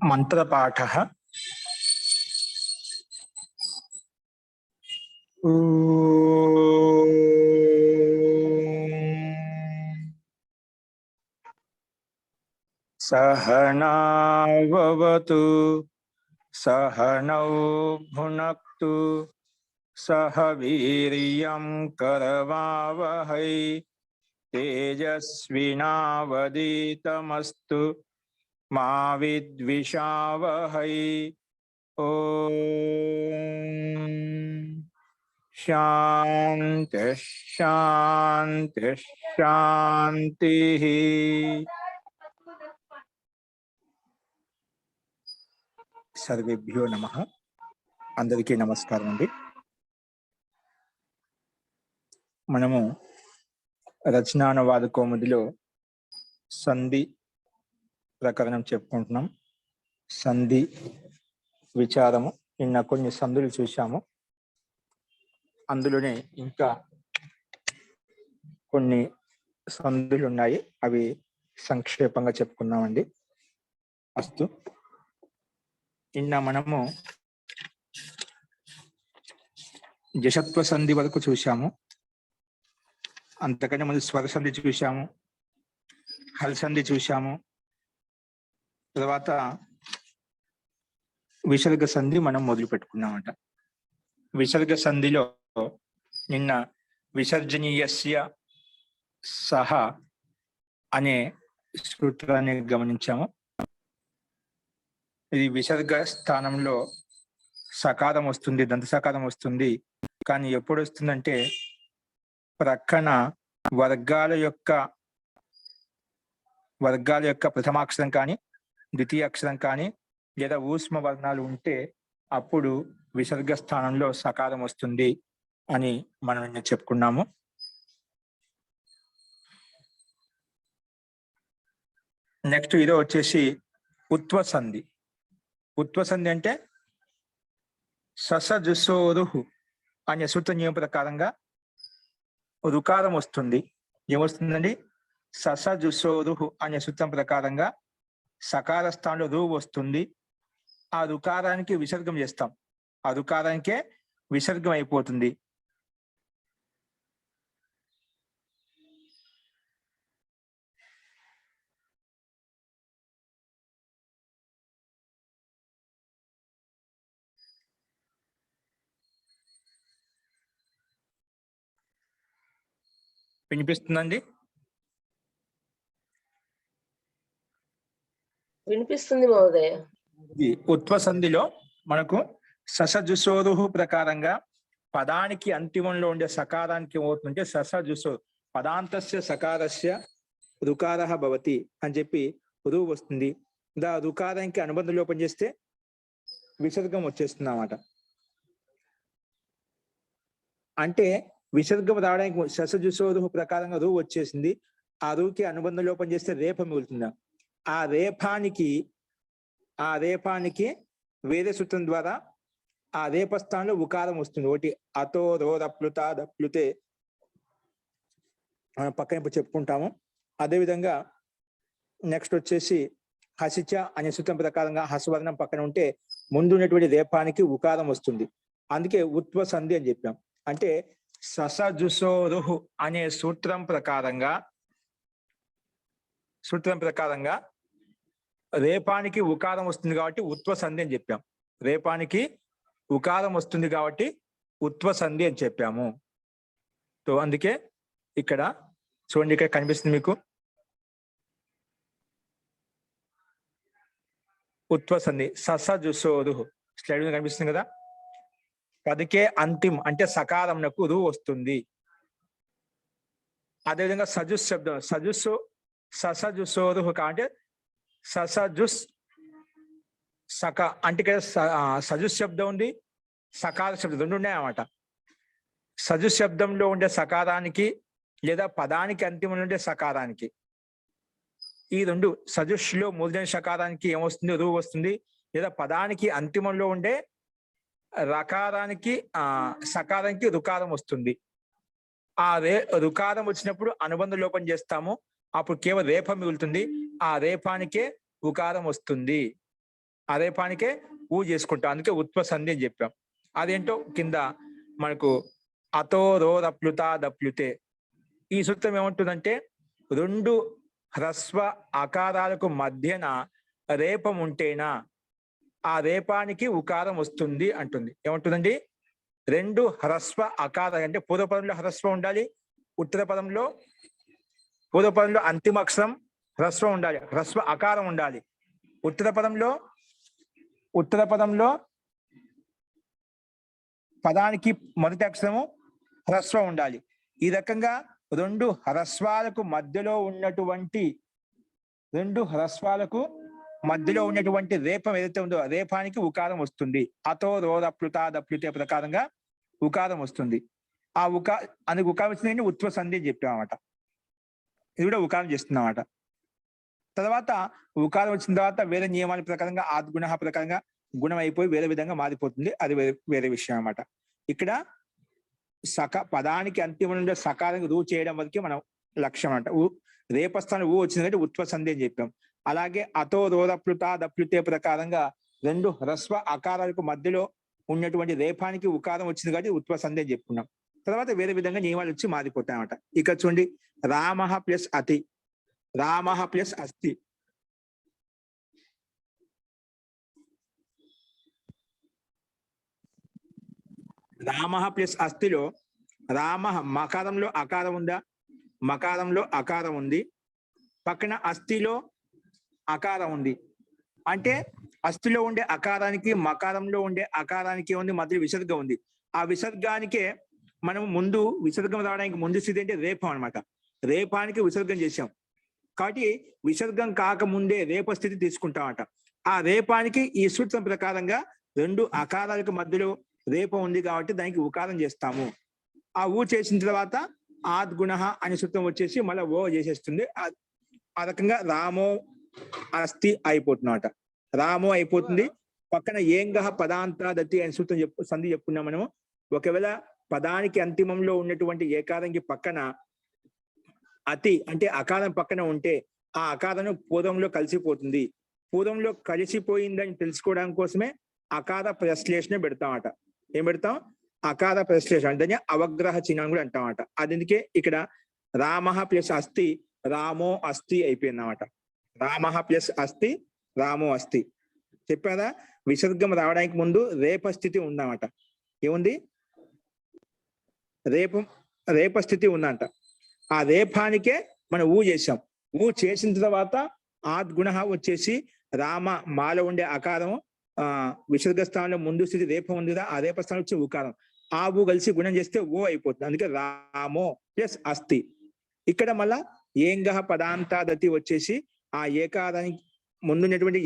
మంత్రపాఠः सहनाववतु सहनौ भुनक्तु सह वीर्यं करवावहै तेजस्विनावधीतमस्तु मा विद्विषावहै। ओम शांति शांति शांति। सर्वेभ्यो नमः। अंदरिकी नमस्कारम अंडी। మనము రచనానువాద కౌముదిలో సంధి ప్రకరణం చెప్పుకుంటున్నాం. సంధి విచారము నిన్న కొన్ని సంధులు చూశాము. అందులోనే ఇంకా కొన్ని సంధులు ఉన్నాయి, అవి సంక్షేపంగా చెప్పుకున్నామండి. అస్తు. నిన్న మనము జషత్వ సంధి వరకు చూశాము. అంతకన్నా ముందు స్వర సంధి చూశాము, హల్ సంధి చూశాము. తర్వాత విసర్గ సంధి మనం మొదలు పెట్టుకున్నామంట. విసర్గ సంధిలో నిన్న విసర్జనీయస్య సహ అనే సూత్రాన్ని గమనించాము. ఇది విసర్గ స్థానంలో సకారం వస్తుంది, దంత సకారం వస్తుంది. కానీ ఎప్పుడు వస్తుందంటే ప్రక్కన వర్గాల యొక్క ప్రథమాక్షరం కానీ ద్వితీయ అక్షరం కానీ లేదా ఊష్మ వర్ణాలు ఉంటే అప్పుడు విసర్గ స్థానంలో సకారం వస్తుంది అని మనం నిన్న చెప్పుకున్నాము. నెక్స్ట్ ఇదో వచ్చేసి ఉత్వ సంధి. ఉత్వ సంధి అంటే ససజుసోరుహు అనే సూత్ర నియమ ప్రకారంగా రుకారం వస్తుంది. ఏమొస్తుందండి? ససజుసోరుహు అనే సూత్రం ప్రకారంగా సకార స్థానంలో రు వస్తుంది. ఆ రుకారానికి విసర్గం చేస్తాం, ఆ రుకారానికే విసర్గం అయిపోతుంది. వినిపిస్తుందండి? వినిపిస్తుంది మహోదయ. ఉత్వ సంధిలో మనకు ససజుసోరుహు ప్రకారంగా పదానికి అంతిమంలో ఉండే సకారానికి ఏమవుతుందంటే ససజుసో పదాంతస్య సకారస్య రుకారః భవతి అని చెప్పి రు వస్తుంది. రుకారానికి అనుబంధ లోపం చేస్తే విసర్గం వచ్చేస్తుంది అన్నమాట. అంటే విసర్గం రావడానికి ససజుసోరుహు ప్రకారంగా రు వచ్చేసింది. ఆ రుకి అనుబంధ లోపం చేస్తే రేప మిగులుతుందా? ఆ రేపానికి వేరే సూత్రం ద్వారా ఆ రేప స్థానంలో ఉకారం వస్తుంది. ఒకటి అతో రో రప్లుత దప్లుతే మనం పక్కన ఇప్పుడు చెప్పుకుంటాము. అదేవిధంగా నెక్స్ట్ వచ్చేసి హసిచ అనే సూత్రం ప్రకారంగా హస్వర్ణం పక్కన ఉంటే ముందు ఉన్నటువంటి రేపానికి ఉకారం వస్తుంది. అందుకే ఉత్వ సంధి అని చెప్పాం. అంటే ససజుసోరుహు అనే సూత్రం ప్రకారంగా రేపానికి ఉకారం వస్తుంది కాబట్టి ఉత్వ సంధి అని చెప్పాం. రేపానికి ఉకారం వస్తుంది కాబట్టి ఉత్వ సంధి అని చెప్పాము. సో అందుకే ఇక్కడ చూడండి, ఇక్కడ కనిపిస్తుంది మీకు ఉత్వ సంధి ససజుసోరుహు. స్లైడ్ మీద కనిపిస్తుంది కదా. పదికే అంతిం అంటే సకారంనకు రు వస్తుంది. అదేవిధంగా సజుస్ శబ్దం ససజుసోరుహు అంటే ససజుస్ సక అంటే ఇక్కడ సజుస్ శబ్దం ఉంది, సకార శబ్దం రెండు ఉన్నాయన్నమాట. సజుస్ శబ్దంలో ఉండే సకారానికి లేదా పదానికి అంతిమంలో ఉండే సకారానికి, ఈ రెండు సజుష్లో మూలధన సకారానికి ఏమొస్తుంది? రు వస్తుంది. లేదా పదానికి అంతిమంలో ఉండే రకారానికి సకారానికి రుకారం వస్తుంది. ఆ రుకారం వచ్చినప్పుడు అనుబంధ లోపం చేస్తాము, అప్పుడు కేవలం రేప మిగులుతుంది. ఆ రేపానికే ఉకారం వస్తుంది. ఆ రేపానికే ఊ చేసుకుంటాం, అందుకే ఉత్వ సంధి అని చెప్పాం. అదేంటో కింద మనకు అతో రో రప్లుత దప్లుతే. ఈ సూత్రం ఏమంటుందంటే రెండు హ్రస్వ అకారాలకు మధ్యన రేపం ఉంటేనా ఆ రేపానికి ఉకారం వస్తుంది అంటుంది. ఏమంటుందండి? రెండు హ్రస్వ అకారం అంటే పూర్వపదంలో హ్రస్వం ఉండాలి, ఉత్తర పదంలో పూర్వపదంలో అంతిమ అక్షరం హ్రస్వం ఉండాలి, హ్రస్వ అకారం ఉండాలి. ఉత్తర పదంలో పదానికి మొదటి అక్షరము హ్రస్వం ఉండాలి. ఈ రకంగా రెండు హ్రస్వాలకు మధ్యలో ఉన్నటువంటి రేపం ఏదైతే ఉందో రేపానికి ఉకారం వస్తుంది. అతో రోదప్లుత దప్లుతే ప్రకారంగా ఉకారం వస్తుంది. ఆ అందుకు ఉకారం వచ్చిందని ఉత్వ సంధి అని చెప్పామన్నమాట. ఇది కూడా ఉకారం చేస్తుందన్నమాట. తర్వాత ఉకారం వచ్చిన తర్వాత వేరే నియమాల ప్రకారంగా ఆద్గుణ ప్రకారంగా గుణం అయిపోయి వేరే విధంగా మారిపోతుంది. అది వేరే విషయం అన్నమాట. ఇక్కడ పదానికి అంతిమంలో సకారానికి రూ చేయడం వరకే మనం లక్ష్యం అంట. రేపస్థానం ఊ వచ్చింది కాబట్టి ఉత్వ సంధి అని చెప్పాం. అలాగే అతో రోదప్లుత దప్లుతే ప్రకారంగా రెండు హ్రస్వ అకారాలకు మధ్యలో ఉన్నటువంటి రేపానికి ఉకారం వచ్చింది కాబట్టి ఉత్వ సంధి అని చెప్పుకున్నాం. తర్వాత వేరే విధంగా నియమాలు వచ్చి మారిపోతాయన్నమాట. ఇక చూడండి, రామః ప్లస్ అతి, రామః ప్లస్ అస్తి. రామః ప్లస్ అస్థిలో రామః మకారంలో అకారం ఉందా? మకారంలో అకారం ఉంది. పక్కన అస్థిలో అకారం ఉంది. అంటే అస్థిలో ఉండే అకారానికి మకారంలో ఉండే అకారానికి ఉంది మధ్య విసర్గ ఉంది. ఆ విసర్గానికే మనం ముందు విసర్గం రావడానికి ముందు స్థితి అంటే రేపం అనమాట. రేపానికి విసర్గం చేశాం కాబట్టి విసర్గం కాకముందే రేప స్థితి తీసుకుంటామట. ఆ రేపానికి ఈ సూత్రం ప్రకారంగా రెండు అకారాలకు మధ్యలో రేపం ఉంది కాబట్టి దానికి ఉకారం చేస్తాము. ఆ ఊ చేసిన తర్వాత ఆద్గుణ అనే సూత్రం వచ్చేసి మళ్ళీ ఓ చేసేస్తుంది. ఆ రకంగా రామో అస్థి అయిపోతున్నమాట. రామో అయిపోతుంది. పక్కన ఏంగహ పదాంత దత్తి అనే సూత్రం సంధి చెప్పుకున్నాం మనము. ఒకవేళ పదానికి అంతిమంలో ఉన్నటువంటి ఏకారంకి పక్కన అతి అంటే అకారం పక్కన ఉంటే ఆ అకారం పూర్వంలో కలిసిపోతుంది. పూర్వంలో కలిసిపోయిందని తెలుసుకోవడం కోసమే అకార ప్రశ్లేషణ పెడతామట. ఏం పెడతాం? అకార ప్రశ్లేషణ. దాన్ని అవగ్రహ చిహ్నం కూడా అంటామట. అందుకే ఇక్కడ రామః ప్లస్ అస్థి రామో అస్థి అయిపోయింది అన్నమాట. రామః ప్లస్ అస్థి రామో అస్థి. చెప్పారా? విసర్గం రావడానికి ముందు రేప స్థితి ఉందన్నమాట. ఏముంది? రేప స్థితి ఉందంట. ఆ రేపానికే మనం ఊ చేసాం. ఊ చేసిన తర్వాత ఆద్గుణ వచ్చేసి రామ మాలో ఉండే అకారం విసర్గ స్థానంలో ముందు స్థితి రేపం ఉంది కదా, ఆ రేప స్థానం వచ్చి ఉకారం. ఆ ఊ కలిసి గుణం చేస్తే ఓ అయిపోతుంది. అందుకే రామో ప్లస్ అస్థి. ఇక్కడ మళ్ళా ఏంగహ పదాంతాదతి వచ్చేసి ఆ ఏకారానికి ముందున్నటువంటి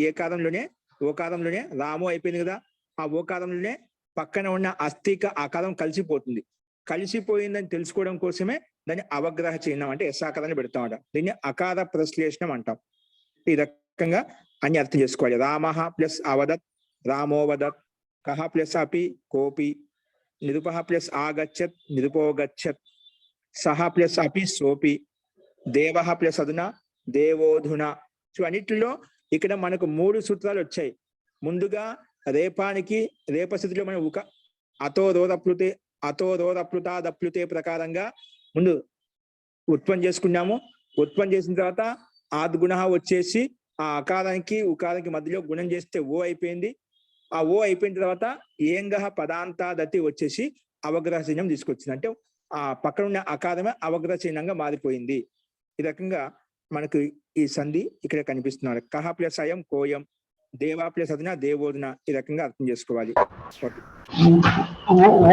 ఓకారంలోనే రామో అయిపోయింది కదా, ఆ ఓకారంలోనే పక్కన ఉన్న అస్థిక ఆకారం కలిసిపోతుంది. కలిసిపోయిందని తెలుసుకోవడం కోసమే దాన్ని అవగ్రహ చిహ్నం అంటే యశాకారాన్ని పెడతామట. దీన్ని అకార ప్రశ్లేషణం అంటాం. ఈ రకంగా అన్ని అర్థం చేసుకోవాలి. రామః ప్లస్ అవదత్ రామోవదత్, కహ ప్లస్ అపి కోపి, నిరుపః ప్లస్ ఆగచ్చత్ నిరుపోగచ్చత్, సహ ప్లస్ అపి సోపి, దేవః ప్లస్ అధునా దేవోధునా. సో అన్నిటిలో ఇక్కడ మనకు 3 సూత్రాలు వచ్చాయి. ముందుగా రేపానికి రేపస్థితిలో మనం అతో రోదప్లుత దప్లుతే ప్రకారంగా ముందు ఉత్పన్నం చేసుకున్నాము. ఉత్పన్నం చేసిన తర్వాత ఆద్గుణ వచ్చేసి ఆ అకారానికి ఉకారానికి మధ్యలో గుణం చేస్తే ఓ అయిపోయింది. ఆ ఓ అయిపోయిన తర్వాత ఏంగహ పదాంతాదతి వచ్చేసి అవగ్రహ చిహ్నం తీసుకొచ్చింది. అంటే ఆ పక్కన ఉన్న అకారమే అవగ్రహ చిహ్నంగా మారిపోయింది. ఈ రకంగా మనకు ఈ సంధి ఇక్కడ కనిపిస్తున్నారు. కహ ప్లస్ అయం కోయం, దేవా ప్లస్ అధునా దేవోధున. ఈ రకంగా అర్థం చేసుకోవాలి.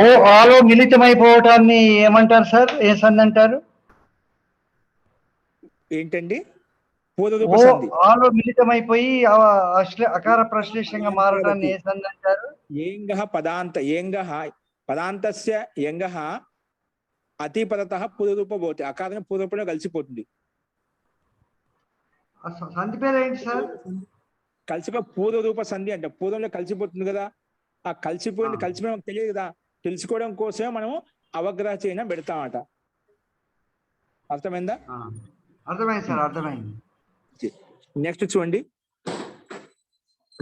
ఓ ఆలో మిళితమైపోవటాన్ని ఏమంటారు సార్? ఏ సంధి అంటారు? ఏంటండి? పూర్వరూప ఓ సంధి. ఆలో మిళితమైపోయి అకార ప్రశ్లేషంగా మారటాన్ని ఏ సంధి అంటారు? ఏంగహ పదాంతస్య యంగహ అతిపదతః పూర్వరూప భవతి. అకారం పూర్వరూపంలో కలిసిపోతుంది. సంధి పేరు ఏంటి సార్? కలిసిపో పూర్వరూప సంధి అంటే పూర్వంలో కలిసిపోతుంది కదా. ఆ కలిసిపోయిన తెలియదు కదా. తెలుసుకోవడం కోసమే మనము అవగ్రహ చిహ్నం పెడతామట. అర్థమైందా? అర్థమైంది సార్, అర్థమైంది. నెక్స్ట్ చూడండి,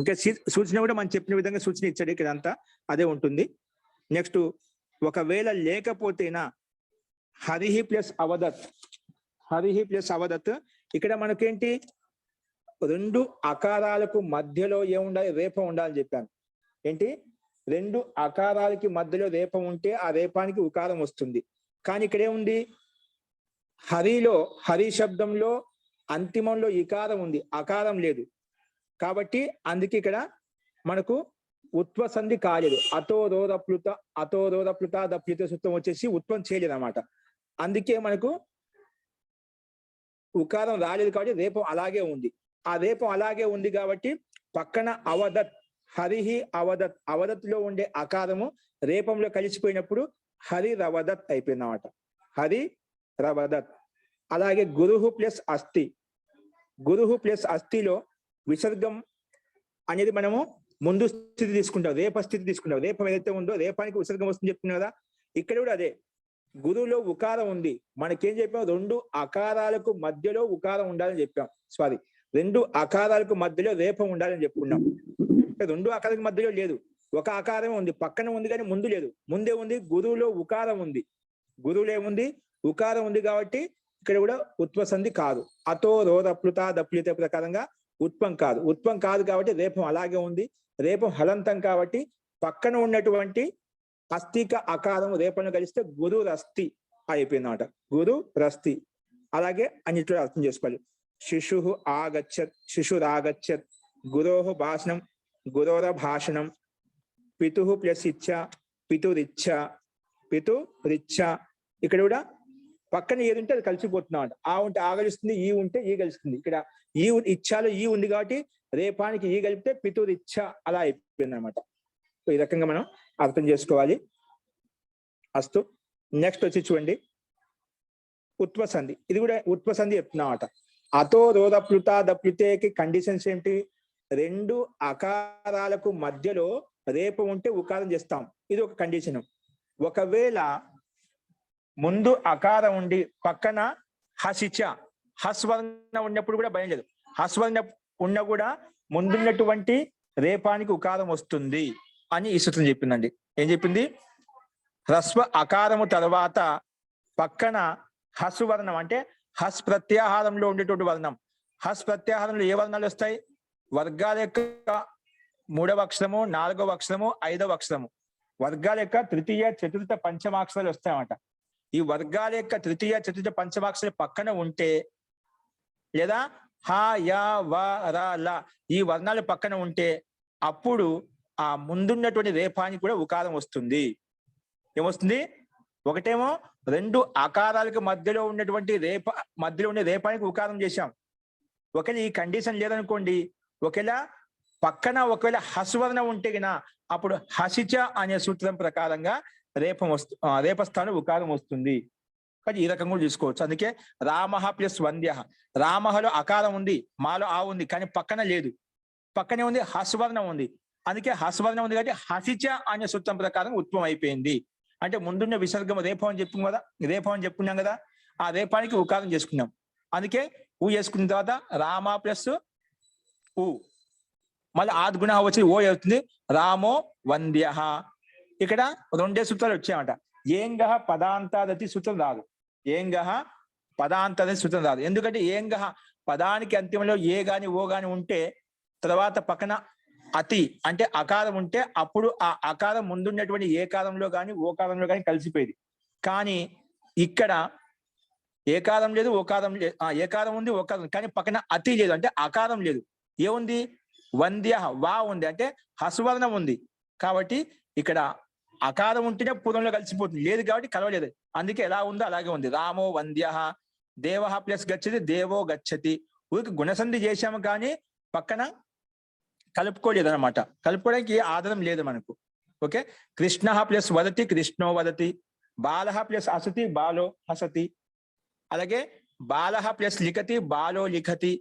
ఇంకా సూచన కూడా మనం చెప్పిన విధంగా సూచన ఇచ్చాడు ఇక్కడ అంతా అదే ఉంటుంది. నెక్స్ట్ ఒకవేళ లేకపోతేనా హరిహి ప్లస్ అవదత్, హరిహి ప్లస్ అవదత్. ఇక్కడ మనకేంటి రెండు అకారాలకు మధ్యలో ఏముండాలి, రేపం ఉండాలని చెప్పాను. ఏంటి, రెండు అకారాలకి మధ్యలో రేపం ఉంటే ఆ రేపానికి ఉకారం వస్తుంది. కానీ ఇక్కడ ఏముంది, హరిలో, హరి శబ్దంలో అంతిమంలో ఇకారం ఉంది, అకారం లేదు. కాబట్టి అందుకే ఇక్కడ మనకు ఉత్వసంధి కాలేదు. అతోరోరప్లుత, అతోరోరప్లుత దప్లుత సూత్రం వచ్చేసి ఉత్వం చేయలేదు అన్నమాట. అందుకే మనకు ఉకారం రాలేదు కాబట్టి రేపం అలాగే ఉంది. ఆ రేపం అలాగే ఉంది కాబట్టి పక్కన అవదత్, హరిహి అవదత్, అవదత్లో ఉండే అకారము రేపంలో కలిసిపోయినప్పుడు హరి రవదత్ అయిపోయింది అన్నమాట. హరి రవదత్. అలాగే గురుహు ప్లస్ అస్థి, గురుహు ప్లస్ అస్థిలో విసర్గం అనేది మనము ముందు స్థితి తీసుకుంటాం, రేప స్థితి తీసుకుంటాం. రేపం ఏదైతే ఉందో రేపానికి విసర్గం వస్తుంది చెప్తున్నాం కదా. ఇక్కడ కూడా అదే, గురువులో ఉకారం ఉంది. మనకేం చెప్పాం, రెండు అకారాలకు మధ్యలో ఉకారం ఉండాలని చెప్పాం. సారీ, రెండు అకారాలకు మధ్యలో రేపం ఉండాలని చెప్పుకున్నాం. రెండు అకారాలకు మధ్యలో లేదు, ఒక ఆకారమే ఉంది, పక్కన ఉంది కానీ ముందు లేదు. ముందే ఉంది, గురువులో ఉకారం ఉంది. గురువులో ఏముంది, ఉకారం ఉంది కాబట్టి ఇక్కడ కూడా ఉత్వసంధి కాదు. అతో రోదప్లుత దప్లుత ప్రకారంగా ఉత్వం కాదు. ఉత్వం కాదు కాబట్టి రేపం అలాగే ఉంది. రేపం హలంతం కాబట్టి పక్కన ఉన్నటువంటి అస్థిక అకారం రేపను కలిస్తే గురు రస్తి అయిపోయింది అన్నమాట. గురు రస్తి. అలాగే అన్నిట్లో అర్థం చేసుకోవాలి. శిశు ఆగచ్చత్, శిశురాగచ్చత్, గురోహు భాషణం, గురోర భాషణం, పితు ప్లస్ ఇచ్చ, పితురిచ్చ, పితురిచ్చ. ఇక్కడ కూడా పక్కన ఏది ఉంటే అది కలిసిపోతున్నాం. ఆ ఉంటే ఆ కలుస్తుంది, ఈ ఉంటే ఈ కలుస్తుంది. ఇక్కడ ఈ ఇచ్చాలో ఈ ఉంది కాబట్టి రేపానికి ఈ కలిపితే పితురిచ్చ అలా అయిపోయింది అనమాట. ఈ రకంగా మనం అర్థం చేసుకోవాలి. అస్తు. నెక్స్ట్ వచ్చి చూడండి ఉత్వసంధి. ఇది కూడా ఉత్వసంధి చెప్తున్నమాట. అతో రోదప్లుత దప్లుతేకి కండిషన్స్ ఏంటి, రెండు అకారాలకు మధ్యలో రేపం ఉంటే ఉకారం చేస్తాం, ఇది ఒక కండిషన్. ఒకవేళ ముందు అకారం ఉండి పక్కన హసిచ, హస్వర్ణ ఉన్నప్పుడు కూడా భయం లేదు. హస్వర్ణ ఉన్న కూడా ముందున్నటువంటి రేపానికి ఉకారం వస్తుంది అని ఈ సూత్రం చెప్పిందండి. ఏం చెప్పింది, హ్రస్వ అకారము తర్వాత పక్కన హస్వర్ణం అంటే హస్ ప్రత్యాహారంలో ఉండేటువంటి వర్ణం. హస్ ప్రత్యాహారంలో ఏ వర్ణాలు వస్తాయి, వర్గాల యొక్క 3వ అక్షరము, 4వ అక్షరము, 5వ అక్షరము. వర్గాల యొక్క తృతీయ చతుర్థ పంచమాక్షరాలు వస్తాయన్నమాట. ఈ వర్గాల యొక్క తృతీయ చతుర్థ పంచమాక్షరాలు పక్కన ఉంటే, లేదా హ యా వ ర ల ఈ వర్ణాలు పక్కన ఉంటే అప్పుడు ఆ ముందున్నటువంటి రేపానికి కూడా ఉకారం వస్తుంది. ఏమొస్తుంది, ఒకటేమో రెండు అకారాలకు మధ్యలో ఉన్నటువంటి మధ్యలో ఉండే రేపానికి ఉకారం చేశాం. ఒకవేళ ఈ కండిషన్ లేదనుకోండి, ఒకవేళ పక్కన ఒకవేళ హస్వర్ణం ఉంటే గిన అప్పుడు హసిచ అనే సూత్రం ప్రకారంగా రేపస్థానం ఉకారం వస్తుంది. కానీ ఈ రకంగా చూసుకోవచ్చు. అందుకే రామః ప్లస్ వంద్య, రామహలో అకారం ఉంది, మాలో ఆ ఉంది, కానీ పక్కన లేదు. పక్కనే ఉంది, హస్వర్ణం ఉంది. అందుకే హస్వర్ణం ఉంది కాబట్టి హసిచ అనే సూత్రం ప్రకారం ఉత్వం అయిపోయింది. అంటే ముందున్న విసర్గం రేపం అని చెప్పుకున్నాం కదా, రేపం అని చెప్పుకున్నాం కదా, ఆ రేపానికి ఉకారం చేసుకున్నాం. అందుకే ఊ చేసుకున్న తర్వాత రామ ప్లస్ ఊ, మళ్ళీ ఆద్గుణ వచ్చి ఓ అవుతుంది, రామో వంద్య. ఇక్కడ రెండే సూత్రాలు వచ్చాయన్నమాట. ఏంగహ పదాంతాదతి సూత్రం రాదు, ఏంగహ పదాంతాదతి సూత్రం రాదు. ఎందుకంటే ఏంగహ పదానికి అంతిమంలో ఏ గాని ఓ గాని ఉంటే తర్వాత పక్కన అతి అంటే అకారం ఉంటే అప్పుడు ఆ అకారం ముందున్నటువంటి ఏ కారంలో కానీ ఓ కారంలో కానీ కలిసిపోయేది. కానీ ఇక్కడ ఏ కారం లేదు, ఓ కారం లేదు, ఏ కారం ఉంది, ఓ కారం, కానీ పక్కన అతి లేదు అంటే అకారం లేదు. ఏముంది, వంద్య వా ఉంది అంటే హస్వర్ణం ఉంది. కాబట్టి ఇక్కడ అకారం ఉంటేనే పూర్వంలో కలిసిపోతుంది, లేదు కాబట్టి కలవలేదు. అందుకే ఎలా ఉందో అలాగే ఉంది. రామో వంద్య, దేవ ప్లస్ గచ్చతి, దేవో గచ్చతి. ఊరికి గుణసంధి చేశాము కానీ పక్కన కలుపుకోలేదు అనమాట. కలుపుకోవడానికి ఏ ఆధారం లేదు మనకు. ఓకే, కృష్ణ ప్లస్ వదతి, కృష్ణో వదతి. బాల ప్లస్ హసతి, బాలో హసతి. అలాగే బాల ప్లస్ లిఖతి, బాలో లిఖతి.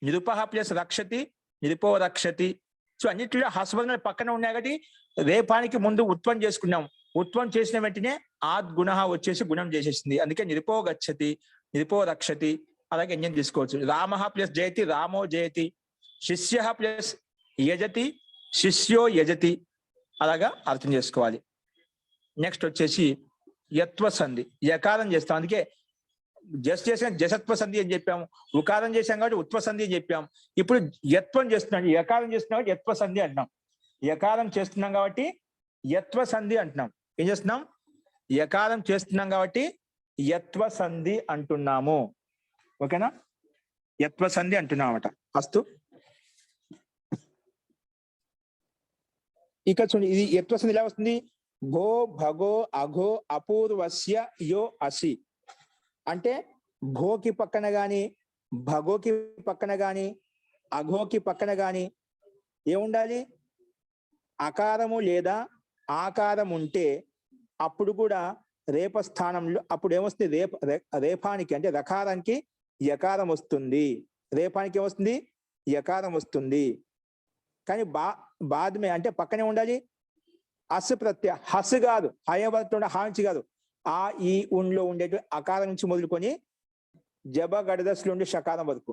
నిరుప ప్లస్ రక్షతి, నిరుపో రక్షతి. సో అన్నిటిలో హస్వర్ణాలు పక్కన ఉన్నాయి కాబట్టి రేపానికి ముందు ఉత్వం చేసుకున్నాం. ఉత్వం చేసిన వెంటనే ఆద్గుణ వచ్చేసి గుణం చేసేసింది. అందుకే నిరుపో గచ్చతి, నిరుపో రక్షతి. అలాగే ఎంజన్ తీసుకోవచ్చు. రామ ప్లస్ జయతి, రామో జయతి. శిష్య ప్లస్ యజతి, శిష్యో యజతి, అలాగా అర్థం చేసుకోవాలి. నెక్స్ట్ వచ్చేసి యత్వ సంధి, యకారం చేస్తాం, అందుకే జస్ట్ చేసాం జసత్వ సంధి అని చెప్పాము, ఉకారం చేసాం కాబట్టి ఉత్వ సంధి అని చెప్పాం. ఇప్పుడు యత్వం చేస్తున్నాం, యకారం చేస్తున్నాం కాబట్టి యత్వ సంధి అంటున్నాం. యకారం చేస్తున్నాం కాబట్టి యత్వ సంధి అంటున్నాం. ఏం చేస్తున్నాం? యకారం చేస్తున్నాం కాబట్టి యత్వ సంధి అంటున్నాము. ఓకేనా? యత్వ సంధి అంటున్నాం అన్నమాట. అస్తు. ఇక చూడండి, ఇది యత్వ సంధి ఎలా వస్తుంది? భో భగో అఘో అపూర్వస్య యో అసి అంటే భోకి పక్కన గాని, భగోకి పక్కన గాని, అఘోకి పక్కన గాని ఏముండాలి? అకారము లేదా ఆకారం ఉంటే అప్పుడు కూడా రేప స్థానంలో అప్పుడు ఏమొస్తుంది? రేపానికి అంటే రకారానికి యకారం వస్తుంది. రేపానికి ఏమొస్తుంది? యకారం వస్తుంది. కానీ బాద్మే అంటే పక్కనే ఉండాలి అస్ ప్రత్యయ, హస్ కాదు, హయవర్తంలో హాంచి కాదు, ఆ ఈ ఉన్లో ఉండేటువంటి అకారం నుంచి మొదలుకొని జబ గడదస్లో ఉండే షకారం వరకు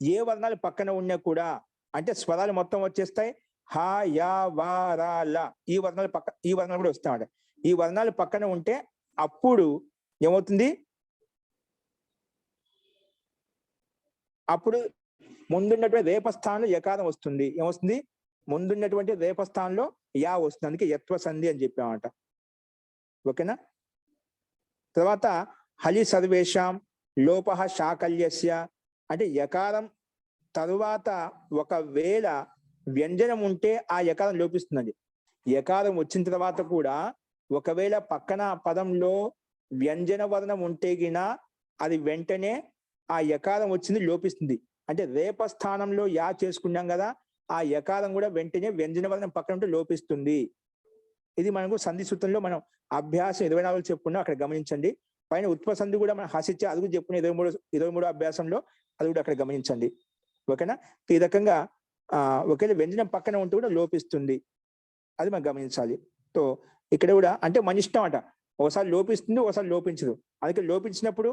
ఏ వర్ణాలు పక్కన ఉన్నా కూడా అంటే స్వరాలు మొత్తం వచ్చేస్తాయి. హ యా వా రా ల ఈ వర్ణాలు కూడా వస్తాయన్నమాట. ఈ వర్ణాలు పక్కన ఉంటే అప్పుడు ఏమవుతుంది? అప్పుడు ముందున్నటువంటి రేపస్థానంలో యకారం వస్తుంది. ఏమొస్తుంది? ముందున్నటువంటి రేపస్థానంలో యా వస్తుంది. అందుకే యత్వ సంధి అని చెప్పామట. ఓకేనా? తర్వాత హలి సర్వేషాం లోపః శాకల్యస్య అంటే యకారం తరువాత ఒకవేళ వ్యంజనం ఉంటే ఆ యకారం లోపిస్తుందండి. యకారం వచ్చిన తర్వాత కూడా ఒకవేళ పక్కన పదంలో వ్యంజన వర్ణం ఉంటే గిన అది వెంటనే ఆ యకారం వచ్చింది లోపిస్తుంది. అంటే రేప స్థానంలో యా చేసుకున్నాం కదా, ఆ యకారం కూడా వెంటనే వ్యంజన వర్ణం పక్కన ఉంటే లోపిస్తుంది. ఇది మనకు సంధి సూత్రంలో మనం అభ్యాసం 24 చెప్పుకున్నాం, అక్కడ గమనించండి. పైన ఉత్ప సంధి కూడా మనం హసిచ్చే అది కూడా చెప్పుకున్న 23 అభ్యాసంలో అది కూడా అక్కడ గమనించండి. ఓకేనా? ఈ రకంగా ఒకవేళ వ్యంజనం పక్కన ఉంటే కూడా లోపిస్తుంది, అది మనం గమనించాలి. సో ఇక్కడ కూడా అంటే మన ఇష్టం అంట, ఒకసారి లోపిస్తుంది ఒకసారి లోపించదు. అందుకే లోపించినప్పుడు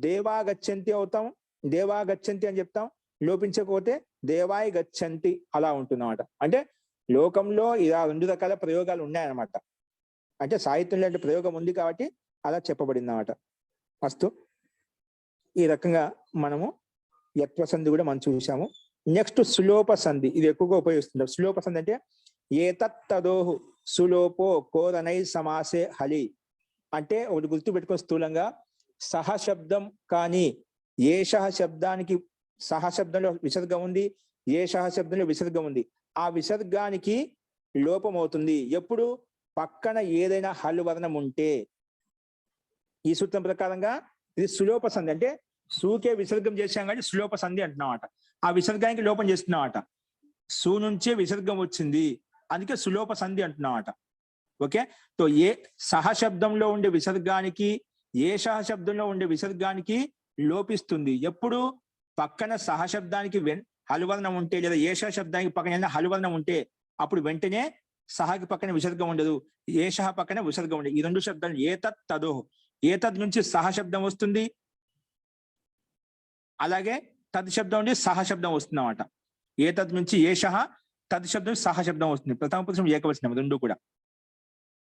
దేవా గచ్చంతి అవుతాం, దేవా గచ్చంతి అని చెప్తాం. లోపించకపోతే దేవాయి గచ్చంతి అలా ఉంటున్నమాట. అంటే లోకంలో ఇలా 2 రకాల ప్రయోగాలు ఉన్నాయన్నమాట. అంటే సాహిత్యంలో అంటే ప్రయోగం ఉంది కాబట్టి అలా చెప్పబడింది అన్నమాట. అస్తు. ఈ రకంగా మనము యత్వ సంధి కూడా మనం చూసాము. నెక్స్ట్ సులోప సంధి, ఇది ఎక్కువగా ఉపయోగిస్తుంటారు. సులోప సంధి అంటే ఏతత్ తదోహు సులోపో కోరనై సమాసే హలి అంటే ఒకటి గుర్తు పెట్టుకుని స్థూలంగా సహశబ్దం కానీ ఏషః శబ్దానికి సహశబ్దంలో విసర్గం ఉంది, ఏషః శబ్దంలో విసర్గం ఉంది. ఆ విసర్గానికి లోపం అవుతుంది ఎప్పుడు? పక్కన ఏదైనా హల్ వర్ణం ఉంటే. ఈ సూత్రం ప్రకారంగా ఇది సులోప సంధి. అంటే సూకే విసర్గం చేసాం కానీ సులోప సంధి అంటున్నామట. ఆ విసర్గానికి లోపం చేస్తున్నామట. సు నుంచే విసర్గం వచ్చింది, అందుకే సులోప సంధి అంటున్నామట. ఓకే? సో ఏ సహశబ్దంలో ఉండే విసర్గానికి ఏషః శబ్దంలో ఉండే విసర్గానికి లోపిస్తుంది ఎప్పుడు? పక్కన సహశబ్దానికి హలువర్ణం ఉంటే లేదా ఏష శబ్దానికి పక్కన హలువర్ణం ఉంటే అప్పుడు వెంటనే సహకి పక్కన విసర్గం ఉండదు, ఏషః పక్కన విసర్గం ఉండదు. ఈ 2 శబ్దాలు ఏతత్ తదోహు, ఏతద్ నుంచి సహశబ్దం వస్తుంది, అలాగే తద్ శబ్దం నుండి సహశబ్దం వస్తుంది అన్నమాట. ఏతద్ నుంచి ఏషః, తద్ శబ్దం సహశబ్దం వస్తుంది. ప్రథమ పురుషం ఏకవచనం 2 కూడా.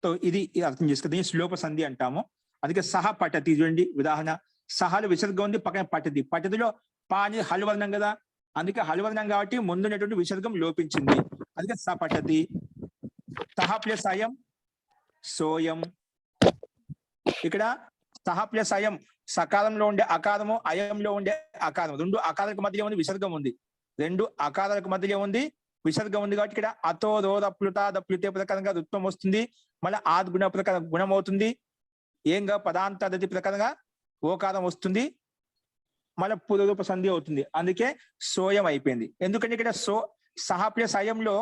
సో ఇది అర్థం చేసుకుంది. శ్లోప సంధి అంటాము. అందుకే సహ పఠతి చూడండి ఉదాహరణ. సహలు విసర్గం ఉంది, పక్కన పఠతి. పఠతిలో పా అనేది హల్వర్ణం కదా, అందుకే హల్వర్ణం కాబట్టి ముందున్నటువంటి విసర్గం లోపించింది, అందుకే స పఠతి. సహ ప్లస్ అయం సోయం. ఇక్కడ సహ ప్లస్ అయం సకాలంలో ఉండే అకారము, అయంలో ఉండే అకారం, 2 అకారాలకు మధ్యలో ఉంది విసర్గం ఉంది. 2 అకారాలకు మధ్యలో ఉంది విసర్గం ఉంది కాబట్టి ఇక్కడ అతో రోద ప్లుత దప్లుతే ప్రకారంగా రుత్వం వస్తుంది. మళ్ళీ ఆద్ గుణ ప్రకారం గుణం అవుతుంది. ఏంగా పదాంత పద్ధతి ప్రకారంగా ఓకారం వస్తుంది, మళ్ళీ పూర్వరూప సంధి అవుతుంది. అందుకే సోయం అయిపోయింది. ఎందుకంటే ఇక్కడ సహ ప్లస్ అయంలో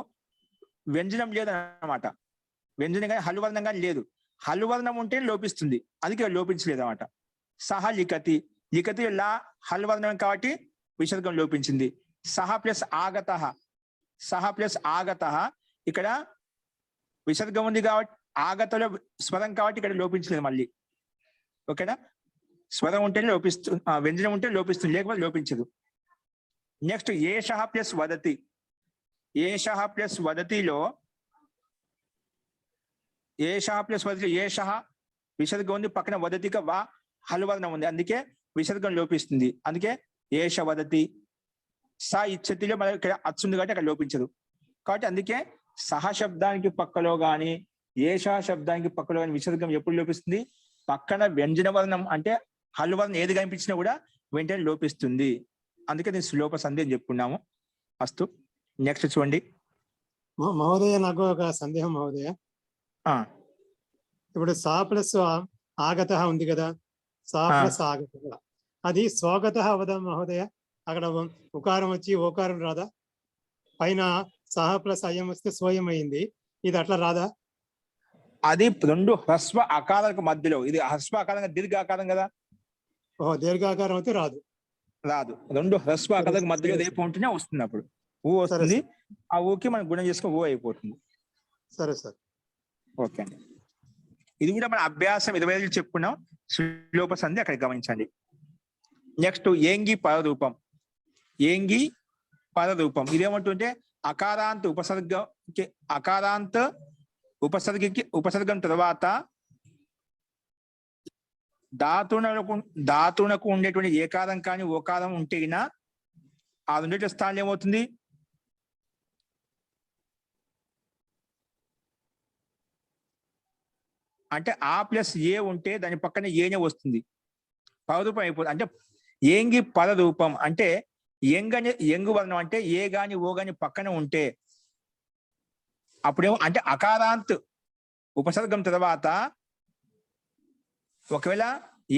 వ్యంజనం లేదన్నమాట. వ్యంజనం కానీ హల్వర్ణం కానీ లేదు. హల్వర్ణం ఉంటే లోపిస్తుంది, అందుకే లోపించలేదు అన్నమాట. సహ లిఖతి, లిఖతి లా హల్వర్ణం కాబట్టి విసర్గం లోపించింది. సహ ప్లస్ ఆగత, సహ ప్లస్ ఆగత ఇక్కడ విసర్గం ఉంది కాబట్టి ఆగతలో స్వరం కాబట్టి ఇక్కడ లోపించలేదు మళ్ళీ. ఓకేనా? స్వరం ఉంటేనే లోపిస్తుంది, వ్యంజనం ఉంటే లోపిస్తుంది, లేకపోతే లోపించదు. నెక్స్ట్ ఏషః ప్లస్ వదతి. ఏషః ప్లస్ వదతిలో ఏషః ప్లస్ వదతి ఏషః విసర్గం ఉంది, పక్కన వదతిక వా హల్వర్ణం ఉంది, అందుకే విసర్గం లోపిస్తుంది. అందుకే ఏష వదతి. స ఇచ్చతిలో మనకి ఇక్కడ అచ్చుంది కాబట్టి అక్కడ లోపించదు. కాబట్టి అందుకే సహ శబ్దానికి పక్కలో గాని ఏషా శబ్దానికి పక్కలో గాని విసర్గం ఎప్పుడు లోపిస్తుంది? పక్కన వ్యంజన వర్ణం అంటే హల్వర్ణం ఏది కనిపించినా కూడా వెంటనే లోపిస్తుంది. అందుకే దీన్ని శ్లోప సంధి అని చెప్పుకున్నాము. అస్తు. నెక్స్ట్ చూడండి. మహోదయ, నాకు ఒక సందేహం మహోదయ. ఆ ఇప్పుడు సా ప్లస్ ఆగత ఉంది కదా, సా ప్లస్ ఆగత, అది స్వాగత అవదా మహోదయ? అక్కడ ఉకారం వచ్చి ఓకారం రాదా? పైన సహ ప్లస్ అయం వస్తే స్వయం అయింది, ఇది అట్లా రాదా? అది రెండు హ్రస్వ ఆకారాలకు మధ్యలో, ఇది హ్రస్వ ఆకారంగా దీర్ఘాకారం కదా. ఓహో, దీర్ఘాకారం అయితే రాదు. రాదు. రెండు హ్రస్వ ఆకారాలకు మధ్యలో రేపు ఉంటేనే వస్తుంది. అప్పుడు ఊ వస్తుంది, ఆ ఊకి మనం గుణం చేసుకుని ఊ అయిపోతుంది. సరే సార్. ఓకే అండి. ఇది కూడా మన అభ్యాసం 25 చెప్పుకున్నాం. శ్లోప సంధి అక్కడ గమనించండి. నెక్స్ట్ ఏంగి పరరూపం. ఏంగి పరరూపం ఇదేమంటుంటే అకారాంత ఉపసర్గం తర్వాత ధాతునకు ఉండేటువంటి ఏకారం కానీ ఓకారం ఉంటే ఆ రెండింటి స్థానంలో ఏమవుతుంది? అంటే ఆ ప్లస్ ఏ ఉంటే దాని పక్కన ఏనే వస్తుంది, పరరూపం అయిపోతుంది. అంటే ఏంగి పరరూపం అంటే ఎంగు వర్ణం అంటే ఏ గాని ఓ గాని పక్కన ఉంటే అప్పుడేమో అంటే అకారాంత్ ఉపసర్గం తర్వాత ఒకవేళ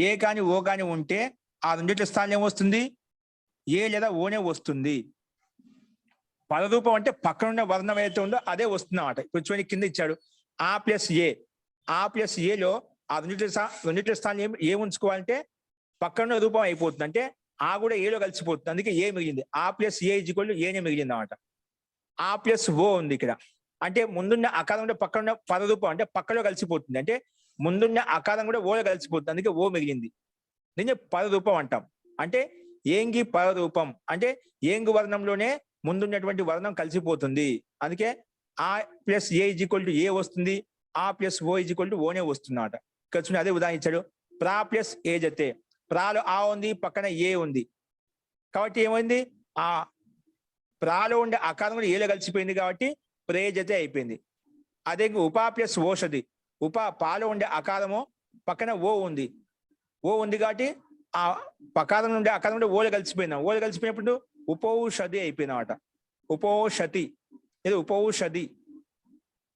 ఏ కాని ఓ కాని ఉంటే ఆ రెండింటి స్థానం ఏమొస్తుంది? ఏ లేదా ఓనే వస్తుంది. పరరూపం అంటే పక్కన ఉన్న వర్ణం ఏదైతే ఉందో అదే వస్తుంది అన్నమాట. ఇప్పుడు చూడండి, కింద ఇచ్చాడు ఆ ప్లస్ ఏ. ఆ ప్లస్ ఏలో ఆ రెండింటి స్థానం ఏ ఉంచుకోవాలంటే పక్కన రూపం అయిపోతుంది. అంటే ఆ కూడా ఏలో కలిసిపోతుంది, అందుకే ఏ మిగిలింది. ఆ ప్లస్ ఏ ఈక్వల్ ఏనే మిగిలింది అన్నమాట. ఆ ప్లస్ ఓ ఉంది ఇక్కడ, అంటే ముందున్న అకారం కూడా పక్కన ఉన్న పరరూపం అంటే పక్కలో కలిసిపోతుంది. అంటే ముందున్న అకారం కూడా ఓలో కలిసిపోతుంది, అందుకే ఓ మిగిలింది. దీన్ని పరరూపం అంటాం. అంటే ఏంగి పరరూపం అంటే ఏంగు వర్ణంలోనే ముందున్నటువంటి వర్ణం కలిసిపోతుంది. అందుకే ఆ ప్లస్ ఏ ఈక్వల్ టు ఏ వస్తుంది, ఆ ప్లస్ ఓ ఈక్వల్ టు ఓనే వస్తుంది అన్నమాట. ఇక్కడ చూడండి, అదే ఉదాహరణ ఇచ్చాడు. ప్రా ప్లస్ ఏ జతే, ప్రాలో ఆ ఉంది, పక్కన ఏ ఉంది, కాబట్టి ఏమైంది? ఆ ప్రాలో ఉండే అకారం కూడా ఏలో కలిసిపోయింది కాబట్టి ప్రేజతే అయిపోయింది. అదే ఉపా ప్లస్ ఓషధి, పాలో ఉండే అకారము పక్కన ఓ ఉంది, ఓ ఉంది కాబట్టి ఆ పకారం నుండి అకారం నుండి ఓలో కలిసిపోయింది. ఓలో కలిసిపోయినప్పుడు ఉపౌషధి అయిపోయింది అన్నమాట. ఉపౌషతి ఇది ఉపౌషధి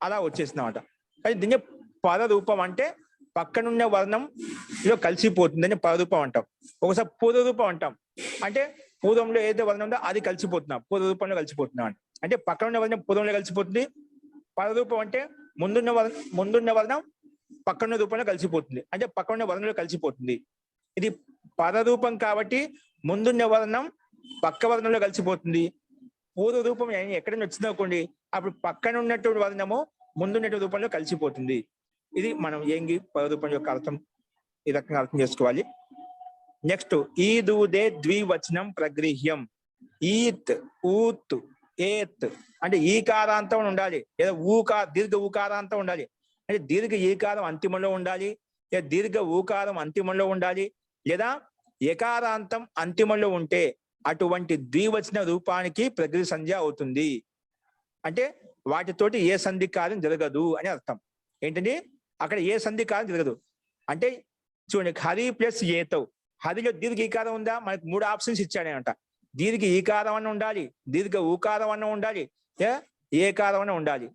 అలా వచ్చేసింది అన్నమాట. అది దీన్ని పరరూపం అంటే పక్కనున్న వర్ణంలో కలిసిపోతుంది, అని పరరూపం అంటాం. ఒకసారి పూర్వరూపం అంటాం, అంటే పూర్వంలో ఏదైతే వర్ణం ఉందో అది కలిసిపోతున్నాం, పూర్వరూపంలో కలిసిపోతున్నాం అంటే పక్కన ఉన్న వర్ణం పూర్వంలో కలిసిపోతుంది. పరరూపం అంటే ముందున్న వర్ణం పక్కన రూపంలో కలిసిపోతుంది, అంటే పక్కన వర్ణంలో కలిసిపోతుంది. ఇది పరరూపం కాబట్టి ముందున్న వర్ణం పక్క వర్ణంలో కలిసిపోతుంది. పూర్వ రూపం ఎక్కడైనా వచ్చింది అనుకోండి, అప్పుడు పక్కన ఉన్నటువంటి వర్ణము ముందున్నటువంటి రూపంలో కలిసిపోతుంది. ఇది మనం ఏంగి పరరూపం యొక్క అర్థం, ఈ రకంగా అర్థం చేసుకోవాలి. నెక్స్ట్ ఈ దూదే ద్వివచనం ప్రగృహ్యం. ఈత్, ఊత్, ఏత్ అంటే ఈకారాంతం ఉండాలి, లేదా దీర్ఘ ఊకారాంతం ఉండాలి. అంటే దీర్ఘ ఈకారం అంతిమంలో ఉండాలి, లేదా దీర్ఘ ఊకారం అంతిమంలో ఉండాలి, లేదా ఏకారాంతం అంతిమంలో ఉంటే అటువంటి ద్వివచన రూపానికి ప్రగృహ సంధ్య అవుతుంది. అంటే వాటితోటి ఏ సంధి కార్యం జరగదు అని అర్థం. ఏంటంటే అక్కడ ఏ సంధి కార్యం జరగదు అంటే చూడండి, హరి ప్లస్ ఏతో, హరిలో దీర్ఘ ఈకారం ఉందా? మనకి 3 ఆప్షన్స్ ఇచ్చాడంట. దీర్ఘ ఈకారం అన్న ఉండాలి, దీర్ఘ ఊకారం అన్న ఉండాలి, ఏకారం అన్న ఉండాలి.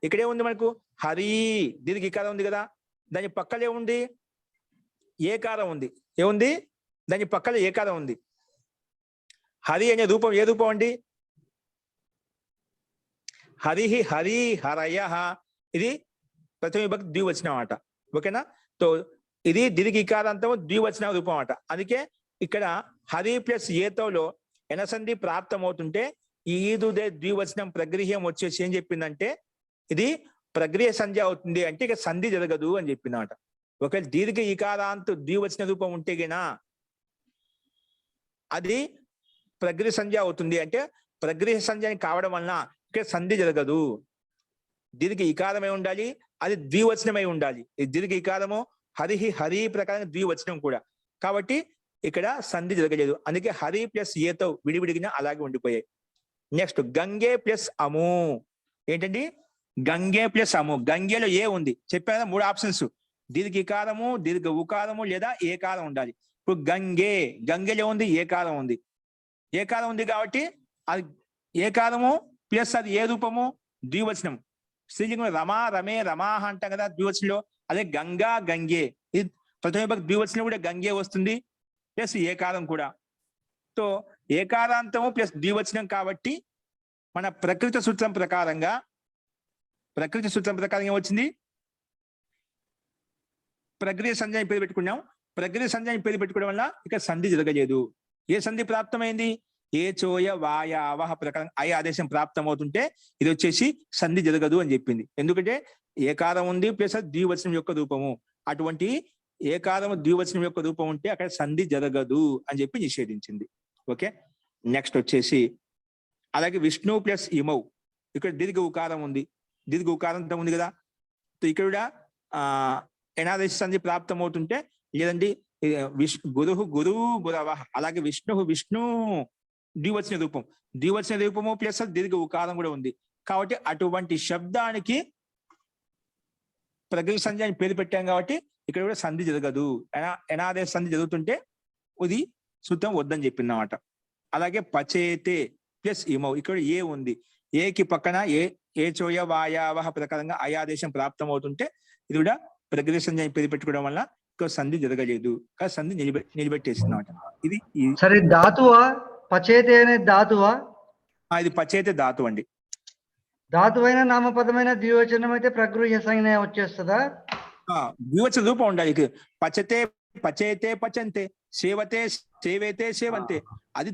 ఇక్కడే ఉంది మనకు హరి దీర్ఘ ఈకారం ఉంది కదా, దాని పక్కన ఏముంది? ఏకారం ఉంది. ఏముంది? దాని పక్కన ఏకారం ఉంది. హరి అనే రూపం ఏ రూపం అండి? హరిహి, హరి, హరయ, ఇది ప్రథమ విభక్తి ద్వివచనం అన్నమాట. ఓకేనా? సో ఇది దీర్ఘ ఈకారాంతం ద్వివచన రూపం అన్నమాట. అందుకే ఇక్కడ హరి ప్లస్ ఏతోలో ఎనసంధి ప్రాప్తం అవుతుంటే ఈ ఈదుదే ద్వివచనం ప్రగృహ్యం వచ్చేసి ఏం చెప్పిందంటే ఇది ప్రగృహ సంధ్య అవుతుంది, అంటే ఇక సంధి జరగదు అని చెప్పిందన్నమాట. ఒకవేళ దీర్ఘ ఈకారాంత ద్వివచన రూపం ఉంటే గినా అది ప్రగృహ సంధ్య అవుతుంది. అంటే ప్రగృహ సంధ్య కావడం వలన ఇక్కడ సంధి జరగదు. దీర్ఘ ఇకారమై ఉండాలి, అది ద్వివచనమై ఉండాలి. ఈ దీర్ఘ ఇకారము హరిహి హరి ప్రకారం ద్వివచనం కూడా, కాబట్టి ఇక్కడ సంధి జరగలేదు. అందుకే హరి ప్లస్ ఏతో విడివిడిగిన అలాగే ఉండిపోయాయి. నెక్స్ట్ గంగే ప్లస్ అము. ఏంటండి? గంగే ప్లస్ అము. గంగేలో ఏ ఉంది చెప్పారా? 3 ఆప్షన్స్, దీర్ఘ ఇకారము, దీర్ఘ ఉకారము లేదా ఏకారం ఉండాలి. ఇప్పుడు గంగేలో ఉంది, ఏకారం ఉంది. ఏకారం ఉంది కాబట్టి అది ఏకారము ప్లస్ అది ఏ రూపము? ద్వివచనం. స్త్రీలింగం రమా రమే రమాహ అంటాం కదా ద్వివచనంలో, అదే గంగా గంగే. ఇది ప్రథమ విభక్తి ద్వివచనం కూడా గంగే వస్తుంది, ప్లస్ ఏకారం కూడా. సో ఏకారాంతము ప్లస్ ద్వివచనం కాబట్టి మన ప్రకృతి సూత్రం ప్రకారం ఏమొచ్చింది? ప్రక్రియ సంధ్యాన్ని పేరు పెట్టుకున్నాం. ప్రక్రియ సంధ్యాన్ని పేరు పెట్టుకోవడం వల్ల ఇక్కడ సంధి జరగలేదు. ఏ సంధి ప్రాప్తమైంది? ఏ చోయ వాయావహ ప్రకారం ఐ ఆదేశం ప్రాప్తం అవుతుంటే ఇది వచ్చేసి సంధి జరగదు అని చెప్పింది. ఎందుకంటే ఏకారం ఉంది ప్లస్ ద్వివచనం యొక్క రూపము. అటువంటి ఏకారము ద్వివచనం యొక్క రూపం ఉంటే అక్కడ సంధి జరగదు అని చెప్పి నిషేధించింది. ఓకే, నెక్స్ట్ వచ్చేసి అలాగే విష్ణు ప్లస్ ఇమౌ. ఇక్కడ దీర్ఘ ఉకారం ఉంది, దీర్ఘ ఉకారంతో ఉంది కదా. ఇక్కడ కూడా ఎనాదేశ సంధి ప్రాప్తం అవుతుంటే, లేదండి గురువు గురవ, అలాగే విష్ణు ద్వివచన రూపము ప్లస్ దీర్ఘ ఉకారం కూడా ఉంది. కాబట్టి అటువంటి శబ్దానికి ప్రకృతి సంధి అని పేరు పెట్టాం కాబట్టి ఇక్కడ కూడా సంధి జరగదు. ఎనాదేశ సంధి జరుగుతుంటే ఇది సూత్రం వద్దని చెప్పిందన్నమాట. అలాగే పచేతే ప్లస్ ఇమౌ. ఇక్కడ ఏ ఉంది, ఏకి పక్కన ఏ చోయ వాయావహ ప్రకారంగా అయాదేశం ప్రాప్తం అవుతుంటే ఇది కూడా ప్రకృతి సంధి అని పేరు పెట్టుకోవడం వల్ల ఇక్కడ సంధి జరగలేదు, సంధి నిలబెట్టేసింది అన్నమాట. ఇది సరే, ధాతువా? పచేతే అనే ధాతువా? ఇది పచేతే ధాతు అండి. ధాతువైన నామపదమైన ద్వివచనం అయితే ప్రగృహ్య సంజ్ఞ వచ్చేస్తుందా? ద్వివచన రూపం ఉండాలి. పచతే పచేతే పచంతే, సేవతే సేవేతే సేవంతే. అది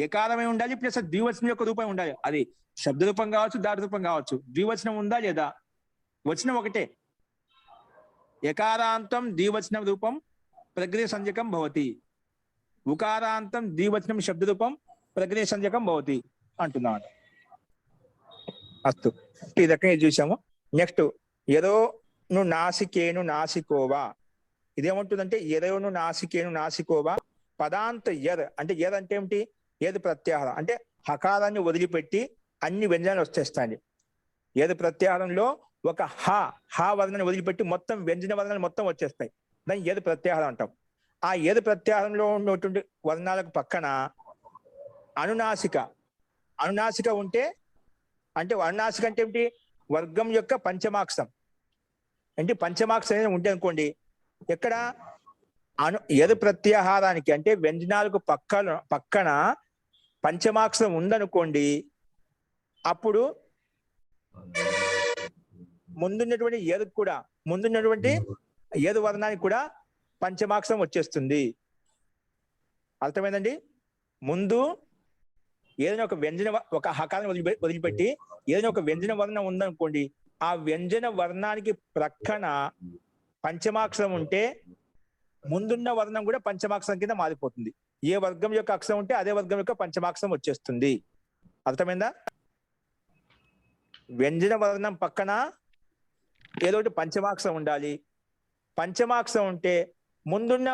ఏకారమై ఉండాలి ప్లస్ ద్వివచనం యొక్క రూపం ఉండాలి. అది శబ్ద రూపం కావచ్చు, ధాతు రూపం కావచ్చు. ద్వివచనం ఉందా లేదా? వచనం ఒకటే. యకారాంతం ద్వివచనం రూపం ప్రక్రియ సంజ్ఞకం భవతి, ఉకారాంతం ద్వివచనం శబ్ద రూపం ప్రక్రియ సంజ్ఞకం భవతి అంటున్నాడు. అస్తు, ఈ రకంగా చూసాము. నెక్స్ట్ ఎరోను నాసికేను నాసికోవా. ఇదేమంటుందంటే ఎరోను నాసికేను నాసికోవా పదాంత అంటే అంటే ఏమిటి? ఏది ప్రత్యాహారం అంటే హకారాన్ని వదిలిపెట్టి అన్ని వ్యంజనాలు వచ్చేస్తాయి. ఏది ప్రత్యాహారంలో ఒక హ వర్ణాన్ని వదిలిపెట్టి మొత్తం వ్యంజన వర్ణాలు మొత్తం వచ్చేస్తాయి. దాన్ని ఏది ప్రత్యాహారం అంటాం. ఆ ఏది ప్రత్యాహారంలో ఉన్నటువంటి వర్ణాలకు పక్కన అనునాసిక ఉంటే, అంటే అనునాసిక అంటే ఏమిటి? వర్గం యొక్క పంచమాక్షరం. అంటే పంచమాక్షరం అనేది ఉంటే అనుకోండి, ఎక్కడ ఏది ప్రత్యాహారానికి అంటే వ్యంజనాలకు పక్కన పంచమాక్షరం ఉందనుకోండి, అప్పుడు ముందున్నటువంటి ఏదు వర్ణానికి కూడా పంచమాక్షరం వచ్చేస్తుంది. అర్థమైందండి? ముందు ఏదైనా ఒక హకారం వదిలిపెట్టి ఏదైనా ఒక వ్యంజన వర్ణం ఉందనుకోండి, ఆ వ్యంజన వర్ణానికి ప్రక్కన పంచమాక్షరం ఉంటే ముందున్న వర్ణం కూడా పంచమాక్షరం కింద మారిపోతుంది. ఏ వర్గం యొక్క అక్షరం ఉంటే అదే వర్గం యొక్క పంచమాక్షరం వచ్చేస్తుంది. అర్థమైందా? వ్యంజన వర్ణం పక్కన ఏదో ఒకటి పంచమాక్షరం ఉండాలి. పంచమాక్షరం ఉంటే ముందున్న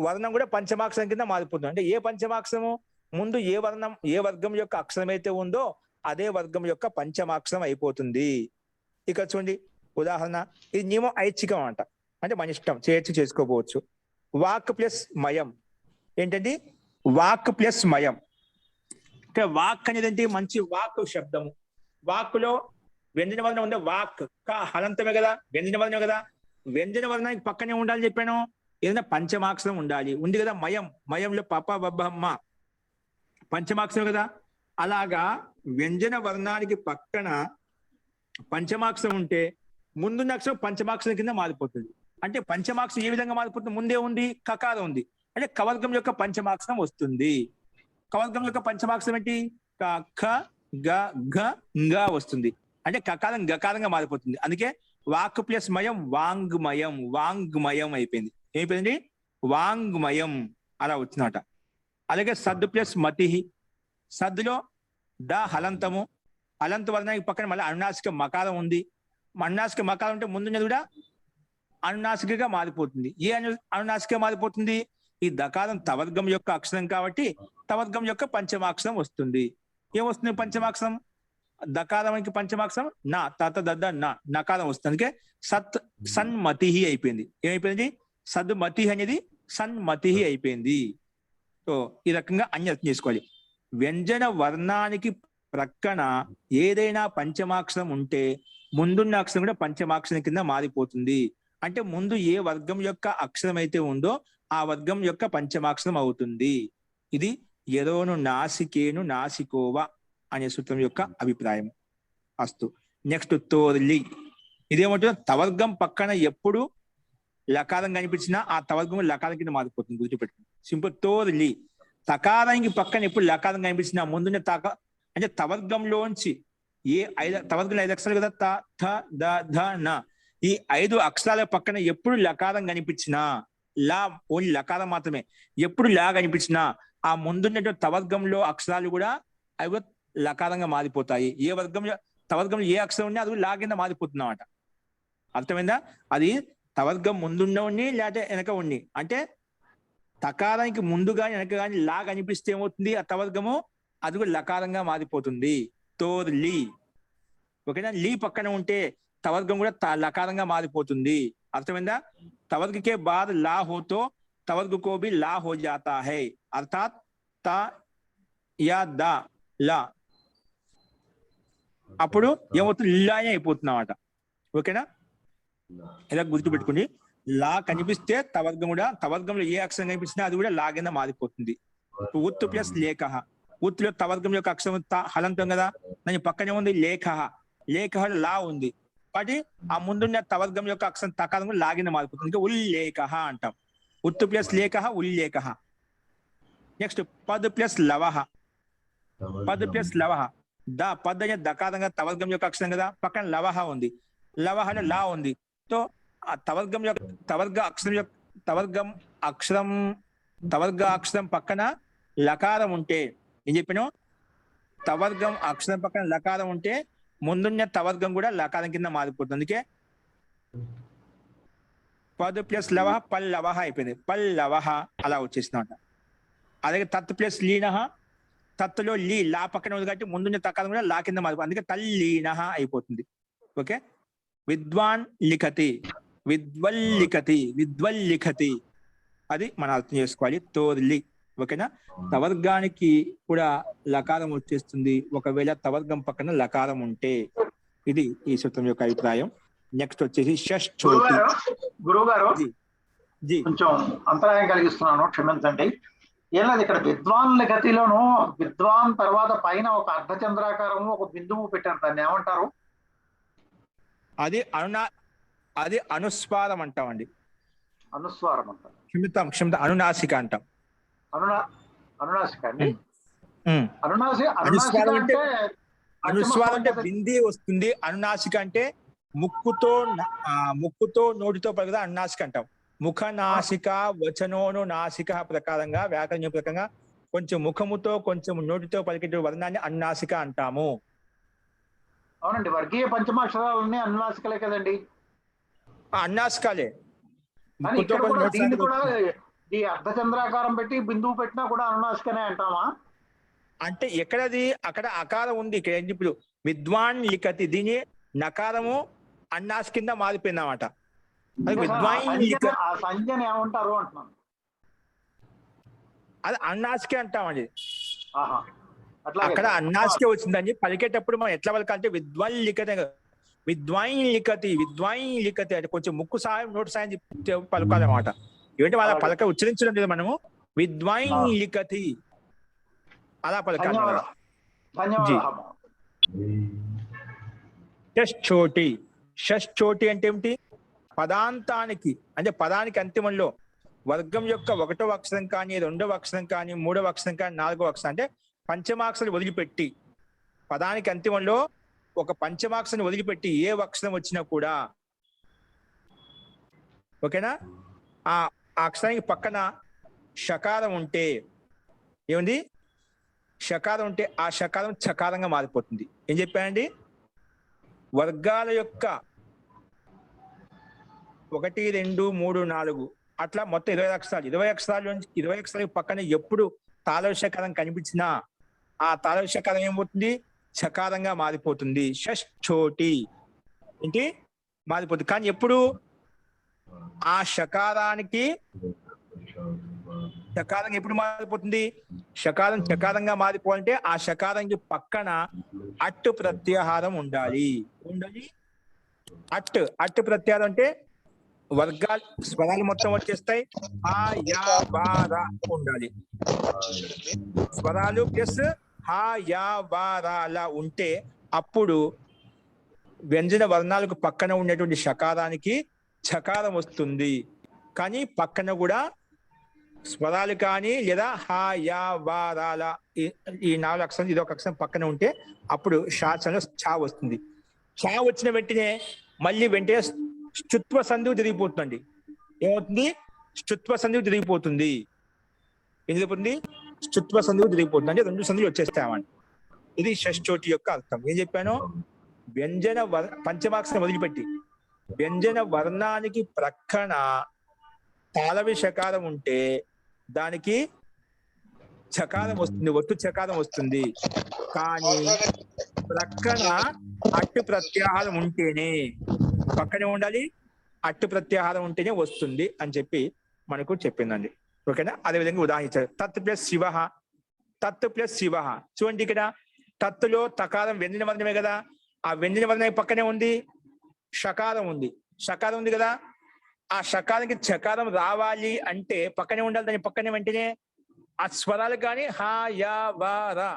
వర్ణం కూడా పంచమాక్షరం కింద మారిపోతుంది. అంటే ఏ పంచమాక్షరము? ముందు ఏ వర్గం యొక్క అక్షరం అయితే ఉందో అదే వర్గం యొక్క పంచమాక్షరం అయిపోతుంది. ఇక్కడ చూడండి ఉదాహరణ, ఇది నియమం ఐచ్ఛికం అంట, అంటే మన ఇష్టం, చేసుకోవచ్చు. వాక్ ప్లస్ మయం. ఏంటండి? వాక్ ప్లస్ మయం. ఇక్కడ వాక్ అనేది ఏంటి? మంచి వాక్ శబ్దము. వాక్కులో వ్యంజన వర్ణం ఉందా? వాక్ హలంతమే కదా, వ్యంజన వర్ణం కదా. వ్యంజన వర్ణానికి పక్కనే ఉండాలని చెప్పాను. ఏదైనా పంచమాక్షరం ఉండాలి. ఉంది కదా మయంలో పప బబ్బమ్మ పంచమాక్షరం కదా. అలాగా వ్యంజన వర్ణానికి పక్కన పంచమాక్షరం ఉంటే ముందున్న అక్షరం పంచమాక్షరం కింద మారిపోతుంది. అంటే పంచమాక్షరం ఏ విధంగా మారిపోతుంది? ముందే ఉంది కకారం ఉంది, అంటే కవర్గం యొక్క పంచమాక్షరం వస్తుంది. కవర్గం యొక్క పంచమాక్షరం ఏంటి? క గ ఘงవస్తుంది. అంటే కకారం గకారంగా మారిపోతుంది. అందుకే వాక్ ప్లస్ మయం వాంగ్మయం అయిపోయింది. ఏమైపోయింది? వాంగ్మయం అలా వచ్చిందట. అలాగే సద్ ప్లస్ మతి. సద్దులో ద హలంతము, అలంత వర్ణానికి పక్కన మళ్ళీ అనునాసిక మకారం ఉంది. అనునాసిక మకారం ఉంటే ముందున్నది కూడా అనునాసికగా మారిపోతుంది. ఏ అనునాసిక మారిపోతుంది? ఈ దకారం తవర్గం యొక్క అక్షరం కాబట్టి తవర్గం యొక్క పంచమాక్షరం వస్తుంది. ఏమొస్తుంది పంచమాక్షరం? దకారానికి పంచమాక్షరం నా, తత దద్ద నా, నకారం వస్తుంది. అందుకే సత్ సన్మతి అయిపోయింది. ఏమైపోయింది? సద్మతి అనేది సన్మతి అయిపోయింది. సో ఈ రకంగా అన్ని అర్థం చేసుకోవాలి. వ్యంజన వర్ణానికి ప్రక్కన ఏదైనా పంచమాక్షరం ఉంటే ముందున్న అక్షరం కూడా పంచమాక్షరం కింద మారిపోతుంది. అంటే ముందు ఏ వర్గం యొక్క అక్షరం అయితే ఉందో ఆ వర్గం యొక్క పంచమాక్షరం అవుతుంది. ఇది ఎరోను నాసికేను నాసికోవా అనే సూత్రం యొక్క అభిప్రాయం. అస్తు. నెక్స్ట్ తోర్లి. ఇదేమంటే తవర్గం పక్కన ఎప్పుడు లకారం కనిపించినా ఆ తవర్గం లకారం కింద మారిపోతుంది. గుర్తుపెట్టుకోండి. సింపుల్. తోర్లి. తకారానికి పక్కన ఎప్పుడు లకారం కనిపించినా ముందున్న అంటే తవర్గంలోంచి ఏ 5 తవర్గంలో 5 అక్షరాలు కదా, త థ ద ధ న. ఈ 5 అక్షరాల పక్కన ఎప్పుడు లకారం కనిపించినా, లా ఓన్లీ లకారం మాత్రమే, ఎప్పుడు లా కనిపించినా ఆ ముందున్నటువంటి తవర్గంలో అక్షరాలు కూడా అవి లకారంగా మారిపోతాయి. ఏ వర్గంలో తవర్గంలో ఏ అక్షరం ఉన్నా అది లా కింద మారిపోతుంది అన్నమాట. అర్థమైందా? అది తవర్గం ముందున్న ఉన్ని లేకపోతే వెనక ఉన్ని. అంటే తకారానికి ముందు కానీ వెనక కానీ లా కనిపిస్తే ఏమవుతుంది? ఆ తవర్గము అది కూడా లకారంగా మారిపోతుంది. తోర్లి. ఓకేనా? లీ పక్కన ఉంటే తవర్గం కూడా లకారంగా మారిపోతుంది. అర్థమైందా? तवर्ग के बाद ला हो तो तवर्ग को भी ला हो जाता है. अर्थात ता या दा లా అప్పుడు ఏమవుతుంది? లానే అయిపోతుంది అన్నమాట. ఓకేనా? ఇలా గుర్తుపెట్టుకోండి. లా కనిపిస్తే తవర్గం కూడా, తవర్గంలో ఏ అక్షరం కనిపించినా అది కూడా లా కింద మారిపోతుంది. ఉత్తు ప్లస్ లేఖ. ఉత్తులో తవర్గం యొక్క అక్షరం హలంతం కదా, దాని పక్కనే ఉంది లేఖ. లేఖ లా ఉంది కాబట్టి ఆ ముందున్న తవర్గం యొక్క అక్షరం తకారం కూడా లాగిన మారిపోతుంది. ఇంకా ఉల్లేఖ అంటాం. ఉత్తు ప్లస్ లేఖ ఉల్లేఖ. నెక్స్ట్ పద్ ప్లస్ లవహ. పద్ ప్లస్ లవహ. ద పద్ అనే దకారంగా తవర్గం యొక్క అక్షరం కదా, పక్కన లవహ ఉంది. లవహలో లా ఉంది. సో ఆ తవర్గం యొక్క తవర్గ అక్షరం పక్కన లకారం ఉంటే, ఏం చెప్పాను? తవర్గం అక్షరం పక్కన లకారం ఉంటే ముందున్న తవర్గం కూడా లకారం కింద మారిపోతుంది. అందుకే పద్ ప్లస్ లవహ పల్లవహ అయిపోయింది. పల్లవహ అలా వచ్చేసిందంట. అలాగే తత్ ప్లస్ లీనహ. తత్తులో లీ లా పక్కన ఉంది కాబట్టి ముందున్న తకారం కూడా లా కింద మారిపోతుంది. అందుకే తల్లీనహ అయిపోతుంది. ఓకే. విద్వాన్ లిఖతి, విద్వల్లిఖతి, విద్వల్లిఖతి అది మనం అర్థం చేసుకోవాలి. తోర్లి. ఓకేనా? తవర్గానికి కూడా లకారం వచ్చేస్తుంది ఒకవేళ తవర్గం పక్కన లకారం ఉంటే. ఇది ఈ సూత్రం యొక్క అభిప్రాయం. నెక్స్ట్ వచ్చేసి షష్ఠోటి. గురువు గారు జీ కొంచెం అంతరాయం కలిగిస్తున్నాను, క్షమించండి. ఏం లేదు, ఇక్కడ విద్వాన్ గతిలోను విద్వాన్ తర్వాత పైన ఒక అర్ధచంద్రాకారము ఒక బిందువు పెట్టారు, దాన్ని ఏమంటారు? అది అనుస్వారం అంటామండి. అనుస్వారం అంటారు. క్షమితం అనునాసిక అంటాం. అనునాసిక అండి. అనుస్వారం అంటే బింది వస్తుంది. అనునాసిక అంటే ముక్కుతో నోటితో పలుకుదా అనునాసిక అంటాం. ముఖ నాసిక వచనోను నాసిక ప్రకారంగా వ్యాకరణ ప్రకారంగా కొంచెం ముఖముతో కొంచెం నోటితో పలికే వర్ణాన్ని అనునాసిక అంటాము. అవునండి, వర్గీయ పంచమాక్షరాలన్నీ అనునాసికలే కదండి. అనునాసికాలే. దీన్ని కూడా ఈ అర్ధచంద్రాకారం పెట్టి బిందువు పెట్టినా కూడా అనునాసికనే అంటామా? అంటే ఎక్కడది అక్కడ అకారం ఉంది. ఇక్కడ ఇప్పుడు విద్వాన్ లిఖతి, దీని నకారము అన్నాస్ కింద మారిపోయింది అన్నమాట. ఆ సంజ్ఞని ఏమంటారు అంటున్నాను. అది అన్నాసికే అంటామండి. అట్లా అక్కడ అన్నాసికే వచ్చిందని పలికేటప్పుడు మనం ఎట్లా పలకాలంటే విద్వాన్ లిఖతి, విద్వాన్ లిఖతి, విద్వాన్ లిఖతి అంటే కొంచెం ముక్కు సాయం నోటు సాయం పలకాలన్నమాట. ఏంటంటే వాళ్ళ పలక ఉచ్చరించడం లేదు, మనము విద్వాన్ లిఖతి అలా పలకాలి. షష్ఠోటి. షష్ఠోటి అంటే ఏమిటి? పదాంతానికి అంటే పదానికి అంతిమంలో వర్గం యొక్క 1వ అక్షరం కానీ 2వ అక్షరం కానీ 3వ అక్షరం కానీ 4వ అక్షరం అంటే పంచమాక్షరం వదిలిపెట్టి పదానికి అంతిమంలో ఒక పంచమాక్షరం వదిలిపెట్టి ఏ అక్షరం వచ్చినా కూడా, ఓకేనా, ఆ అక్షరానికి పక్కన షకారం ఉంటే ఏముంది? షకారం ఉంటే ఆ షకారం చకారంగా మారిపోతుంది. ఏం చెప్పానండి? వర్గాల యొక్క 1, 2, 3, 4 అట్లా మొత్తం 20 అక్షరాలు. 20 అక్షరాల నుంచి 20 అక్షరాల పక్కన ఎప్పుడు తాళవ షకారం కనిపించినా ఆ తాళవ షకారం ఏమవుతుంది? చకారంగా మారిపోతుంది. షష్ఠోటి ఏంటి మారిపోతుంది. కానీ ఎప్పుడు ఆ షకారానికి షకారం ఎప్పుడు మారిపోతుంది? షకారం చకారంగా మారిపోవాలంటే ఆ షకారానికి పక్కన అట్టు ప్రత్యాహారం ఉండాలి. అట్టు ప్రత్యాహారం అంటే వర్గాలు స్వరాలు మొత్తం వచ్చేస్తాయి. ఆ యా వా రా ఉండాలి. స్వరాలు ప్లస్ హా యా వా రా అలా ఉంటే అప్పుడు వ్యంజన వర్ణాలకు పక్కన ఉండేటువంటి షకారానికి చకారం వస్తుంది. కానీ పక్కన కూడా స్వరాలు కానీ లేదా హా యా వా రా లా ఈ 4 అక్షరం ఇదొక అక్షరం పక్కన ఉంటే అప్పుడు శాసనంలో ఛా వస్తుంది. ఛా వచ్చిన వెంటనే మళ్ళీ వెంటనే స్తుత్వ సంధికి తిరిగిపోతుందండి. ఏమవుతుంది? స్తుత్వ సంధికి తిరిగిపోతుంది. ఏం జరిగిపోతుంది? స్తుత్వ సంధికి తిరిగిపోతుంది. అంటే 2 సంధులు వచ్చేస్తామండి. ఇది షష్ఠోటి యొక్క అర్థం. ఏం చెప్పాను? వ్యంజన పంచమాక్షరం వదిలిపెట్టి వ్యంజన వర్ణానికి ప్రక్కన తాళవి షకారం ఉంటే దానికి చకారం వస్తుంది, ఒట్టు చకారం వస్తుంది. కానీ ప్రక్కన అట్టు ప్రత్యాహారం ఉంటేనే, పక్కనే ఉండాలి, అట్టు ప్రత్యాహారం ఉంటేనే వస్తుంది అని చెప్పి మనకు చెప్పిందండి. ఓకేనా? అదేవిధంగా ఉదాహరించారు. తత్ ప్లస్ శివ, తత్ ప్లస్ శివ. చూడండి ఇక్కడ తత్తులో తకారం వ్యంజన వర్ణమే కదా, ఆ వ్యంజన వర్ణం పక్కనే ఉంది షకారం ఉంది. షకారం ఉంది కదా, ఆ షకారానికి చకారం రావాలి అంటే పక్కనే ఉండాలి. దాని పక్కనే వెంటనే ఆ స్వరాలు కానీ హా యా వా రా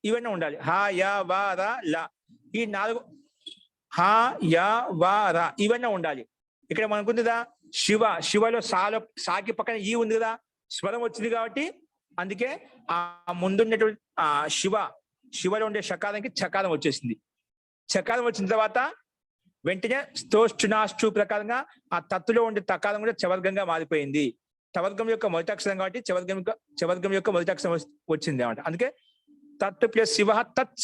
ఇవన్నీ ఉండాలి. హా యా వా రా లా ఈ 4 హా యా వా రా ఇవన్నీ ఉండాలి. ఇక్కడ మనకుందిదా శివలో సాకి పక్కన ఈ ఉంది కదా, స్వరం వచ్చింది కాబట్టి అందుకే ఆ ముందున్నటువంటి శివలో ఉండే షకారానికి చకారం వచ్చేసింది. చకారం వచ్చిన తర్వాత వెంటనే స్తోష్టునాష్టు ప్రకారంగా ఆ తత్తులో ఉండే తకారం కూడా చవర్గంగా మారిపోయింది. చవర్గం యొక్క మొదటి అక్షరం కాబట్టి చవర్గం యొక్క మొదటి అక్షరం వచ్చింది అన్నమాట. అందుకే తత్ ప్లస్ శివ తత్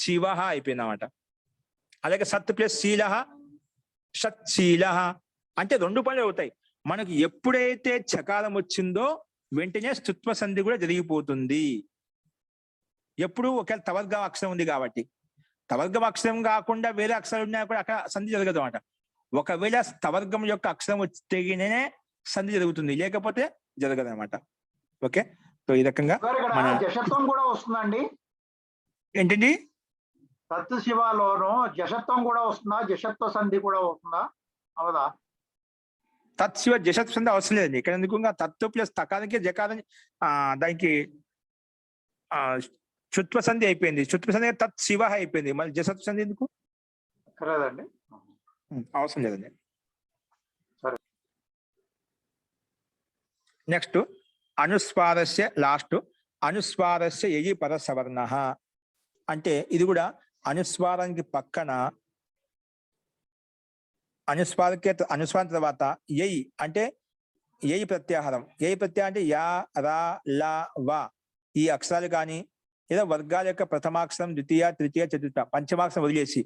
శివ అయిపోయింది అన్నమాట. అలాగే సత్ ప్లస్ శీల షత్శీల అంటే 2 పనులు అవుతాయి. మనకు ఎప్పుడైతే చకారం వచ్చిందో వెంటనే స్తుత్వ సంధి కూడా జరిగిపోతుంది. ఎప్పుడు ఒకవేళ తవర్గం అక్షరం ఉంది కాబట్టి. తవర్గం అక్షరం కాకుండా వేరే అక్షరాలు ఉన్నా కూడా అక్కడ సంధి జరగదు అన్నమాట. ఒకవేళ తవర్గం యొక్క అక్షరం వస్తేనే సంధి జరుగుతుంది, లేకపోతే జరగదు అనమాట. ఓకే, సో ఈ రకంగా మన జషత్వం కూడా వస్తుందండి. ఏంటండి? తత్ శివలోను జషత్వం కూడా వస్తుందా? జషత్వ సంధి కూడా వస్తుందా? అవదా? తత్శివ జషత్ సంధి అవసరం లేదండి. ఇక్కడ ఎందుకు తత్తు ప్లస్ తకానికి జకారానికి దానికి చుత్వ సంధి అయిపోయింది. చుత్వ సంధి తత్ శివ అయిపోయింది. మళ్ళీ జసత్ సంధి ఎందుకు? లేదండి, అవసరం లేదండి. సరే, నెక్స్ట్ అనుస్వారస్య లాస్ట్ అనుస్వారస్య యయి పరసవర్ణ అంటే ఇది కూడా అనుస్వారానికి పక్కన అనుస్వారం తర్వాత యయి అంటే యయి ప్రత్యాహారం. యయి ప్రత్యాహారం అంటే యా రా లా వా ఈ అక్షరాలు కానీ లేదా వర్గాల యొక్క ప్రథమాక్షరం ద్వితీయ తృతీయ చతుర్థ పంచమాక్షరం వదిలేసి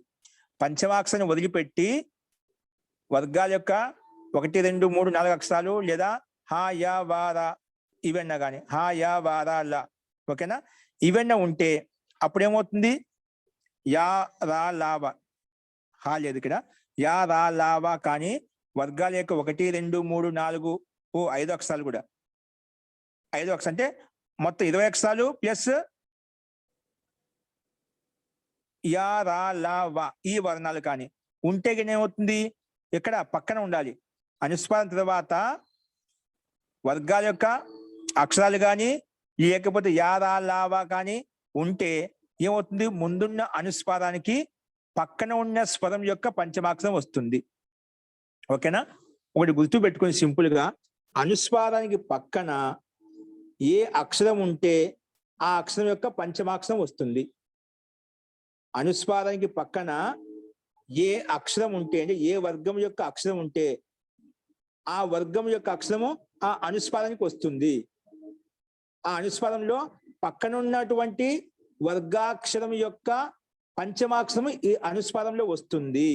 పంచమాక్షరం వదిలిపెట్టి వర్గాల యొక్క 1, 2, 3, 4 అక్షరాలు లేదా హా యా వారా ఇవన్నా కానీ హా యా వారా లా ఓకేనా ఇవన్నా ఉంటే అప్పుడేమవుతుంది? యా రా లావా హా లేదు ఇక్కడ యా రా లావా కానీ వర్గాల యొక్క 1, 2, 3, 4 5 అక్షరాలు కూడా 5 అక్షరాలు అంటే మొత్తం 20 అక్షరాలు ప్లస్ యా రా లా వా ఈ వర్ణాలు కానీ ఉంటే ఏమవుతుంది? ఇక్కడ పక్కన ఉండాలి. అనుస్వారం తర్వాత వర్గాల యొక్క అక్షరాలు కానీ లేకపోతే యా రా లా వా కానీ ఉంటే ఏమవుతుంది? ముందున్న అనుస్వారానికి పక్కన ఉన్న స్వరం యొక్క పంచమాక్షరం వస్తుంది. ఓకేనా? ఒకటి గుర్తు పెట్టుకుని సింపుల్ గా అనుస్వారానికి పక్కన ఏ అక్షరం ఉంటే ఆ అక్షరం యొక్క పంచమాక్షరం వస్తుంది. అనుస్వారానికి పక్కన ఏ అక్షరం ఉంటే అంటే ఏ వర్గం యొక్క అక్షరం ఉంటే ఆ వర్గం యొక్క అక్షరము ఆ అనుస్వారానికి వస్తుంది. ఆ అనుస్వారంలో పక్కనున్నటువంటి వర్గాక్షరం యొక్క పంచమాక్షరం ఈ అనుస్వారంలో వస్తుంది.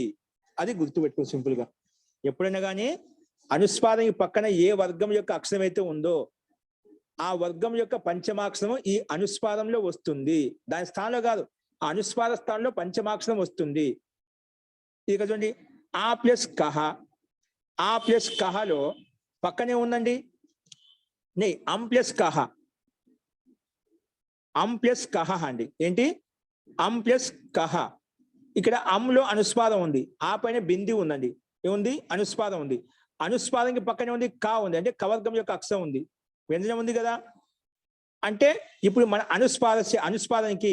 అది గుర్తుపెట్టుకో సింపుల్ గా. ఎప్పుడైనా కానీ అనుస్వారం పక్కన ఏ వర్గం యొక్క అక్షరం అయితే ఉందో ఆ వర్గం యొక్క పంచమాక్షరం ఈ అనుస్వారంలో వస్తుంది. దాని స్థానంలో కాదు, ఆ అనుస్వార స్థానంలో పంచమాక్షరం వస్తుంది. ఇక చూడండి, ఆ ప్లస్ కహ. ఆ ప్లస్ కహలో పక్కనే ఉందండి నే అం ప్లస్ కహ. అం ప్లస్ కహ అండి. ఏంటి? అం ప్లస్ కహ. ఇక్కడ అంలో అనుస్వారం ఉంది, ఆ పైన బింది ఉందండి. ఏముంది? అనుస్వారం ఉంది. అనుస్వారంకి పక్కనే ఉంది కా ఉంది, అంటే కవర్గం యొక్క అక్షరం ఉంది, వ్యంజనం ఉంది కదా. అంటే ఇప్పుడు మన అనుస్వారానికి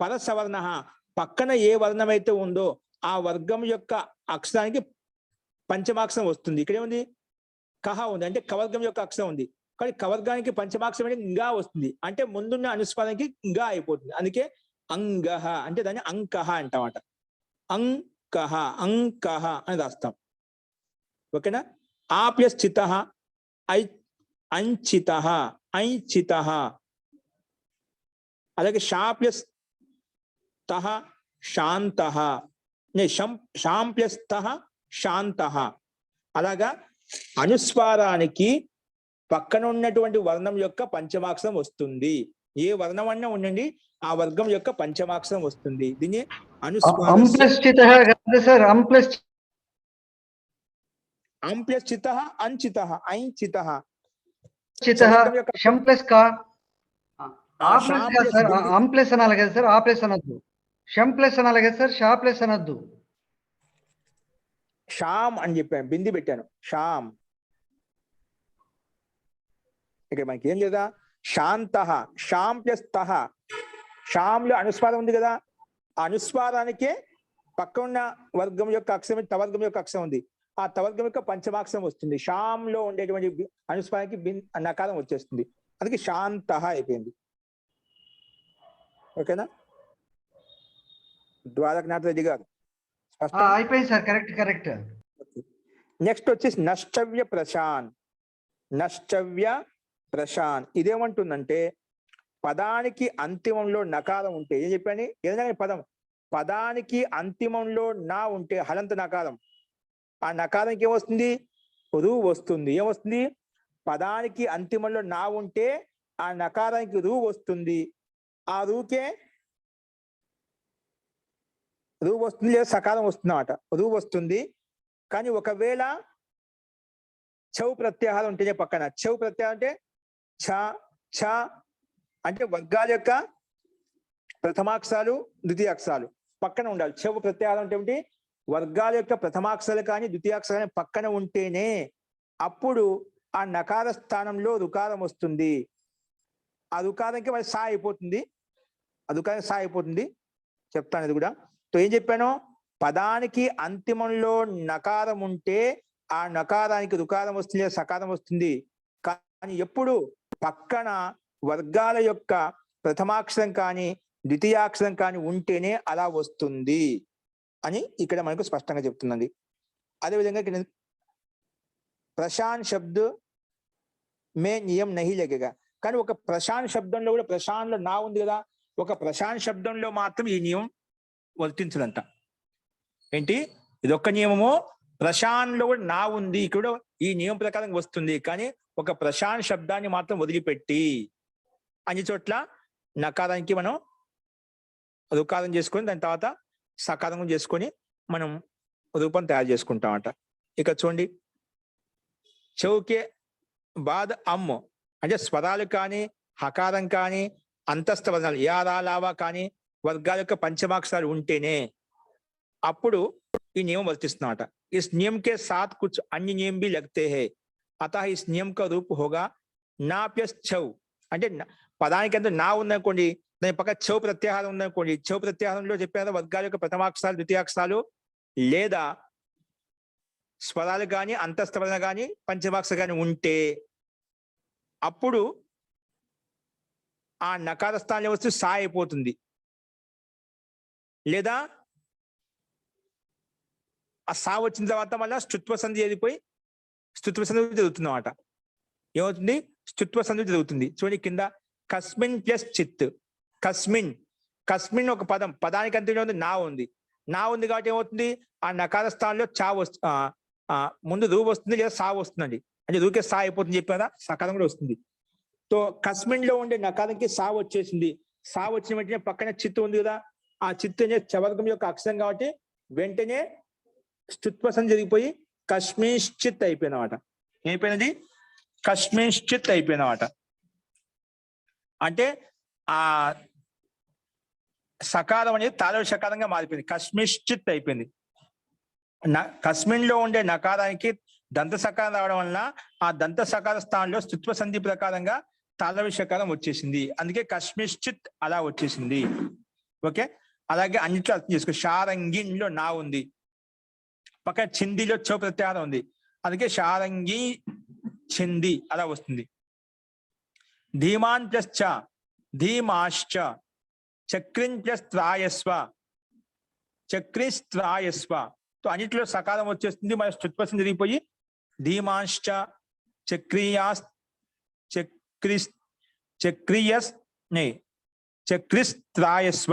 పరసవర్ణ పక్కన ఏ వర్ణం అయితే ఉందో ఆ వర్గం యొక్క అక్షరానికి పంచమాక్షరం వస్తుంది. ఇక్కడే ఉంది కహ ఉంది, అంటే కవర్గం యొక్క అక్షరం ఉంది. కానీ కవర్గానికి పంచమాక్షరం అంటే ఇంకా వస్తుంది, అంటే ముందున్న అనుస్వారానికి ఇంకా అయిపోతుంది. అందుకే అంగహ అంటే దాన్ని అంకహ అంటామాట. అంకహ అంకహ అని రాస్తాం. ఓకేనా? ఆ ప్లస్ చిత ఐ అంచిత ఐచిత. అలాగే షా ప్లస్ తహ శాంత. షాం ప్లస్ తహ శాంత. అలాగా అనుస్వారానికి పక్కన ఉన్నటువంటి వర్ణం యొక్క పంచమాక్షరం వస్తుంది. ఏ వర్ణం అన్నా ఉండండి, ఆ వర్గం యొక్క పంచమాక్షరం వస్తుంది. దీన్ని అనుస్వార. అం ప్లస్ చితః కాదు సార్, అం ప్లస్ చితః అంచితః ఐంచితః. చితః షం ప్లస్ కా. ఆ ప్లస్ కాదు సార్, అం ప్లస్ అనాలి కదా సార్, ఆ ప్లస్ అనొద్దు. షం ప్లస్ అనాలి కదా సార్, షా ప్లస్ అనొద్దు. షాం అని చెప్పాను, బింది పెట్టాను. షాం. ఇక్కడ మనకి ఏం లేదా? శాంత. షాం ప్లస్ తహ. షాంలో అనుస్వారం ఉంది కదా, ఆ అనుస్వారానికే పక్క ఉన్న వర్గం యొక్క అక్షరం తవర్గం యొక్క అక్షరం ఉంది, ఆ తవర్గం యొక్క పంచమాక్షరం వస్తుంది. షాంలో ఉండేటువంటి అనుస్వారానికి నకారం వచ్చేస్తుంది. అందుకే శాంత అయిపోయింది. ఓకేనా? ద్వారకనాథ్ రెడ్డి గారు అయిపోయింది సార్, కరెక్ట్ కరెక్ట్. నెక్స్ట్ వచ్చేసి నష్టవ్య ప్రశాన్. నష్టవ్య ప్రశాన్ ఇదేమంటుందంటే, పదానికి అంతిమంలో నకారం ఉంటే, ఏం చెప్పండి, ఏదైనా పదానికి అంతిమంలో నా ఉంటే హలంత నకారం, ఆ నకారానికి ఏమొస్తుంది? రు వస్తుంది. ఏమొస్తుంది? పదానికి అంతిమంలో నా ఉంటే ఆ నకారానికి రు వస్తుంది. ఆ రూకే రు వస్తుంది, లేదా సకారం వస్తుంది అన్నమాట. రు వస్తుంది. కానీ ఒకవేళ చౌ ప్రత్యాహారం ఉంటేనే పక్కన, చౌ ప్రత్యాహారం అంటే ఛ ఛ అంటే వర్గాల యొక్క ప్రథమాక్షరాలు ద్వితీయాక్షరాలు పక్కన ఉండాలి. చౌ ప్రత్యాహారం అంటే ఏమిటి? వర్గాల యొక్క ప్రథమాక్షరాలు కానీ ద్వితీయాక్షరాలు కానీ పక్కన ఉంటేనే అప్పుడు ఆ నకార స్థానంలో రుకారం వస్తుంది. ఆ రుకారంకి మరి సా అయిపోతుంది. ఆ రుకారం సా అయిపోతుంది. చెప్తాను ఇది కూడా. సో ఏం చెప్పాను? పదానికి అంతిమంలో నకారం ఉంటే ఆ నకారానికి రుకారం వస్తుంది, సకారం వస్తుంది. కానీ ఎప్పుడు పక్కన వర్గాల యొక్క ప్రథమాక్షరం కానీ ద్వితీయాక్షరం కానీ ఉంటేనే అలా వస్తుంది అని ఇక్కడ మనకు స్పష్టంగా చెప్తుందండి. అదేవిధంగా ఇక్కడ ప్రశాంత్ శబ్ద్ మే నియం నహి లగేగా. కానీ ఒక ప్రశాంత్ శబ్దంలో కూడా, ప్రశాంత్లో నా ఉంది కదా, ఒక ప్రశాంత్ శబ్దంలో మాత్రం ఈ నియమం వర్తించదంట. ఏంటి? ఇదొక్క నియమము. ప్రశాంత్లో కూడా నా ఉంది, ఇక్కడ ఈ నియమం ప్రకారం వస్తుంది. కానీ ఒక ప్రశాంత్ శబ్దాన్ని మాత్రం వదిలిపెట్టి అన్ని చోట్ల నకారానికి మనం రుకారం చేసుకొని దాని తర్వాత సకారం చేసుకొని మనం రూపం తయారు చేసుకుంటామట. ఇక చూడండి, చౌకే బాద్ అమ్మ అంటే స్వరాలు కానీ హకారం కానీ అంతస్థ వర్ణాలు యారా లావా కానీ వర్గాల యొక్క పంచమాక్షరాలు ఉంటేనే అప్పుడు ఈ నియమం వర్తిస్తున్నమాట. इस नियम के साथ कुछ अन्य नियम भी लगते हैं, अतः इस नियम का रूप होगा ना प्लस छौ. అంటే పదానికి అంతా నా ఉందనుకోండి, దాని పక్క చౌ ప్రత్యాహారం ఉందనుకోండి, చౌ ప్రత్యాహారంలో చెప్పిన వర్గాల యొక్క ప్రథమాక్షరాలు ద్వితీయాక్షరాలు లేదా స్వరాలు కానీ అంతఃస్థ కానీ పంచమాక్షర కానీ ఉంటే అప్పుడు ఆ నకార స్థానంలో వస్తూ సా అయిపోతుంది. లేదా ఆ సా వచ్చిన తర్వాత మళ్ళీ స్తుత్వ సంధి వెళ్ళిపోయి స్తుత్వ సంధి జరుగుతుంది అన్నమాట. ఏమవుతుంది? స్తుత్వ సంధి జరుగుతుంది. చూడండి కింద కస్మిన్ ప్లస్ చిత్. కస్మిన్, కస్మిన్ ఒక పదం, పదానికి అంతలో ఉంది నా ఉంది. నా ఉంది కాబట్టి ఏమవుతుంది, ఆ నకార స్థానంలో చా ముందు రూ వస్తుంది లేదా సా వస్తుందండి. అంటే రూకే సా అయిపోతుంది చెప్పారా, సకారం కూడా వస్తుంది. సో కస్మిన్ లో ఉండే నకారానికి సా వచ్చేసింది. సా వచ్చిన వెంటనే పక్కన చిత్తు ఉంది కదా, ఆ చిత్తు అనే చవర్గం యొక్క అక్షరం కాబట్టి వెంటనే స్తుత్వసం జరిగిపోయి కస్మిశ్చిత్ అయిపోయినమాట. ఏమైపోయినది, కస్మిశ్చిత్ అయిపోయినమాట. అంటే ఆ సకారం అనేది తాళవ సకారంగా మారిపోయింది, కస్మిశ్చిత్ అయిపోయింది. కస్మిన్ లో ఉండే నకారానికి దంత సకారం రావడం వలన ఆ దంత సకార స్థానంలో స్తుత్వ సంధి ప్రకారంగా తాళవి సకారం వచ్చేసింది. అందుకే కస్మిశ్చిత్ అలా వచ్చేసింది. ఓకే, అలాగే అన్నిట్లో అర్థం చేసుకో. షారంగిన్లో నా ఉంది, పక్కన చిందిలో చో ప్రత్యాహారం ఉంది, అందుకే షారంగి చింది అలా వస్తుంది. ధీమాన్ ప్లస్ చ, ధీమాశ్చ. చక్రిన్ ప్లస్ త్రాయస్వ, చక్రిస్త్రాయస్వ. సో అన్నిట్లో సకాలం వచ్చేస్తుంది, మన స్తుత్వసం జరిగిపోయి ధీమాశ్చ చక్రియాస్ చక్రియస్ చక్రిస్త్రాయస్వ,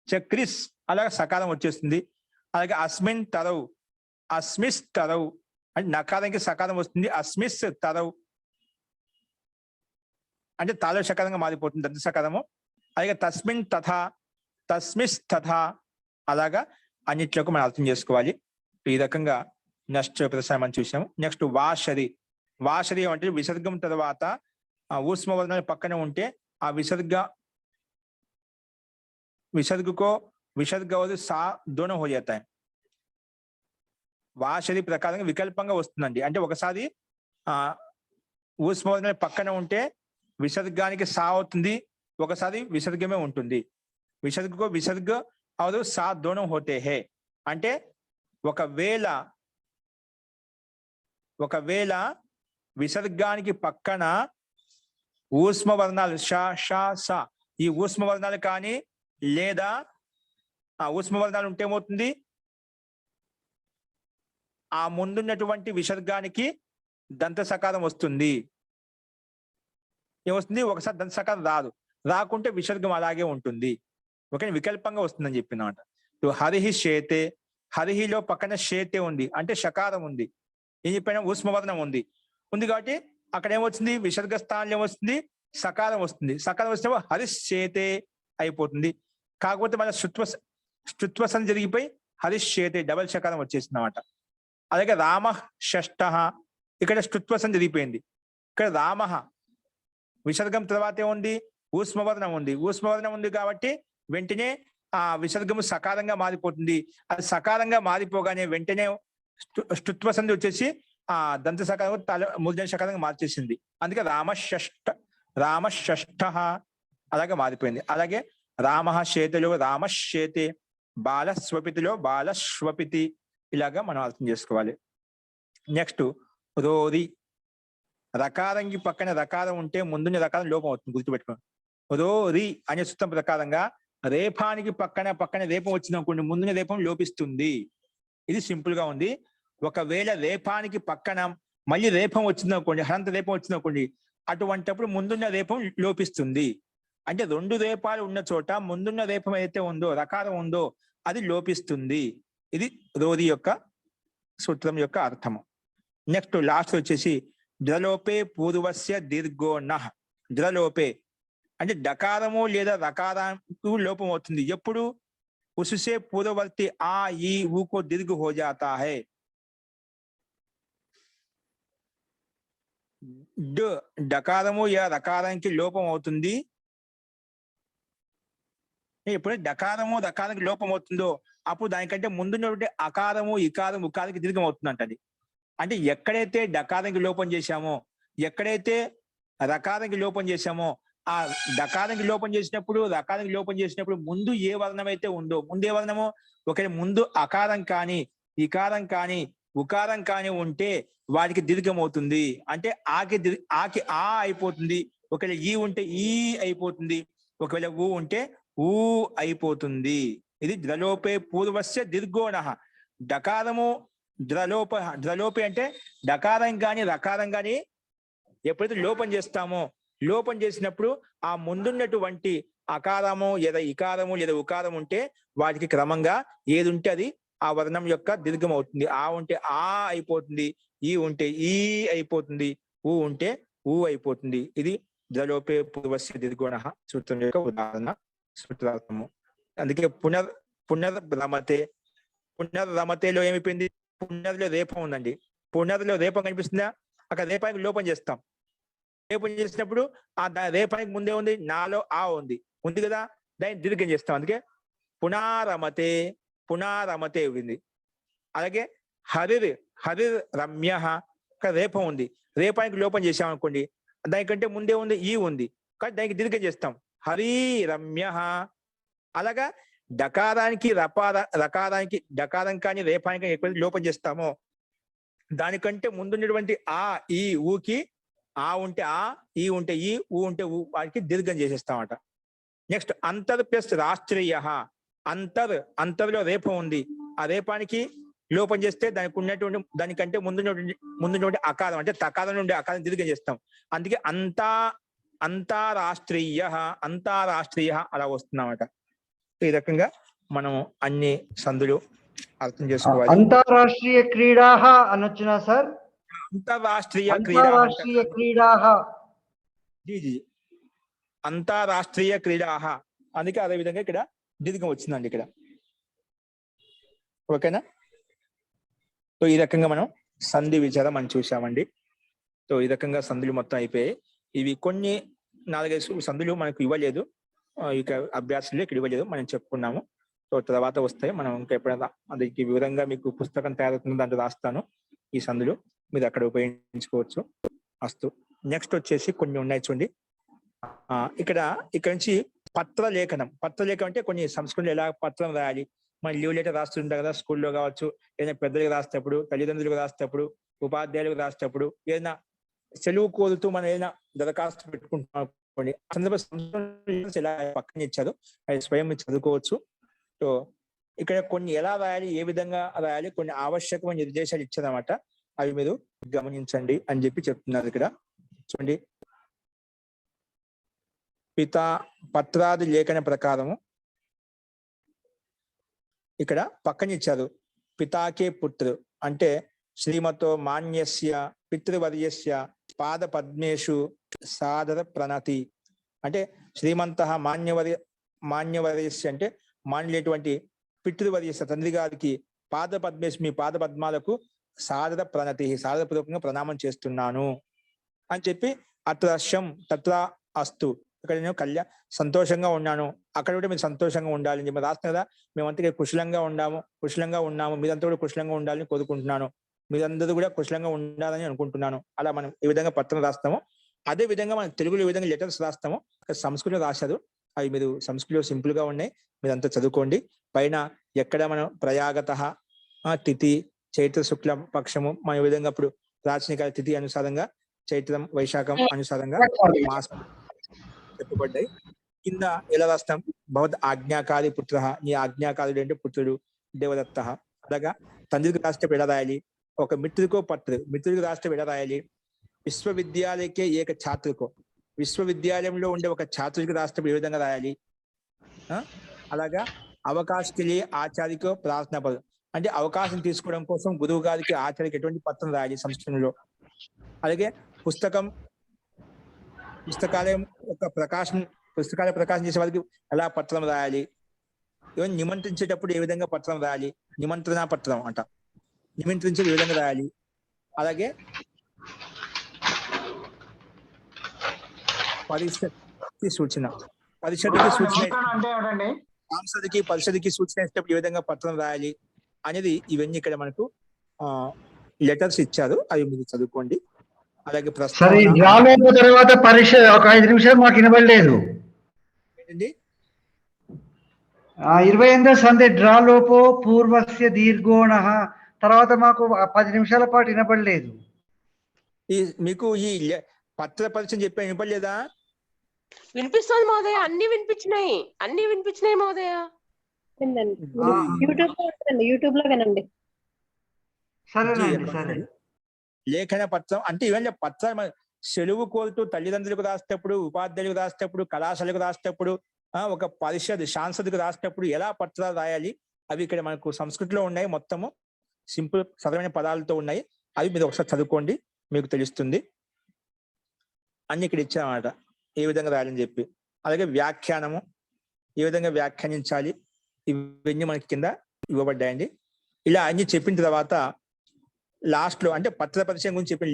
చక్రిస్ అలాగే సకాలం వచ్చేస్తుంది. అలాగే అస్మిన్ తరవు, అస్మిస్ తరవు అంటే నకారానికి సకాలం వస్తుంది, అస్మిస్ తరవు అంటే తాళ సకారంగా మారిపోతుంది దంత సకారము. అలాగే తస్మిన్ తథా, తస్మిస్ తథా అలాగా అన్నిట్లోకి మనం అర్థం చేసుకోవాలి. ఈ రకంగా నెక్స్ట్ ప్రసారం మనం చూసాము. నెక్స్ట్ వాషరి. వాషరి అంటే విసర్గం తర్వాత ఊష్మ వర్ణాలు పక్కన ఉంటే ఆ विसर्ग को विसर्ग और सा दोनों हो जाता है. వాషది ప్రకారంగా వికల్పంగా వస్తుందండి. అంటే ఒకసారి ఊష్మ పక్కన ఉంటే విసర్గానికి సా అవుతుంది, ఒకసారి విసర్గమే ఉంటుంది. విసర్గకు విసర్గ और सा दोनों होते हैं. అంటే ఒకవేళ విసర్గానికి పక్కన ఊష్మ వర్ణాలు ష ష స ఈ ఊష్మ వర్ణాలు కానీ లేదా ఆ ఊష్మ వర్ణాలు ఉంటే ఏమవుతుంది, ఆ ముందున్నటువంటి విసర్గానికి దంత సకారం వస్తుంది. ఏమొస్తుంది, ఒకసారి దంత సకారం రాదు, రాకుంటే విసర్గం అలాగే ఉంటుంది. ఓకే, వికల్పంగా వస్తుందని చెప్పినమాట. హరిహి శేతే, హరిహిలో పక్కన శేతే ఉంది అంటే షకారం ఉంది. ఏం చెప్పినా ఊష్మవర్ణం ఉంది కాబట్టి అక్కడ ఏమొచ్చింది, విసర్గ స్థానంలో ఏమొస్తుంది, సకారం వస్తుంది. సకారం వస్తే హరిశేతే అయిపోతుంది. కాకపోతే మన స్తుత్వసం జరిగిపోయి హరిశేతే డబల్ షకారం వచ్చేసింది అన్నమాట. అలాగే రామ షష్ఠ, ఇక్కడ స్తుత్వసం జరిగిపోయింది. ఇక్కడ రామ విసర్గం తర్వాత ఏముంది, ఊష్మవర్ణం ఉంది. ఊష్మవర్ణం ఉంది కాబట్టి వెంటనే ఆ విసర్గము సకారంగా మారిపోతుంది. అది సకారంగా మారిపోగానే వెంటనే స్తుత్వసంధి వచ్చేసి ఆ దంత సకారం మూర్ధన్య సకారంగా మార్చేసింది. అందుకే రామ షష్ఠ అలాగే మారిపోయింది. అలాగే రామ శేతలో రామశేతే, బాలస్వపితిలో బాలస్వపితి ఇలాగా మనం అర్థం చేసుకోవాలి. నెక్స్ట్ రోరి. రకారంకి పక్కన రకారం ఉంటే ముందున్న రకారం లోపం అవుతుంది, గుర్తుపెట్టుకోండి. రోరి అనే సూత్రం ప్రకారంగా రేపానికి పక్కన రేపం వచ్చింది అనుకోండి, ముందున్న రేపం లోపిస్తుంది. ఇది సింపుల్ గా ఉంది. ఒకవేళ రేపానికి పక్కన మళ్ళీ రేపం వచ్చింది అనుకోండి, హరంత రేపం వచ్చింది అనుకోండి, అటువంటిప్పుడు ముందున్న రేపం లోపిస్తుంది. అంటే రెండు రేపాలు ఉన్న చోట ముందున్న రేపం ఏదైతే ఉందో, రకారం ఉందో అది లోపిస్తుంది. ఇది రోరి యొక్క సూత్రం యొక్క అర్థము. నెక్స్ట్ లాస్ట్ వచ్చేసి ద్రలోపే పూర్వస్య దీర్ఘో నః. ద్రలోపే అంటే డకారము లేదా రకారానికి లోపం అవుతుంది. ఎప్పుడు ఉసుసే పూర్వవర్తి ఆ ఈ ఊకో దీర్ఘ హో జాతా హై. డకారము యా రకారానికి లోపం అవుతుంది. ఎప్పుడైతే డకారము రకారానికి లోపం అవుతుందో అప్పుడు దానికంటే ముందున్నటువంటి అకారము ఇకారం ఉకారానికి దీర్ఘం అవుతుందంటది. అంటే ఎక్కడైతే డకారానికి లోపం చేశామో, ఎక్కడైతే రకారానికి లోపం చేశామో, ఆ డకారానికి లోపం చేసినప్పుడు రకారానికి లోపం చేసినప్పుడు ముందు ఏ వర్ణం అయితే ఉందో, ముందు ఏ వర్ణమో, ఒకవేళ ముందు అకారం కానీ ఇకారం కానీ ఉకారం కానీ ఉంటే వాటికి దీర్ఘం అవుతుంది. అంటే ఆకి ఆ అయిపోతుంది. ఒకవేళ ఈ ఉంటే ఈ అయిపోతుంది. ఒకవేళ ఊ ఉంటే ఊ అయిపోతుంది. ఇది ద్రలోపే పూర్వస్య దీర్ఘోనః. డకారము ద్రలోపే అంటే డకారం కానీ రకారం కానీ ఎప్పుడైతే లోపం చేస్తామో, లోపం చేసినప్పుడు ఆ ముందున్నటువంటి అకారము లేదా ఇకారము లేదా ఉకారం ఉంటే వాటికి క్రమంగా ఏది ఉంటే అది ఆ వర్ణం యొక్క దీర్ఘం అవుతుంది. ఆ ఉంటే ఆ అయిపోతుంది, ఈ ఉంటే ఈ అయిపోతుంది, ఊ ఉంటే ఊ అయిపోతుంది. ఇది ద్రలోపే పూర్వస్య దీర్ఘోణ సూత్రం యొక్క ఉదాహరణ, సూత్రార్థము. అందుకే పునర్రమతే, పునర్రమతేలో ఏమైపోయింది? పునర్లో రేపం ఉందండి. పునర్లో రేపం కనిపిస్తుందా? అక్కడ రేపానికి లోపం చేస్తాం. రేపం చేసినప్పుడు ఆ రేపానికి ముందే ఉంది, నాలో ఆ ఉంది కదా, దాన్ని దీర్ఘం చేస్తాం. అందుకే పునారమతే, పునారమతే ఉంది. అలాగే హరిర్ రమ్య, అక్కడ రేపం ఉంది. రేపానికి లోపం చేసాం అనుకోండి, దానికంటే ముందే ఉంది ఈ ఉంది, కానీ దానికి దీర్ఘం చేస్తాం, హరి రమ్య. అలాగా డకారానికి రకారానికి డకారం కానీ రేపానికి ఎప్పుడైతే లోపం చేస్తామో దానికంటే ముందున్నటువంటి ఆ ఈ ఊకి ఆ ఉంటే ఆ, ఈ ఉంటే ఈ, ఊ ఉంటే ఊ, వాటికి దీర్ఘం చేసేస్తామట. నెక్స్ట్ అంతర్ ప్లస్ రాష్ట్రీయ. అంతర్లో రేపం ఉంది, ఆ రేపానికి లోపం చేస్తే దానికి ఉన్నటువంటి దానికంటే ముందున్నటువంటి అకారం అంటే తకారం నుండి అకారం దీర్ఘం చేస్తాం. అందుకే అంతారాష్ట్రీయ అలా వస్తున్నామట. ఈ రకంగా మనం అన్ని సందులు అర్థం చేసుకోవాలి. అంతర్రాష్ట్రీయ క్రీడా అనొచ్చునా సార్? అంతర్రాష్ట్రీయ క్రీడా అంతర్రాష్ట్రీయ క్రీడా, అందుకే అదే విధంగా ఇక్కడ దీర్ఘం వచ్చిందండి ఇక్కడ. ఓకేనా? సో ఈ రకంగా మనం సంధి విచారం మనం చూసామండి. సో ఈ రకంగా సంధులు మొత్తం అయిపోయాయి. ఇవి కొన్ని 4-5 సంధులు మనకు ఇవ్వలేదు, ఇక అభ్యాసంలో ఇక్కడ ఇవ్వలేదు, మనం చెప్పుకున్నాము. సో తర్వాత వస్తాయి, మనం ఇంకా ఎప్పుడైనా అది వివరంగా మీకు పుస్తకం తయారవుతుంది దాంట్లో రాస్తాను ఈ సంధులు, మీరు అక్కడ ఉపయోగించుకోవచ్చు. అస్తు. నెక్స్ట్ వచ్చేసి కొన్ని ఉన్నాయి చూడండి. ఇక్కడ నుంచి పత్రలేఖనం అంటే కొన్ని సంస్కృతులు ఎలా పత్రం రాయాలి, మన లీవ్ లెటర్ రాస్తుంటాం కదా స్కూల్లో కావచ్చు, ఏదైనా పెద్దలకు రాసేటప్పుడు, తల్లిదండ్రులకు రాసేటప్పుడు, ఉపాధ్యాయులకు రాసేటప్పుడు, ఏదైనా సెలవు కోరుతూ మనం ఏదైనా దరఖాస్తు పెట్టుకుంటున్నాం అనుకోండి, ఎలా పక్కన ఇచ్చారు అది స్వయం చదువుకోవచ్చు. సో ఇక్కడ కొన్ని ఎలా రాయాలి, ఏ విధంగా రాయాలి, కొన్ని ఆవశ్యకమైన నిర్దేశాలు ఇచ్చారన్నమాట, అవి మీరు గమనించండి అని చెప్పి చెప్తున్నారు ఇక్కడ. చూడండి, పత్రాది లేఖన ప్రకారము ఇక్కడ పక్కన ఇచ్చారు. పితాకే పుత్రు అంటే శ్రీమతో మాన్యస్య పితృవర్యస్య పాద పద్మేషు సాదర ప్రణతి అంటే శ్రీమంత మాన్యవర్యస్య అంటే మాన్యులేటువంటి పితృవర్యస్య తండ్రి గారికి పాద పద్మేషు మీ పాద పద్మాలకు సాదర ప్రణతి సాదరపూర్వకంగా ప్రణామం చేస్తున్నాను అని చెప్పి అత్రశం తత్ర అస్తు ఇక్కడ నేను సంతోషంగా ఉన్నాను, అక్కడ కూడా మీరు సంతోషంగా ఉండాలి అని చెప్పి రాస్తాను కదా. మేమంతా కుశలంగా ఉన్నాము, మీరంతా కూడా కుశలంగా ఉండాలని కోరుకుంటున్నాను, మీరందరూ కూడా కుశలంగా ఉండాలని అనుకుంటున్నాను. అలా మనం ఏ విధంగా పత్రం రాస్తామో అదే విధంగా మనం తెలుగులో ఏ విధంగా లెటర్స్ రాస్తామో సంస్కృతిలో రాశారు. అవి మీరు సంస్కృతిలో సింపుల్ గా ఉన్నాయి, మీరంతా చదువుకోండి. పైన ఎక్కడ మనం ప్రయాగత తిథి చైత్ర శుక్ల పక్షము మన విధంగా ఇప్పుడు ప్రాచీన తిథి అనుసారంగా చైత్రం వైశాఖం అనుసారంగా మాసం చెప్పబడ్డాయి. కింద ఎలా రాస్తాం, భవత్ ఆజ్ఞాకారి పుత్ర, నీ ఆజ్ఞాకారుడు అంటే పుత్రుడు దేవదత్త. అలాగా తండ్రికి రాష్ట్రపు ఎలా రాయాలి, ఒక మిత్రుకో మిత్రుడికి రాష్ట్రపు ఎలా రాయాలి, విశ్వవిద్యాలయకే ఏక ఛాత్రుకో విశ్వవిద్యాలయంలో ఉండే ఒక ఛాత్రుడికి రాష్ట్రపు ఏ విధంగా రాయాలి. అలాగా అవకాశకి ఆచార్యకో ప్రార్థన పదం అంటే అవకాశం తీసుకోవడం కోసం గురువు గారికి ఆచార్యకి ఎటువంటి పత్రం రాయాలి సంస్కృతంలో. అలాగే పుస్తకాలయం యొక్క పుస్తకాల ప్రకాశం చేసే వారికి ఎలా పత్రం రాయాలి, ఈవెన్ నిమంత్రించేటప్పుడు ఏ విధంగా పత్రం రాయాలి, నిమంత్రణ పత్రం అంట, నిమంత్రించేది ఏ విధంగా రాయాలి. అలాగే పరిషత్కి సూచన పరిషత్కి సూచన ఇచ్చేటప్పుడు ఏ విధంగా పత్రం రాయాలి అనేది ఇవన్నీ ఇక్కడ మనకు లెటర్స్ ఇచ్చారు, అవి మీరు చదువుకోండి. అలాగే తర్వాత పరీక్ష ఒక 5 నిమిషాలు మాకు వినబడలేదు. ఏంటండి 28వ సంధి డ్రాలోపో పూర్వస్య దీర్ఘోణ తర్వాత మాకు 10 నిమిషాల పాటు వినబడలేదు. మీకు ఈ పత్ర పరిచయం చెప్పా వినపడలేదా? వినిపిస్తుంది మహోదయ, అన్ని వినిపించినాయి మహోదయ. యూట్యూబ్ లో వినండి. సరేనండి, సరే. లేఖన పత్రం అంటే ఇవన్నీ పత్రం సెలవు కోరుతూ తల్లిదండ్రులకు రాసేటప్పుడు, ఉపాధ్యాయులకు రాసేటప్పుడు, కళాశాలకు రాసేటప్పుడు, ఒక పరిషత్ సాంసద్కు రాసేటప్పుడు ఎలా పత్రాలు రాయాలి అవి ఇక్కడ మనకు సంస్కృతిలో ఉన్నాయి. మొత్తము సింపుల్ సరళమైన పదాలతో ఉన్నాయి. అవి మీరు ఒకసారి చదువుకోండి, మీకు తెలుస్తుంది. అన్ని ఇక్కడ ఇచ్చామన్నమాట ఏ విధంగా రాయాలని చెప్పి. అలాగే వ్యాఖ్యానము ఏ విధంగా వ్యాఖ్యానించాలి ఇవన్నీ మనకి కింద ఇవ్వబడ్డాయండి. ఇలా అన్ని చెప్పిన తర్వాత లాస్ట్ లో అంటే పత్ర పరిచయం గురించి చెప్పిన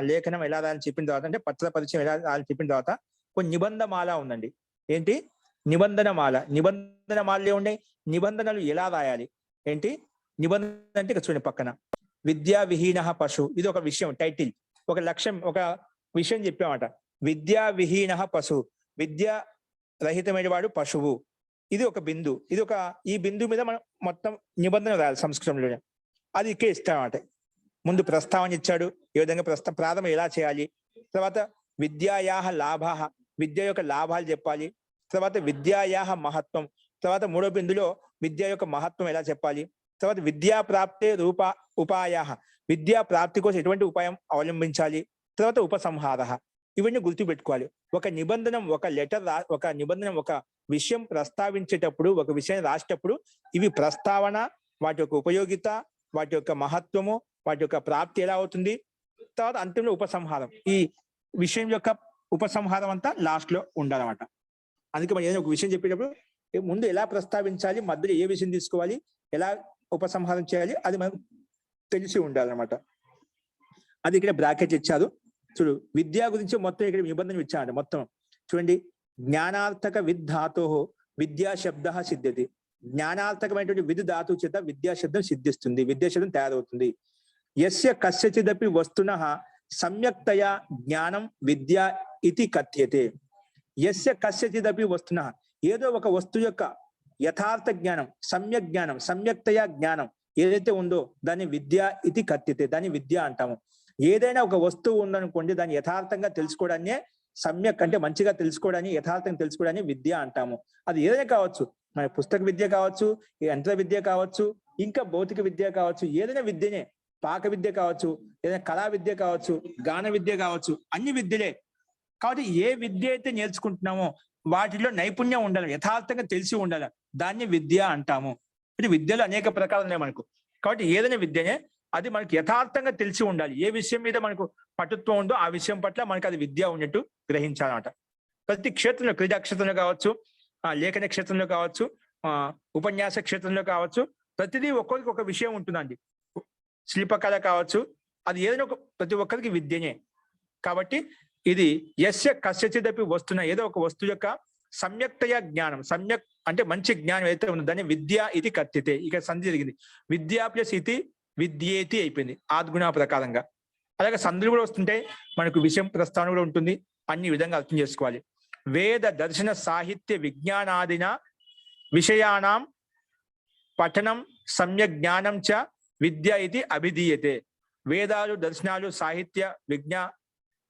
లేఖనం ఎలా రాయాలని చెప్పిన తర్వాత, అంటే పత్ర పరిచయం ఎలా రాయాలని చెప్పిన తర్వాత కొన్ని నిబంధనమాల ఉందండి. ఏంటి నిబంధనమాల? నిబంధనమాలలే ఉన్నాయి. నిబంధనలు ఎలా రాయాలి ఏంటి? నిబంధన అంటే ఇక్కడ చూడండి పక్కన విద్యా విహీన పశు, ఇది ఒక విషయం, టైటిల్, ఒక లక్ష్యం, ఒక విషయం చెప్పామట. విద్యా విహీన పశు, విద్యా రహితమైన వాడు పశువు. ఇది ఒక బిందు, ఇది ఒక ఈ బిందు మీద మనం మొత్తం నిబంధన రాయాలి సంస్కృతంలోనే. అది ఇక్కడ ఇస్తామట. ముందు ప్రస్తావన ఇచ్చాడు, ఏ విధంగా ప్రారంభం ఎలా చేయాలి, తర్వాత విద్యాయాహ లాభాహ, విద్య యొక్క లాభాలు చెప్పాలి, తర్వాత విద్యాయాహ మహత్వం, తర్వాత మూడో బిందులో విద్య యొక్క మహత్వం ఎలా చెప్పాలి, తర్వాత విద్యా ప్రాప్తే ఉపాయాహ, విద్యా ప్రాప్తి కోసం ఎటువంటి ఉపాయం అవలంబించాలి, తర్వాత ఉపసంహార. ఇవన్నీ గుర్తుపెట్టుకోవాలి. ఒక నిబంధన, ఒక లెటర్, ఒక నిబంధన, ఒక విషయం ప్రస్తావించేటప్పుడు, ఒక విషయాన్ని రాసేటప్పుడు ఇవి ప్రస్తావన, వాటి యొక్క ఉపయోగిత, వాటి యొక్క మహత్వము, వాటి యొక్క ప్రాప్తి ఎలా అవుతుంది, తర్వాత అంతిమంలో ఉపసంహారం. ఈ విషయం యొక్క ఉపసంహారం అంతా లాస్ట్ లో ఉండాలన్నమాట. అందుకే మనం ఏదైనా ఒక విషయం చెప్పేటప్పుడు ముందు ఎలా ప్రస్తావించాలి, మధ్యలో ఏ విషయం తీసుకోవాలి, ఎలా ఉపసంహారం చేయాలి, అది మనకు తెలిసి ఉండాలన్నమాట. అది ఇక్కడ బ్రాకెట్ ఇచ్చారు చూడు. విద్య గురించి మొత్తం ఇక్కడ నిబంధన ఇచ్చాడు మొత్తం చూడండి. జ్ఞానార్థక విద్ ధాతో విద్యా శబ్ద సిద్ధ్యతి. జ్ఞానార్థకమైనటువంటి విద్ ధాతు చేత విద్యాశబ్దం సిద్ధిస్తుంది, విద్యాశబ్దం తయారవుతుంది. యస్య కస్యచిదపి వస్తునః సమ్యక్తయా జ్ఞానం విద్య ఇతి కథ్యతే. యస్య కస్యచిదపి వస్తునః, ఏదో ఒక వస్తువు యొక్క యథార్థ జ్ఞానం, సమ్యక్ జ్ఞానం, సమ్యక్తయా జ్ఞానం ఏదైతే ఉందో దాన్ని విద్య ఇతి కథ్యతే, దాన్ని విద్య అంటాము. ఏదైనా ఒక వస్తువు ఉందనుకోండి, దాన్ని యథార్థంగా తెలుసుకోవడాన్ని సమ్యక్ అంటే మంచిగా తెలుసుకోవడాన్ని, యథార్థంగా తెలుసుకోవడాన్ని విద్య అంటాము. అది ఏదైనా కావచ్చు, మన పుస్తక విద్య కావచ్చు, యంత్ర విద్య కావచ్చు, ఇంకా భౌతిక విద్య కావచ్చు, ఏదైనా విద్యనే, పాక విద్య కావచ్చు, ఏదైనా కళా విద్య కావచ్చు, గాన విద్య కావచ్చు, అన్ని విద్యలే. కాబట్టి ఏ విద్య అయితే నేర్చుకుంటున్నామో వాటిలో నైపుణ్యం ఉండాలి, యథార్థంగా తెలిసి ఉండాలి, దాన్ని విద్య అంటాము. అంటే విద్యలో అనేక ప్రకారాలు ఉన్నాయి మనకు. కాబట్టి ఏదైనా విద్యనే అది మనకి యథార్థంగా తెలిసి ఉండాలి. ఏ విషయం మీద మనకు పటుత్వం ఉందో ఆ విషయం పట్ల మనకు అది విద్య ఉన్నట్టు గ్రహించాలన్నమాట. ప్రతి క్షేత్రంలో, క్రీడా క్షేత్రంలో కావచ్చు, లేఖన క్షేత్రంలో కావచ్చు, ఉపన్యాస క్షేత్రంలో కావచ్చు, ప్రతిదీ ఒక్కొక్కరికి ఒక విషయం ఉంటుందండి. శిల్పకళ కావచ్చు, అది ఏదైనా ప్రతి ఒక్కరికి విద్యనే. కాబట్టి ఇది యస్య కస్యచిదపి వస్తున్న, ఏదో ఒక వస్తువు యొక్క సమ్యక్తయ జ్ఞానం, సమ్యక్ అంటే మంచి జ్ఞానం ఏదైతే ఉందో దాన్ని విద్య ఇది కథ్యతే. ఇక సంధి జరిగింది, విద్యా ప్లస్ ఇది విద్యేతి అయిపోయింది ఆద్గుణ ప్రకారంగా. అలాగే సంధులు కూడా వస్తుంటే మనకు విషయం ప్రస్తావన కూడా ఉంటుంది. అన్ని విధంగా అర్థం చేసుకోవాలి. వేద దర్శన సాహిత్య విజ్ఞానాదిన విషయానాం పఠనం సమ్యక్ జ్ఞానం చ విద్య ఇది అభిధీయతే. వేదాలు, దర్శనాలు, సాహిత్య,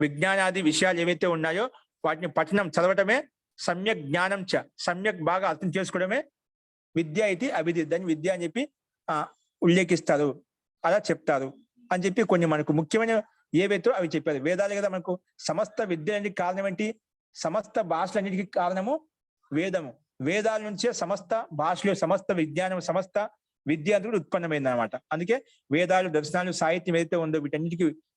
విజ్ఞానాది విషయాలు ఏవైతే ఉన్నాయో వాటిని పఠనం, చదవటమే, సమ్యక్ జ్ఞానం చ, సమ్యక్ బాగా అర్థం చేసుకోవడమే విద్య ఇది అభిధీయతే. దాన్ని విద్య అని చెప్పి ఉల్లేఖిస్తారు, అలా చెప్తారు అని చెప్పి కొన్ని మనకు ముఖ్యమైన ఏవైతే అవి చెప్పారు. వేదాలు కదా మనకు సమస్త విద్యలన్నిటికీ కారణం ఏంటి? సమస్త భాషలన్నిటికీ కారణము వేదము. వేదాల నుంచే సమస్త భాషలు, సమస్త విజ్ఞానం, సమస్త విద్య అంతా కూడా ఉత్పన్నమైంది అనమాట. అందుకే వేదాలు, దర్శనాలు, సాహిత్యం ఏదైతే ఉందో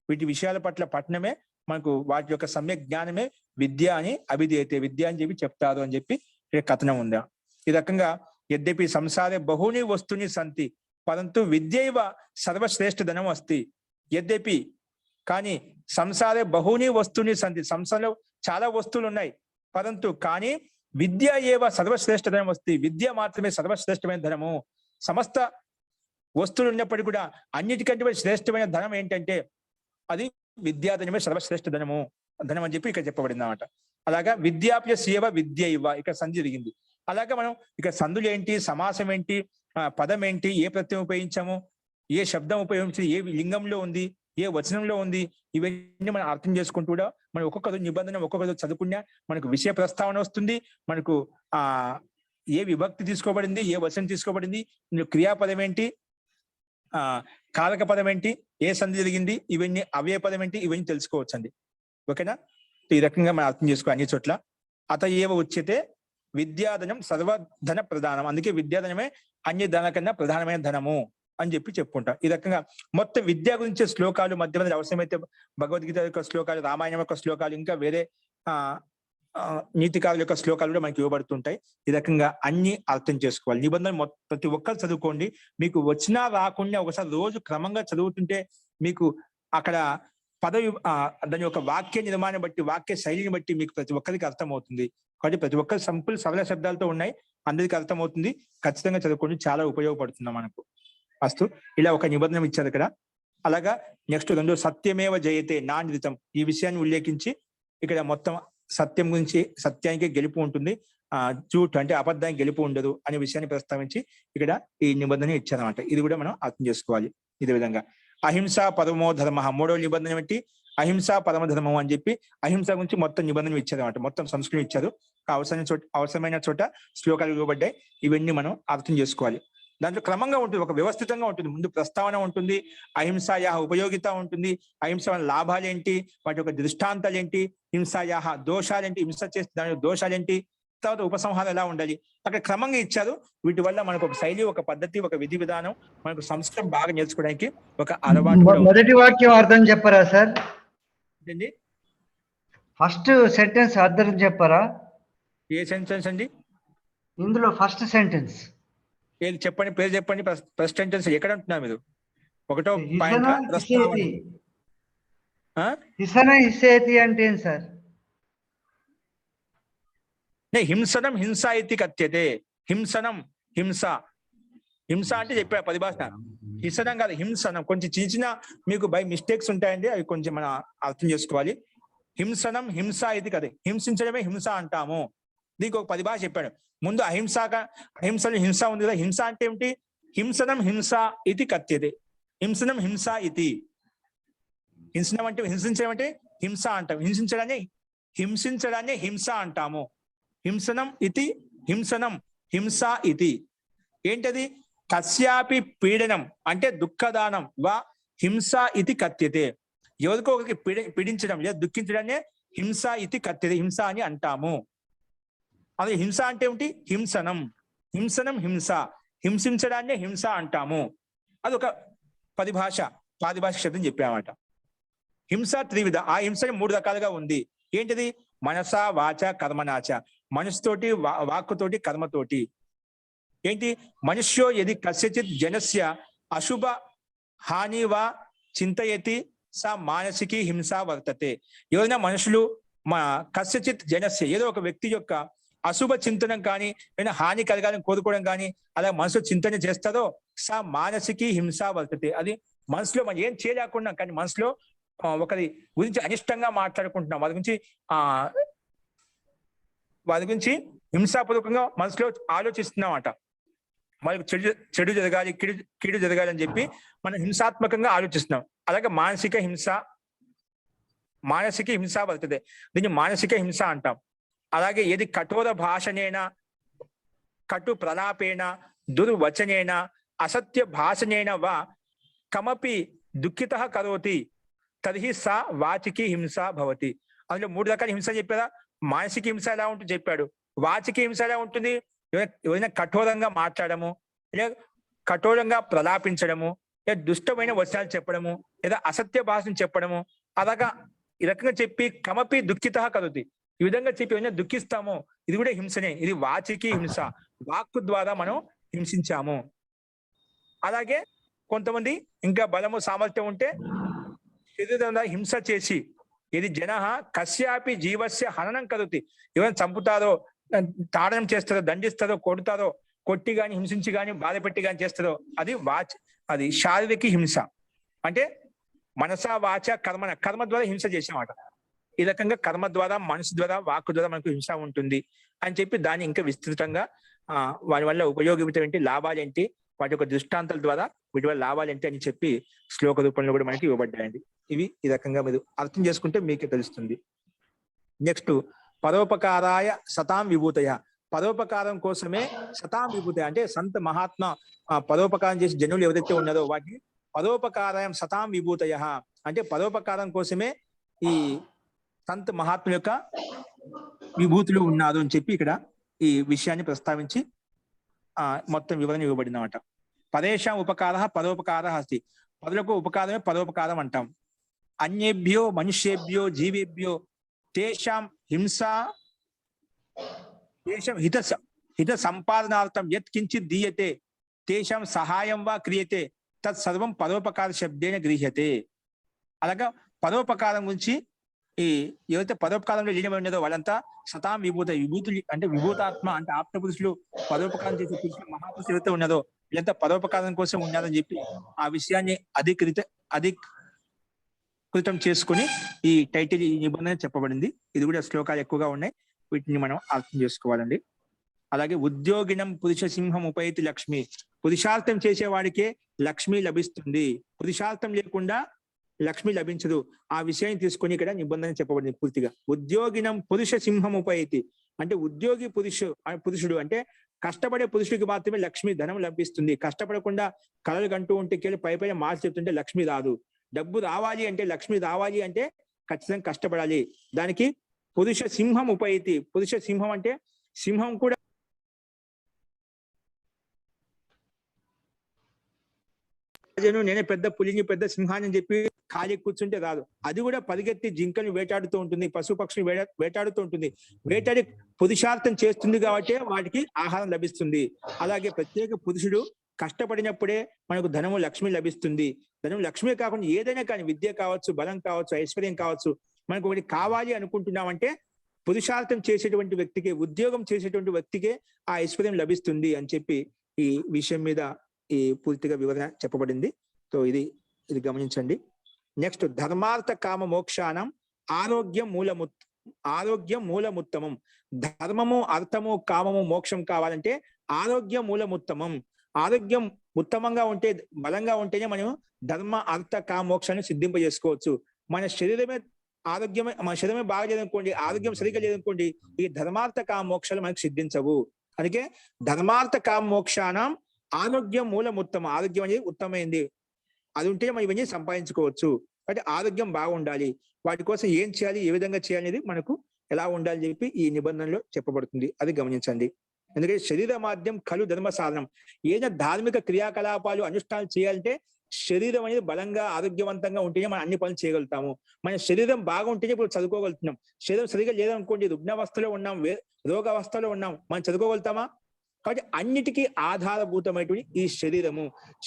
వీటి విషయాల పట్ల పఠనమే మనకు వాటి యొక్క సమ్యక్ జ్ఞానమే విద్య అని అభిధీయతే, విద్య అని చెప్పి చెప్తారు అని చెప్పి ఇక్కడ కథనం ఉందా. ఈ రకంగా యద్యపి సంసారే బహుని వస్తుని సంతి పరంతు విద్యైవ సర్వశ్రేష్ఠ ధనం అస్తి. యద్యపి కానీ సంసారే బహుని వస్తుని సంతి, సంసారంలో చాలా వస్తువులు ఉన్నాయి, పరంతు కానీ విద్య ఏవ సర్వశ్రేష్ఠ ధనం అస్తి, విద్య మాత్రమే సర్వశ్రేష్టమైన ధనము. సమస్త వస్తువులు ఉన్నప్పటికీ కూడా అన్నిటికంటే శ్రేష్టమైన ధనం ఏంటంటే అది విద్యాధనమే సర్వశ్రేష్ఠ ధనం అని చెప్పి ఇక్కడ చెప్పబడింది అన్నమాట. అలాగా విద్యాప్యస్యేవ విద్యైవ ఇక్కడ సంధి జరిగింది. అలాగే మనం ఇక్కడ సంధులు ఏంటి, సమాసం ఏంటి, పదం ఏంటి, ఏ ప్రత్యయం ఉపయోగించాము, ఏ శబ్దం ఉపయోగించి, ఏ లింగంలో ఉంది, ఏ వచనంలో ఉంది, ఇవన్నీ మనం అర్థం చేసుకుంటూ కూడా మనం ఒక్కొక్క నిబంధన ఒక్కొక్క చదువుకున్నా మనకు విషయ ప్రస్తావన వస్తుంది. మనకు ఏ విభక్తి తీసుకోబడింది, ఏ వచనం తీసుకోబడింది, క్రియాపదం ఏంటి, కారక పదం ఏంటి, ఏ సంధి జరిగింది, ఇవన్నీ అవయ పదం ఏంటి, ఇవన్నీ తెలుసుకోవచ్చండి. ఓకేనా? ఈ రకంగా మనం అర్థం చేసుకోవాలి అన్ని చోట్ల. అత ఏవ ఉచ్యతే విద్యాధనం సర్వధన ప్రధానం. అందుకే విద్యాధనమే అన్య ధన కన్నా ప్రధానమైన ధనము అని చెప్పి చెప్పుకుంటాం. ఈ రకంగా మొత్తం విద్య గురించే శ్లోకాలు మధ్య మధ్య అవసరమైతే భగవద్గీత యొక్క శ్లోకాలు, రామాయణం యొక్క శ్లోకాలు, ఇంకా వేరే నీతికారుల యొక్క శ్లోకాలు కూడా మనకి ఇవ్వబడుతుంటాయి. ఈ రకంగా అన్ని అర్థం చేసుకోవాలి. నిబంధనలు ప్రతి ఒక్కరు చదువుకోండి. మీకు వచ్చినా రాకుండా ఒకసారి రోజు క్రమంగా చదువుతుంటే మీకు అక్కడ పదవి దాని యొక్క వాక్య నిర్మాణం బట్టి, వాక్య శైలిని బట్టి మీకు ప్రతి ఒక్కరికి అర్థమవుతుంది. కాబట్టి ప్రతి ఒక్కరు సింపుల్ సరళ శబ్దాలతో ఉన్నాయి, అందరికి అర్థమవుతుంది. ఖచ్చితంగా చదువుకోండి, చాలా ఉపయోగపడుతుంది మనకు. ఫస్ట్ ఇలా ఒక నిబంధన ఇచ్చారు ఇక్కడ. అలాగా నెక్స్ట్ రెండో సత్యమేవ జయతే నాన్వితం. ఈ విషయాన్ని ఉల్లేఖించి ఇక్కడ మొత్తం సత్యం గురించి, సత్యానికి గెలుపు ఉంటుంది, జూట్ అంటే అబద్ధానికి గెలుపు ఉండదు అనే విషయాన్ని ప్రస్తావించి ఇక్కడ ఈ నిబంధన ఇచ్చారన్నమాట. ఇది కూడా మనం అర్థం చేసుకోవాలి. ఇదే విధంగా అహింస పరమో ధర్మ, మూడవ నిబంధన ఏంటి? అహింస పరమ ధర్మం అని చెప్పి అహింస గురించి మొత్తం నిబంధనలు ఇచ్చారన్నమాట. మొత్తం సంస్కృతం ఇచ్చారు. అవసరమైన చోట శ్లోకాలు ఇవ్వబడ్డాయి. ఇవన్నీ మనం అర్థం చేసుకోవాలి. దాంట్లో క్రమంగా ఉంటుంది, ఒక వ్యవస్థితంగా ఉంటుంది. ముందు ప్రస్తావన ఉంటుంది, అహింసాయా ఉపయోగిత ఉంటుంది, అహింస వల్ల లాభాలేంటి, వాటి యొక్క దృష్టాంతాలు ఏంటి, హింసాయా దోషాలేంటి, హింస చేస్తే దాని దోషాలేంటి, తర్వాత ఉపసంహారం ఎలా ఉండాలి, అక్కడ క్రమంగా ఇచ్చారు. వీటి వల్ల మనకు ఒక శైలి, ఒక పద్ధతి, ఒక విధి విధానం, మనకు సంస్కృతం బాగా నేర్చుకోవడానికి ఒక అలవాటు. మొదటి వాక్యం అర్థం చెప్పరా సార్? అండి ఫస్ట్ సెంటెన్స్ అర్థం చెప్పరా? ఏ సెంటెన్స్ అండి ఇందులో? ఫస్ట్ సెంటెన్స్ ఏది చెప్పండి, పేరు చెప్పండి. ఫస్ట్ సెంటెన్స్ ఎక్కడ ఉంటున్నారు మీరు? ఒకటో హిసన హిసేతి. పాయింట్. హిసన హిసేతి అంటే ఏం సార్? హింసనం హింస ఇది కథ్యతే. హింసనం హింస, హింస అంటే చెప్పా పరిభాష. హింసనం కాదు, హింసనం. కొంచెం చిన్న చిన్న మీకు బై మిస్టేక్స్ ఉంటాయండి, అవి కొంచెం మనం అర్థం చేసుకోవాలి. హింసనం హింస ఇది కదా, హింసించడమే హింస అంటాము. దీనికి ఒక పరిభాష చెప్పాడు. ముందు అహింసలో హింస ఉంది కదా, హింస అంటే ఏమిటి? హింసనం హింస ఇది కథ్యతే. హింసనం హింస ఇది. హింసనం అంటే హింసించడం అంటే హింస అంటాం. హింసించడాన్ని హింస అంటాము. హింసనం ఇది, హింసనం హింస ఇది. ఏంటది? కస్యాపి పీడనం అంటే దుఃఖదానం వా హింస ఇది కథ్యతే. ఎవరికో ఒకరికి పీడించడం లేదా దుఃఖించడాన్ని హింస ఇది కథ్యతే, హింస అని అంటాము. అదే హింస అంటే ఏమిటి? హింసనం. హింసనం హింస, హింసించడాన్ని హింస అంటాము. అదొక పారిభాష శబ్దం చెప్పామట. హింస త్రివిధ. ఆ హింసని 3 రకాలుగా ఉంది. ఏంటిది? మనస వాచ కర్మనాచ. మనసుతోటి, వాక్కుతోటి, కర్మతోటి. ఏంటి? మనుష్యో యది కస్యచిత్ జనస్య అశుభ హాని వా చింతయతి సా మానసికి హింస వర్తతే. ఎవరైనా మనుషులు కస్యచిత్ జనస్య, ఏదో ఒక వ్యక్తి యొక్క అశుభ చింతనం కానీ, ఏదైనా హాని కలగాలని కోరుకోవడం కానీ, అలా మనసులో చింతన చేస్తారో సా మానసికి హింస వర్తతే. అది మనసులో మనం ఏం చేయలేకుండా కానీ మనసులో ఒకరి గురించి అనిష్టంగా మాట్లాడుకుంటున్నాం, వారి గురించి హింసాపూర్వకంగా మనసులో ఆలోచిస్తున్నామట. వాళ్ళకి చెడు జరగాలి, కీడు జరగాలి అని చెప్పి మనం హింసాత్మకంగా ఆలోచిస్తున్నాం. అలాగే మానసిక హింస వర్తతే. దీన్ని మానసిక హింస అంటాం. అలాగే ఏది కఠోర భాషనేన, కటు ప్రలాపేణ, దుర్వచనేన, అసత్య భాషనేన వా కమపి దుఃఖిత కరోతి తర్హి సా వాచికి హింస భవతి. అందులో 3 రకాల హింస చెప్పారా? మానసిక హింస ఎలా ఉంటుంది చెప్పాడు. వాచిక హింస ఎలా ఉంటుంది? ఎవరైనా కఠోరంగా మాట్లాడము, లేదా కఠోరంగా ప్రలాపించడము, లేదా దుష్టమైన వచనాలు చెప్పడము, లేదా అసత్య భాషను చెప్పడము, అలాగా ఈ రకంగా చెప్పి కమపి దుఃఖిత కరోతి. ఈ విధంగా చెప్పి ఏమైనా దుఃఖిస్తాము, ఇది కూడా హింసనే. ఇది వాచికి హింస, వాక్కు ద్వారా మనం హింసించాము. అలాగే కొంతమంది ఇంకా బలము సామర్థ్యం ఉంటే శరీరంలో హింస చేసి, ఇది జన కస్యాపి జీవస్య హననం కరోతి. ఎవరైనా చంపుతారో, తాడనం చేస్తారో, దండిస్తారో, కొడతారో, కొట్టి గాని, హింసించి గాని, బాధపెట్టి గాని చేస్తారో అది శారీరక హింస. అంటే మనస వాచ కర్మ ద్వారా హింస చేసామాట. ఈ రకంగా కర్మ ద్వారా, మనసు ద్వారా, వాక్కు ద్వారా మనకు హింస ఉంటుంది అని చెప్పి దాన్ని ఇంకా విస్తృతంగా వాటి వల్ల ఉపయోగమైనటువంటి లాభాలేంటి, వాటి యొక్క దృష్టాంతాల ద్వారా వీటి వల్ల లాభాలేంటి అని చెప్పి శ్లోక రూపంలో కూడా మనకి ఇవ్వబడ్డాయండి. ఇవి ఈ రకంగా మీరు అర్థం చేసుకుంటే మీకే తెలుస్తుంది. నెక్స్ట్ పరోపకారాయ సతాం విభూతయ. పరోపకారం కోసమే సతాం విభూతయ అంటే సంత మహాత్మ పరోపకారం చేసి జనులు ఎవరైతే ఉన్నారో వాటిని పరోపకారాయం సతాం విభూతయ అంటే పరోపకారం కోసమే ఈ సంత్ మహాత్ముల యొక్క విభూతులు ఉన్నారు అని చెప్పి ఇక్కడ ఈ విషయాన్ని ప్రస్తావించి మొత్తం వివరణ ఇవ్వబడినమాట. పదేషాం ఉపకార పరోపకార అస్తి. పదులకు ఉపకారమే పరోపకారం అంటాం. అన్యేభ్యో మనుష్యేభ్యో జీవేభ్యో తేషాం హింసా తేషాం హిత సంపాదనార్థం యత్ కించిత్ దీయతే తేషాం సహాయం వా క్రియతే తత్ సర్వం పరోపకార శబ్దేన గృహ్యతే. అలాగా పరోపకారం గురించి ఈ ఎవరైతే పరోపకారంలో లీనమై ఉన్నదో వాళ్ళంతా సతాం విభూతులు అంటే విభూతాత్మ అంటే ఆప్త పురుషులు, పరోపకారం చేసే పురుషులు, మహాపురుషులు ఎవరైతే ఉన్నదో వీళ్ళంతా పరోపకారం కోసం ఉన్నారని చెప్పి ఆ విషయాన్ని అధికృతం చేసుకుని ఈ టైటిల్ ఈ నిబంధన చెప్పబడింది. ఇది కూడా శ్లోకాలు ఎక్కువగా ఉన్నాయి, వీటిని మనం అర్థం చేసుకోవాలండి. అలాగే ఉద్యోగినం పురుష సింహం ఉపైతి లక్ష్మి. పురుషార్థం చేసేవాడికే లక్ష్మి లభిస్తుంది, పురుషార్థం లేకుండా లక్ష్మి లభించదు. ఆ విషయాన్ని తీసుకొని ఇక్కడ నిబంధన చెప్పబడింది పూర్తిగా. ఉద్యోగినం పురుష సింహం ఉపైతి అంటే ఉద్యోగి పురుషుడు అంటే కష్టపడే పురుషుడికి మాత్రమే లక్ష్మి ధనం లభిస్తుంది. కష్టపడకుండా కళలు కంటూ ఉంటే పై మార్చి చెప్తుంటే లక్ష్మి రాదు. డబ్బు రావాలి అంటే, లక్ష్మి రావాలి అంటే ఖచ్చితంగా కష్టపడాలి. దానికి పురుష సింహం ఉపైతి. పురుష సింహం అంటే సింహం కూడా నేనే పెద్ద పులిని పెద్ద సింహాన్ని అని చెప్పి ఖాళీ కూర్చుంటే రాదు. అది కూడా పరిగెత్తి జింకను వేటాడుతూ ఉంటుంది, పశు పక్షులు వేటాడుతూ ఉంటుంది. వేటాడి పురుషార్థం చేస్తుంది కాబట్టి వాటికి ఆహారం లభిస్తుంది. అలాగే ప్రత్యేక పురుషుడు కష్టపడినప్పుడే మనకు ధనము లక్ష్మి లభిస్తుంది. ధనం లక్ష్మి కాకుండా ఏదైనా కానీ విద్య కావచ్చు, బలం కావచ్చు, ఐశ్వర్యం కావచ్చు, మనకు ఒకటి కావాలి అనుకుంటున్నామంటే పురుషార్థం చేసేటువంటి వ్యక్తికి, ఉద్యోగం చేసేటువంటి వ్యక్తికే ఆ ఐశ్వర్యం లభిస్తుంది అని చెప్పి ఈ విషయం మీద ఈ పూర్తిగా వివరణ చెప్పబడింది. సో ఇది గమనించండి. నెక్స్ట్ ధర్మార్థ కామ మోక్షానం ఆరోగ్యం మూలముత్తమం. ధర్మము, అర్థము, కామము, మోక్షం కావాలంటే ఆరోగ్యం మూలముత్తమం. ఆరోగ్యం ఉత్తమంగా ఉంటే, బలంగా ఉంటేనే మనం ధర్మ, అర్థ, కామ, మోక్షాన్ని సిద్ధింపజేసుకోవచ్చు. మన శరీరమే బాగా లేదనుకోండి, ఆరోగ్యం సరిగ్గా లేదనుకోండి, ఈ ధర్మార్థ కామ మోక్షాలు మనకు సిద్ధించవు. అందుకే ధర్మార్థ కామ మోక్షానం ఆరోగ్యం మూలముత్తమం. ఆరోగ్యం అనేది ఉత్తమైంది, అది ఉంటే మనం ఇవన్నీ సంపాదించుకోవచ్చు. అంటే ఆరోగ్యం బాగుండాలి. వాటి కోసం ఏం చేయాలి, ఏ విధంగా చేయాలి అనేది మనకు ఎలా ఉండాలని చెప్పి ఈ నిబంధనలో చెప్పబడుతుంది. అది గమనించండి. ఎందుకంటే శరీర మాధ్యం కలు ధర్మ సాధనం. ఏదైనా ధార్మిక క్రియాకలాపాలు అనుష్ఠానాలు చేయాలంటే శరీరం అనేది బలంగా ఆరోగ్యవంతంగా ఉంటేనే మనం అన్ని పనులు చేయగలుగుతాము. మన శరీరం బాగుంటేనే ఇప్పుడు చదువుకోగలుగుతున్నాం. శరీరం సరిగా లేదనుకోండి, రుగ్నావస్థలో ఉన్నాం, రోగావస్థలో ఉన్నాం, మనం చదువుకోగలుగుతామా? కాబట్టి అన్నిటికీ ఆధారభూతమైనటువంటి ఈ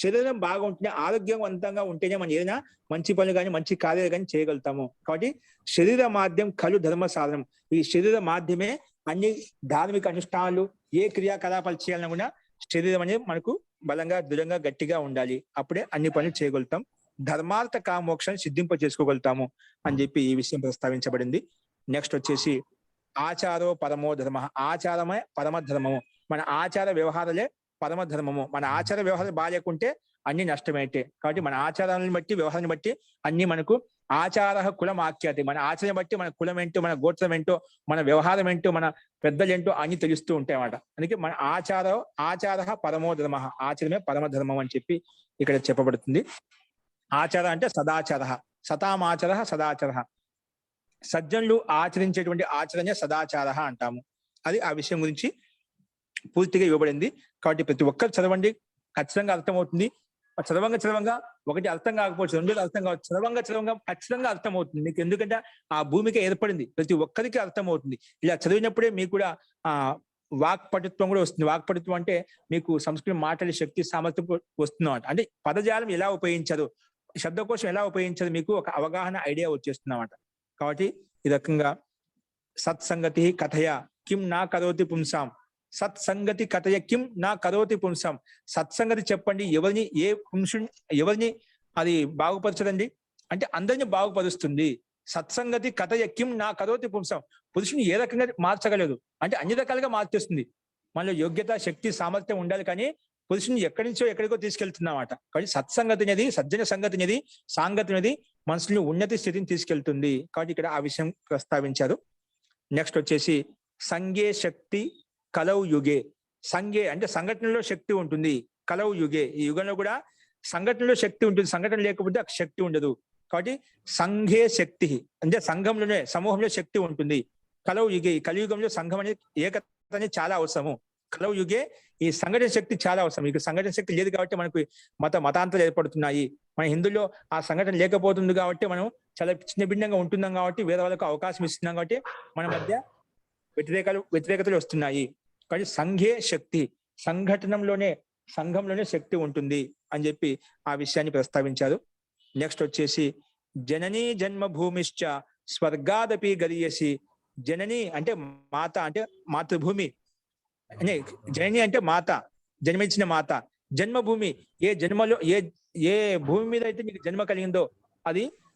శరీరం బాగుంటేనే, ఆరోగ్యవంతంగా ఉంటేనే మనం ఏదైనా మంచి పనులు కానీ మంచి కార్యాలు కానీ చేయగలుగుతాము. కాబట్టి శరీర మాధ్యం కలు ధర్మ సాధనం. ఈ శరీర మాధ్యమే అన్ని ధార్మిక అనుష్ఠానాలు, ఏ క్రియాకలాపాలు చేయాలన్నా కూడా శరీరం అనేది మనకు బలంగా, దృఢంగా, గట్టిగా ఉండాలి. అప్పుడే అన్ని పనులు చేయగలుగుతాం. ధర్మార్థ కామోక్షాన్ని సిద్ధింప చేసుకోగలుగుతాము అని చెప్పి ఈ విషయం ప్రస్తావించబడింది. నెక్స్ట్ వచ్చేసి ఆచారో పరమో ధర్మ. ఆచారమే పరమ ధర్మము. మన ఆచార వ్యవహారాలే పరమ ధర్మము. మన ఆచార వ్యవహారాలు బాగాలేకుంటే అన్ని నష్టమైతే. కాబట్టి మన ఆచారాలను బట్టి, వ్యవహారాన్ని బట్టి అన్ని మనకు ఆచార కులం ఆఖ్యాతి. మన ఆచారం బట్టి మన కులం ఏంటో, మన గోత్రం ఏంటో, మన వ్యవహారం ఏంటో, మన పెద్దలు ఏంటో అన్ని తెలుస్తూ ఉంటాయి అన్నమాట. అందుకే మన ఆచార పరమో ధర్మ. ఆచరమే పరమ ధర్మం అని చెప్పి ఇక్కడ చెప్పబడుతుంది. ఆచార అంటే సదాచార, సతామాచార సదాచార. సజ్జనులు ఆచరించేటువంటి ఆచరణే సదాచార అంటాము. అది ఆ విషయం గురించి పూర్తిగా ఇవ్వబడింది. కాబట్టి ప్రతి ఒక్కరు చదవండి, ఖచ్చితంగా అర్థమవుతుంది. చదవంగా ఒకటి అర్థం కాకపోవచ్చు, రెండోది అర్థం కావచ్చు. చదవంగా ఖచ్చితంగా అర్థమవుతుంది మీకు. ఎందుకంటే ఆ భూమిక ఏర్పడింది, ప్రతి ఒక్కరికి అర్థమవుతుంది. ఇలా చదివినప్పుడే మీకు కూడా వాక్పటుత్వం కూడా వస్తుంది. వాక్పటుత్వం అంటే మీకు సంస్కృతం మాట్లాడే శక్తి, సామర్థ్యం వస్తుందన్నమాట. అంటే పదజాలం ఎలా ఉపయోగించారు, శబ్దకోశం ఎలా ఉపయోగించారు, మీకు ఒక అవగాహన, ఐడియా వచ్చేస్తుందన్నమాట. కాబట్టి ఈ రకంగా సత్సంగతి కథయ కిం నా కరోతి పుంసాం. సత్సంగతి కథయ కిం నా కరోతి పుంసాం. సత్సంగతి చెప్పండి, ఎవరిని అది బాగుపరచదండి అంటే అందరినీ బాగుపరుస్తుంది. సత్సంగతి కథయ కిం నా కరోతి పుంసాం. పురుషుని ఏ రకంగా మార్చగలదు అంటే అన్ని రకాలుగా మార్చేస్తుంది. మనలో యోగ్యత, శక్తి, సామర్థ్యం ఉండాలి, కానీ పురుషుని ఎక్కడి నుంచో ఎక్కడికో తీసుకెళ్తున్నమాట. కాబట్టి సత్సంగతి అనేది, సజ్జన సంగతి అనేది, సాంగతి అనేది మనుషుల్ని ఉన్నతి స్థితిని తీసుకెళ్తుంది. కాబట్టి ఇక్కడ ఆ విషయం ప్రస్తావించారు. నెక్స్ట్ వచ్చేసి సంగే శక్తి కలౌ యుగే. సంగే అంటే సంఘటనలో శక్తి ఉంటుంది, కలౌ యుగే ఈ యుగంలో కూడా సంఘటనలో శక్తి ఉంటుంది. సంఘటన లేకపోతే శక్తి ఉండదు. కాబట్టి సంఘే శక్తి అంటే సంఘంలోనే సమూహంలో శక్తి ఉంటుంది. కలియుగంలో సంఘం అనేది ఏకత అనేది చాలా అవసరము. కలవు యుగే ఈ సంఘటన శక్తి చాలా అవసరం. ఇక సంఘటన శక్తి లేదు కాబట్టి మనకు మతాంతరాలు ఏర్పడుతున్నాయి. మన హిందువుల్లో ఆ సంఘటన లేకపోతుంది కాబట్టి మనం చాలా చిన్న భిన్నంగా ఉంటున్నాం కాబట్టి వేరే వాళ్ళకు అవకాశం ఇస్తున్నాం కాబట్టి మన మధ్య వ్యతిరేకతలు వస్తున్నాయి. కానీ సంఘే శక్తి, సంఘంలోనే శక్తి ఉంటుంది అని చెప్పి ఆ విషయాన్ని ప్రస్తావించారు. నెక్స్ట్ వచ్చేసి జననీ జన్మభూమిశ్చ స్వర్గాదపి గరీయసి. జనని అంటే మాత, అంటే మాతృభూమి. జనని అంటే మాత, జన్మించిన మాత. జన్మభూమి, ఏ జన్మలో ఏ భూమి మీద అయితే మీకు జన్మ కలిగిందో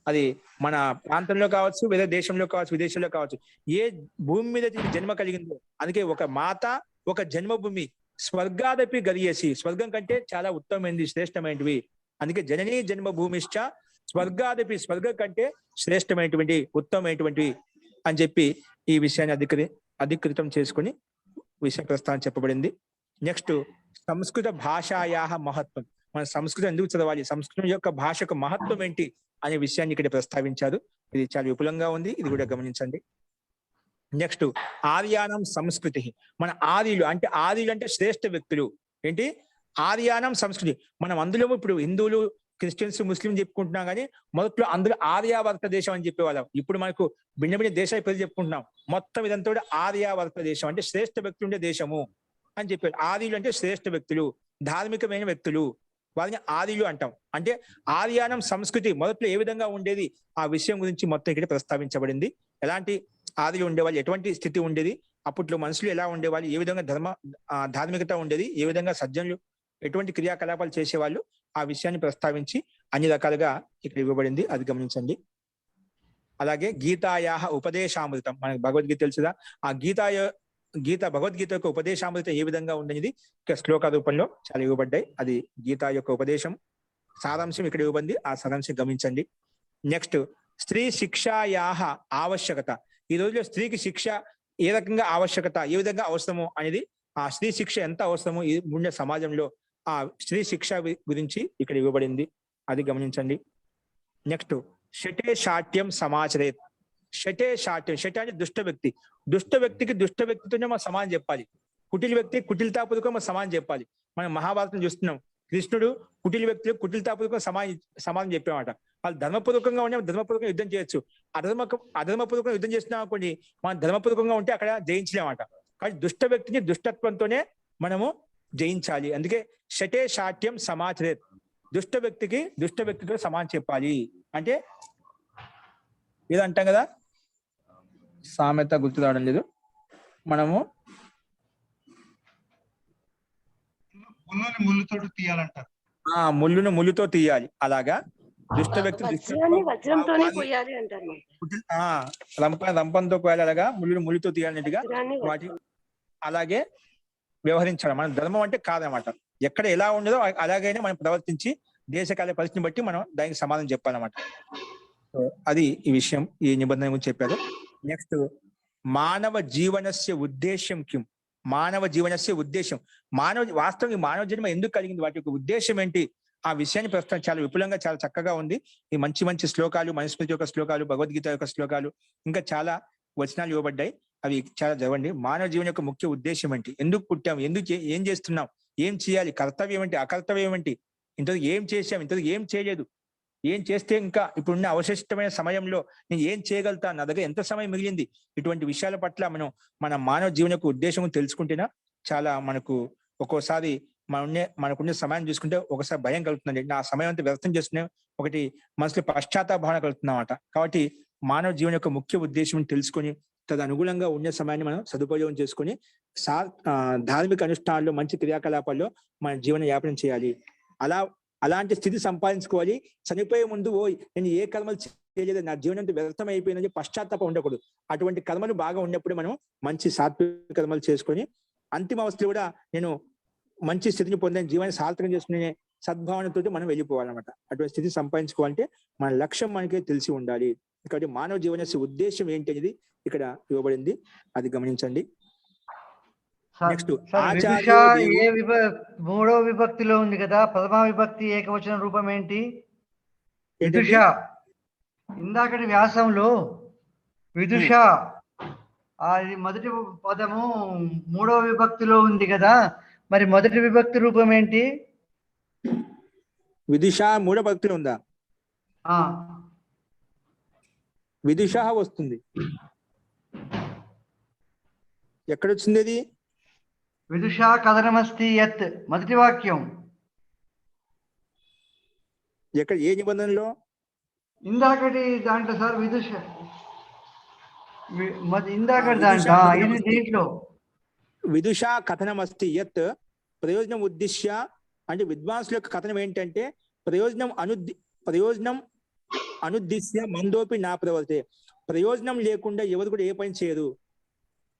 అది మన ప్రాంతంలో కావచ్చు, వేరే దేశంలో కావచ్చు, విదేశంలో కావచ్చు, ఏ భూమి మీద అయితే జన్మ కలిగిందో అందుకే ఒక మాత, ఒక జన్మభూమి. స్వర్గాదపి గరీయసి, స్వర్గం కంటే చాలా ఉత్తమమైనది, శ్రేష్టమైనవి. అందుకే జననీ జన్మభూమిశ్చ స్వర్గాదపి, స్వర్గం కంటే శ్రేష్టమైనటువంటి ఉత్తమమైనటువంటి అని చెప్పి ఈ విషయాన్ని అధికృతం చేసుకుని విషయ ప్రస్తావన చెప్పబడింది. నెక్స్ట్ సంస్కృత భాషాయా మహత్వం. మన సంస్కృతం ఎందుకు చదవాలి, సంస్కృతం యొక్క భాషకు మహత్వం ఏంటి అనే విషయాన్ని ఇక్కడ ప్రస్తావించారు. ఇది చాలా విపులంగా ఉంది, ఇది కూడా గమనించండి. నెక్స్ట్ ఆర్యానం సంస్కృతి. మన ఆర్యులు అంటే శ్రేష్ఠ వ్యక్తులు. ఏంటి ఆర్యానం సంస్కృతి. మనం అందులో ఇప్పుడు హిందువులు, క్రిస్టియన్స్, ముస్లిం చెప్పుకుంటున్నాం కానీ మొదట్లో అందరూ ఆర్యావర్త దేశం అని చెప్పేవాళ్ళం. ఇప్పుడు మనకు భిన్న భిన్న దేశాలు పేరు చెప్పుకుంటున్నాం. మొత్తం ఇదంతా కూడా ఆర్యావర్త దేశం అంటే శ్రేష్ఠ వ్యక్తులు ఉండే దేశము అని చెప్పారు. ఆర్యులు అంటే శ్రేష్ఠ వ్యక్తులు, ధార్మికమైన వ్యక్తులు, వారిని ఆర్యులు అంటాం. అంటే ఆర్యానం సంస్కృతి మొదట్లో ఏ విధంగా ఉండేది ఆ విషయం గురించి మొత్తం ఇక్కడ ప్రస్తావించబడింది. ఎలాంటి ఆర్యులు ఉండేవాళ్ళు, ఎటువంటి స్థితి ఉండేది, అప్పట్లో మనుషులు ఎలా ఉండేవాళ్ళు, ఏ విధంగా ధార్మికత ఉండేది, ఏ విధంగా సజ్జనులు ఎటువంటి క్రియాకలాపాలు చేసేవాళ్ళు, ఆ విషయాన్ని ప్రస్తావించి అన్ని రకాలుగా ఇక్కడ ఇవ్వబడింది, అది గమనించండి. అలాగే గీతాయాహ ఉపదేశామృతం. మనకు భగవద్గీత తెలుసుదా, ఆ భగవద్గీత యొక్క ఉపదేశామృతం ఏ విధంగా ఉండేది ఇక్కడ శ్లోక రూపంలో చాలా ఇవ్వబడ్డాయి. అది గీత యొక్క ఉపదేశం సారాంశం ఇక్కడ ఇవ్వబడింది, ఆ సారాంశం గమనించండి. నెక్స్ట్ స్త్రీ శిక్షాయాహ ఆవశ్యకత. ఈ రోజులో స్త్రీకి శిక్ష ఏ రకంగా ఆవశ్యకత, ఏ విధంగా అవసరము అనేది, ఆ స్త్రీ శిక్ష ఎంత అవసరము ఈ ఉండే సమాజంలో, ఆ స్త్రీ శిక్ష గురించి ఇక్కడ ఇవ్వబడింది, అది గమనించండి. నెక్స్ట్ షటే శాట్యం సమాచరేత్. షటే శాట్యం, షట అంటే దుష్ట వ్యక్తి. దుష్ట వ్యక్తితోనే మన సమానం చెప్పాలి. కుటిల వ్యక్తి కుటిలతాపూర్వకం మన సమానం చెప్పాలి. మనం మహాభారతం చూస్తున్నాం, కృష్ణుడు కుటిల వ్యక్తులు కుటిలతాపూర్వకం సమానం చెప్పామట. వాళ్ళు ధర్మపూర్వకంగా ఉంటే ధర్మపూర్వకంగా యుద్ధం చేయొచ్చు, అధర్మపూర్వకంగా యుద్ధం చేస్తున్నాం అనుకోండి, మనం ధర్మపూర్వకంగా ఉంటే అక్కడ జయించలేమట. కానీ దుష్ట వ్యక్తిని దుష్టత్వంతోనే మనము జయించాలి. అందుకే షటే శాట్యం సమాచరేత్. దుష్ట వ్యక్తితో సమానం చెప్పాలి. అంటే ఏదో అంటాం కదా, సామెత గుర్తు రావడం లేదు, మనము ముళ్ళుతో తీయాలంటారు, ముళ్ళును ముళ్ళుతో తీయాలి. అలాగా దుష్ట వ్యక్తి వజ్రంతోనే పోయాలి అంటారు. రంపంతో పోయాలి, అలాగా ముళ్ళును ముళ్ళుతో తీయాలన్నట్టుగా వాటి అలాగే వ్యవహరించాలి. మన ధర్మం అంటే కాదనమాట. ఎక్కడ ఎలా ఉండదో అలాగైనా మనం ప్రవర్తించి దేశకాల పరిస్థితిని బట్టి మనం దానికి సమాధానం చెప్పాలన్నమాట. అది ఈ విషయం, ఈ నిబంధన గురించి చెప్పారు. నెక్స్ట్ మానవ జీవనస్య ఉద్దేశ్యం కిం. మానవ జీవనస్య ఉద్దేశం, వాస్తవం ఈ మానవ జన్మ ఎందుకు కలిగింది, వాటి యొక్క ఉద్దేశం ఏంటి, ఆ విషయాన్ని ప్రస్తుతం చాలా విపులంగా చాలా చక్కగా ఉంది. ఈ మంచి శ్లోకాలు, మనుస్మృతి యొక్క శ్లోకాలు, భగవద్గీత యొక్క శ్లోకాలు, ఇంకా చాలా వచనాలు ఇవ్వబడ్డాయి. అవి చాలా చదవండి. మానవ జీవన యొక్క ముఖ్య ఉద్దేశం ఏంటి, ఎందుకు పుట్టాం, ఏం చేస్తున్నాం, ఏం చేయాలి, కర్తవ్యం ఏంటి, అకర్తవ్యం ఏంటి, ఇంతకు ఏం చేసాం, ఇంతకు ఏం చేయలేదు, ఏం చేస్తే ఇంకా ఇప్పుడున్న అవశిష్టమైన సమయంలో నేను ఏం చేయగలుగుతాను, నా దగ్గర ఎంత సమయం మిగిలింది, ఇటువంటి విషయాల పట్ల మన మానవ జీవన యొక్క ఉద్దేశం తెలుసుకుంటేనా చాలా మనకు ఒక్కోసారి మనకున్న సమయం చూసుకుంటే ఒకసారి భయం కలుగుతుందండి. నా సమయం అంతా వ్యర్థం చేస్తున్నా, ఒకటి మనసులో పశ్చాత్తాప భావన కలుగుతుందన్నమాట. కాబట్టి మానవ జీవన యొక్క ముఖ్య ఉద్దేశం తెలుసుకొని తదనుగుణంగా ఉన్న సమయాన్ని మనం సదుపయోగం చేసుకొని ధార్మిక అనుష్ఠానాల్లో, మంచి క్రియాకలాపాల్లో మన జీవన యాపనం చేయాలి. అలాంటి స్థితి సంపాదించుకోవాలి. చనిపోయే ముందు నేను ఏ కర్మలు చేయలేదు, నా జీవనం అంతా వ్యర్థం అయిపోయిందని పశ్చాత్తాపం ఉండకూడదు. అటువంటి కర్మలు బాగా ఉన్నప్పుడు మనం మంచి సాత్విక కర్మలు చేసుకొని అంతిమ అవస్థలో కూడా నేను మంచి స్థితిని పొందని జీవాన్ని సార్థకం చేసుకునే సద్భావనతో మనం వెళ్ళిపోవాలన్నమాట. అటువంటి స్థితి సంపాదించుకోవాలంటే మన లక్ష్యం మనకే తెలిసి ఉండాలి. కాబట్టి మానవ జీవన ఉద్దేశం ఏంటి అనేది ఇక్కడ ఇవ్వబడింది, అది గమనించండి. నెక్స్ట్ మూడో విభక్తిలో ఉంది కదా, ప్రథమా విభక్తి ఏకవచన రూపం ఏంటి? ఇందాకటి వ్యాసంలో విదుష అది మొదటి పదము 3వ విభక్తిలో ఉంది కదా, మరి మొదటి విభక్తి రూపం ఏంటి? విదుష 3వ భక్తులు ఉందా? ఆ విదుష వస్తుంది. ఎక్కడ వచ్చింది అది? విదుష కథనమస్తి యత్ మొదటి వాక్యం. ఎక్కడ, ఏ నిబంధనలో? ఇందాకటి దాంట్లో సార్ విదుష ఇందాకటి దాంట్లో ఇది దీంట్లో విదుష కథనమస్తి యత్ ప్రయోజనం ఉద్దిశ్య అంటే విద్వాంసుల యొక్క కథనం ఏంటంటే ప్రయోజనం అనుద్దిశ్య మందోపి నా ప్రవర్తే. ప్రయోజనం లేకుండా ఎవరు కూడా ఏ పని చేయరు.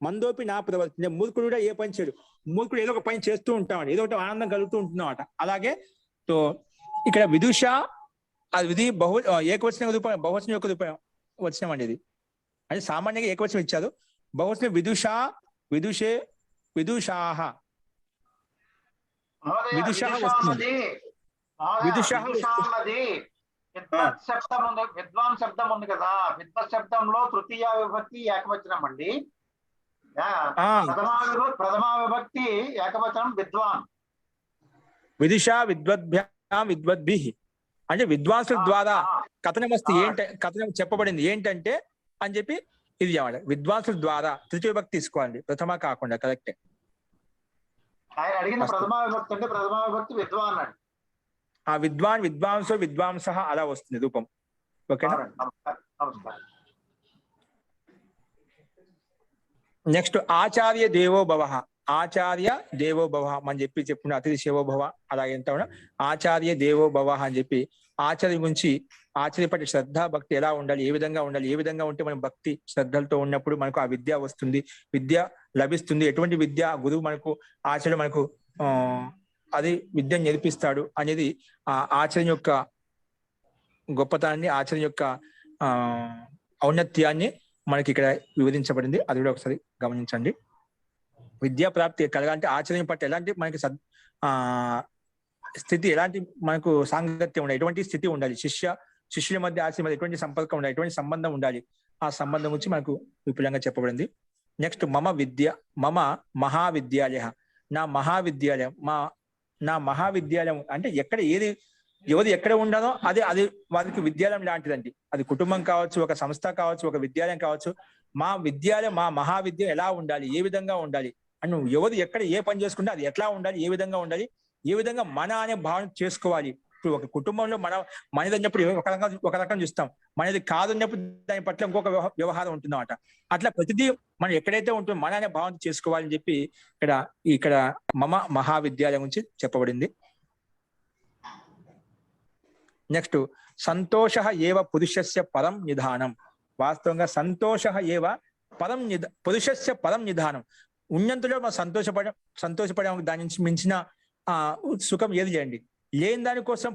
మందోపి నా ప్రవర్తే, మూర్ఖుడు కూడా ఏ పని చేయడు. మూర్ఖుడు ఏదో ఒక పని చేస్తూ ఉంటాడు, ఏదో ఒకటి ఆనందం కలుగుతూ ఉంటున్నమాట. అలాగే తో ఇక్కడ విదుష అది విధి ఏకవచన రూపం, బహువచనం యొక్క రూపం వచనం అండి ఇది. అంటే సామాన్యంగా ఏకవచనం ఇచ్చారు. బహువచనం విదుష, విదుషే, విదుషాహ. విదుష వస్తుంది. విదుష అన్నది విద్వత్ శబ్దం ఉంది, విద్వాన్ శబ్దం ఉంది కదా. విద్వత్ శబ్దంలో తృతీయ విభక్తి ఏకవచనం అండి. ప్రథమా విభక్తి ఏకవచనం విద్వాన్. విదుష విద్వద్భ్యాం విద్వద్భిః అంటే విద్వాంసుల ద్వారా కథనమస్తి కథనం చెప్పబడింది ఏంటంటే అని చెప్పి ఇది అన్నమాట. విద్వాంసుల ద్వారా తృతీయ విభక్తి తీసుకోవాలి, ప్రథమ కాకుండా. కరెక్టే. ఆయన అడిగిన ప్రథమా విభక్తి అంటే ప్రథమా విభక్తి విద్వాన్ అండి. ఆ విద్వాన్, విద్వాంసో, విద్వాంస అలా వస్తుంది రూపం. ఓకేనా? నెక్స్ట్ ఆచార్య దేవో భవ. ఆచార్య దేవో భవ అని చెప్పి చెప్పుకున్న అతిథి సేవో భవ అలాగే ఎంత ఉన్నా ఆచార్య దేవో భవ అని చెప్పి ఆచార్య గురించి, ఆచార్య పట్ల శ్రద్ధ భక్తి ఎలా ఉండాలి, ఏ విధంగా ఉండాలి, ఏ విధంగా ఉంటే మనం భక్తి శ్రద్ధలతో ఉన్నప్పుడు మనకు ఆ విద్య వస్తుంది, విద్య లభిస్తుంది. ఎటువంటి విద్య గురువు మనకు, ఆచార్యుడు మనకు అది విద్యను నేర్పిస్తాడు అనేది ఆ ఆచార్య యొక్క గొప్పతనాన్ని, ఆచార్య యొక్క ఔన్నత్యాన్ని మనకి ఇక్కడ వివరించబడింది. అది కూడా ఒకసారి గమనించండి. విద్యా ప్రాప్తి కలగాలంటే ఆచరణ పట్ల ఎలాంటి మనకి స్థితి, ఎలాంటి మనకు సాంగత్యం ఉండాలి, ఎటువంటి స్థితి ఉండాలి, శిష్యుల మధ్య ఆచరణ మధ్య ఎటువంటి సంపర్కం ఉండాలి, ఎటువంటి సంబంధం ఉండాలి, ఆ సంబంధం గురించి మనకు విపులంగా చెప్పబడింది. నెక్స్ట్ మమ మహావిద్యాలయ. నా మహావిద్యాలయం, నా మహావిద్యాలయం అంటే ఎక్కడ ఎవరు ఎక్కడ ఉండాలో అది వారికి విద్యాలయం లాంటిదండి. అది కుటుంబం కావచ్చు, ఒక సంస్థ కావచ్చు, ఒక విద్యాలయం కావచ్చు. మా విద్యాలయం, మా మహావిద్య ఎలా ఉండాలి, ఏ విధంగా ఉండాలి అని, ఎవరు ఎక్కడ ఏ పని చేసుకుంటే అది ఎట్లా ఉండాలి, ఏ విధంగా ఉండాలి, ఏ విధంగా మన అనే భావన చేసుకోవాలి. ఇప్పుడు ఒక కుటుంబంలో మనది అన్నప్పుడు ఒక రకం చూస్తాం, మనది కాదన్నప్పుడు దాని పట్ల ఇంకొక వ్యవహారం ఉంటుందన్నమాట. అట్లా ప్రతిదీ మనం ఎక్కడైతే ఉంటుందో మన అనే భావన చేసుకోవాలని చెప్పి ఇక్కడ మమ మహావిద్యాలయం గురించి చెప్పబడింది. నెక్స్ట్ సంతోష ఏవ పురుషస్య పరం నిధానం. వాస్తవంగా సంతోష ఏవ పురుషస్య పరం నిధానం. ఉన్నంతలో మనం సంతోషపడే దాని నుంచి మించిన సుఖం ఏది చేయండి. లేని దానికోసం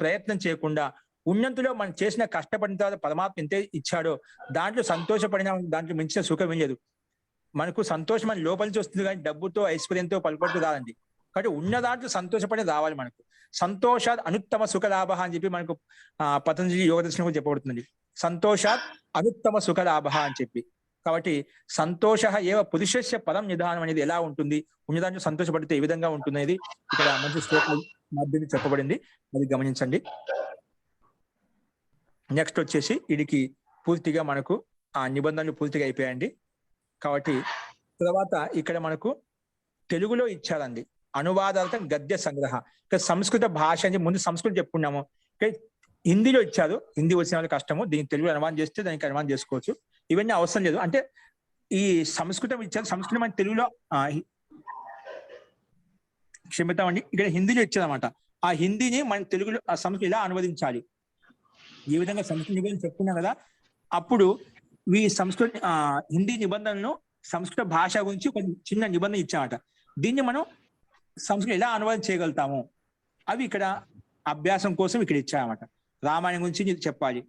ప్రయత్నం చేయకుండా ఉన్నంతలో మనం చేసిన కష్టపడిన తర్వాత పరమాత్మ ఎంత ఇచ్చాడో దాంట్లో సంతోషపడిన దాంట్లో మించిన సుఖం ఏం లేదు. మనకు సంతోషం మన లోపల నుంచి వస్తుంది, కానీ డబ్బుతో ఐశ్వర్యంతో పలుపడుతూ రాదండి. కాబట్టి ఉన్న దాంట్లో సంతోషపడి రావాలి. మనకు సంతోషాత్ అనుత్తమ సుఖ లాభ అని చెప్పి మనకు పతంజలి యోగ దర్శనం కూడా చెప్పబడుతుంది. సంతోషాత్ అనుత్తమ సుఖ లాభ అని చెప్పి. కాబట్టి సంతోష ఏవ పురుషస్య పదం నిధానం అనేది ఎలా ఉంటుంది, ఉన్నదాంట్లో సంతోషపడితే ఏ విధంగా ఉంటుంది అనేది ఇక్కడ మంచి శ్లోకాల మధ్యని చెప్పబడింది. అది గమనించండి. నెక్స్ట్ వచ్చేసి వీడికి పూర్తిగా మనకు ఆ నిబంధనలు పూర్తిగా అయిపోయాయండి. కాబట్టి తర్వాత ఇక్కడ మనకు తెలుగులో ఇచ్చారండి అనువాదార్థం గద్య సంగ్రహ. ఇక్కడ సంస్కృత భాష అని ముందు సంస్కృతం చెప్పుకున్నాము. హిందీలో ఇచ్చారు, హిందీ వచ్చిన వాళ్ళు కష్టము, దీనికి తెలుగు అనువాదం చేస్తే దానికి అనువాదం చేసుకోవచ్చు. ఇవన్నీ అవసరం లేదు. అంటే ఈ సంస్కృతం ఇచ్చారు, సంస్కృతం మన తెలుగులో క్షమితం అండి, ఇక్కడ హిందీలో ఇచ్చారన్నమాట. ఆ హిందీని మన తెలుగులో ఆ సంస్కృతం ఇలా అనువదించాలి. ఈ విధంగా సంస్కృత నిబంధన చెప్పుకున్నాం కదా, అప్పుడు ఈ హిందీ నిబంధనలను సంస్కృత భాష గురించి ఒక చిన్న నిబంధన ఇచ్చామట. దీన్ని మనం సంస్కృతం ఎలా అనువాదం చేయగలుగుతాము అవి ఇక్కడ అభ్యాసం కోసం ఇక్కడ ఇచ్చామట. రామాయణం గురించి చెప్పాలి,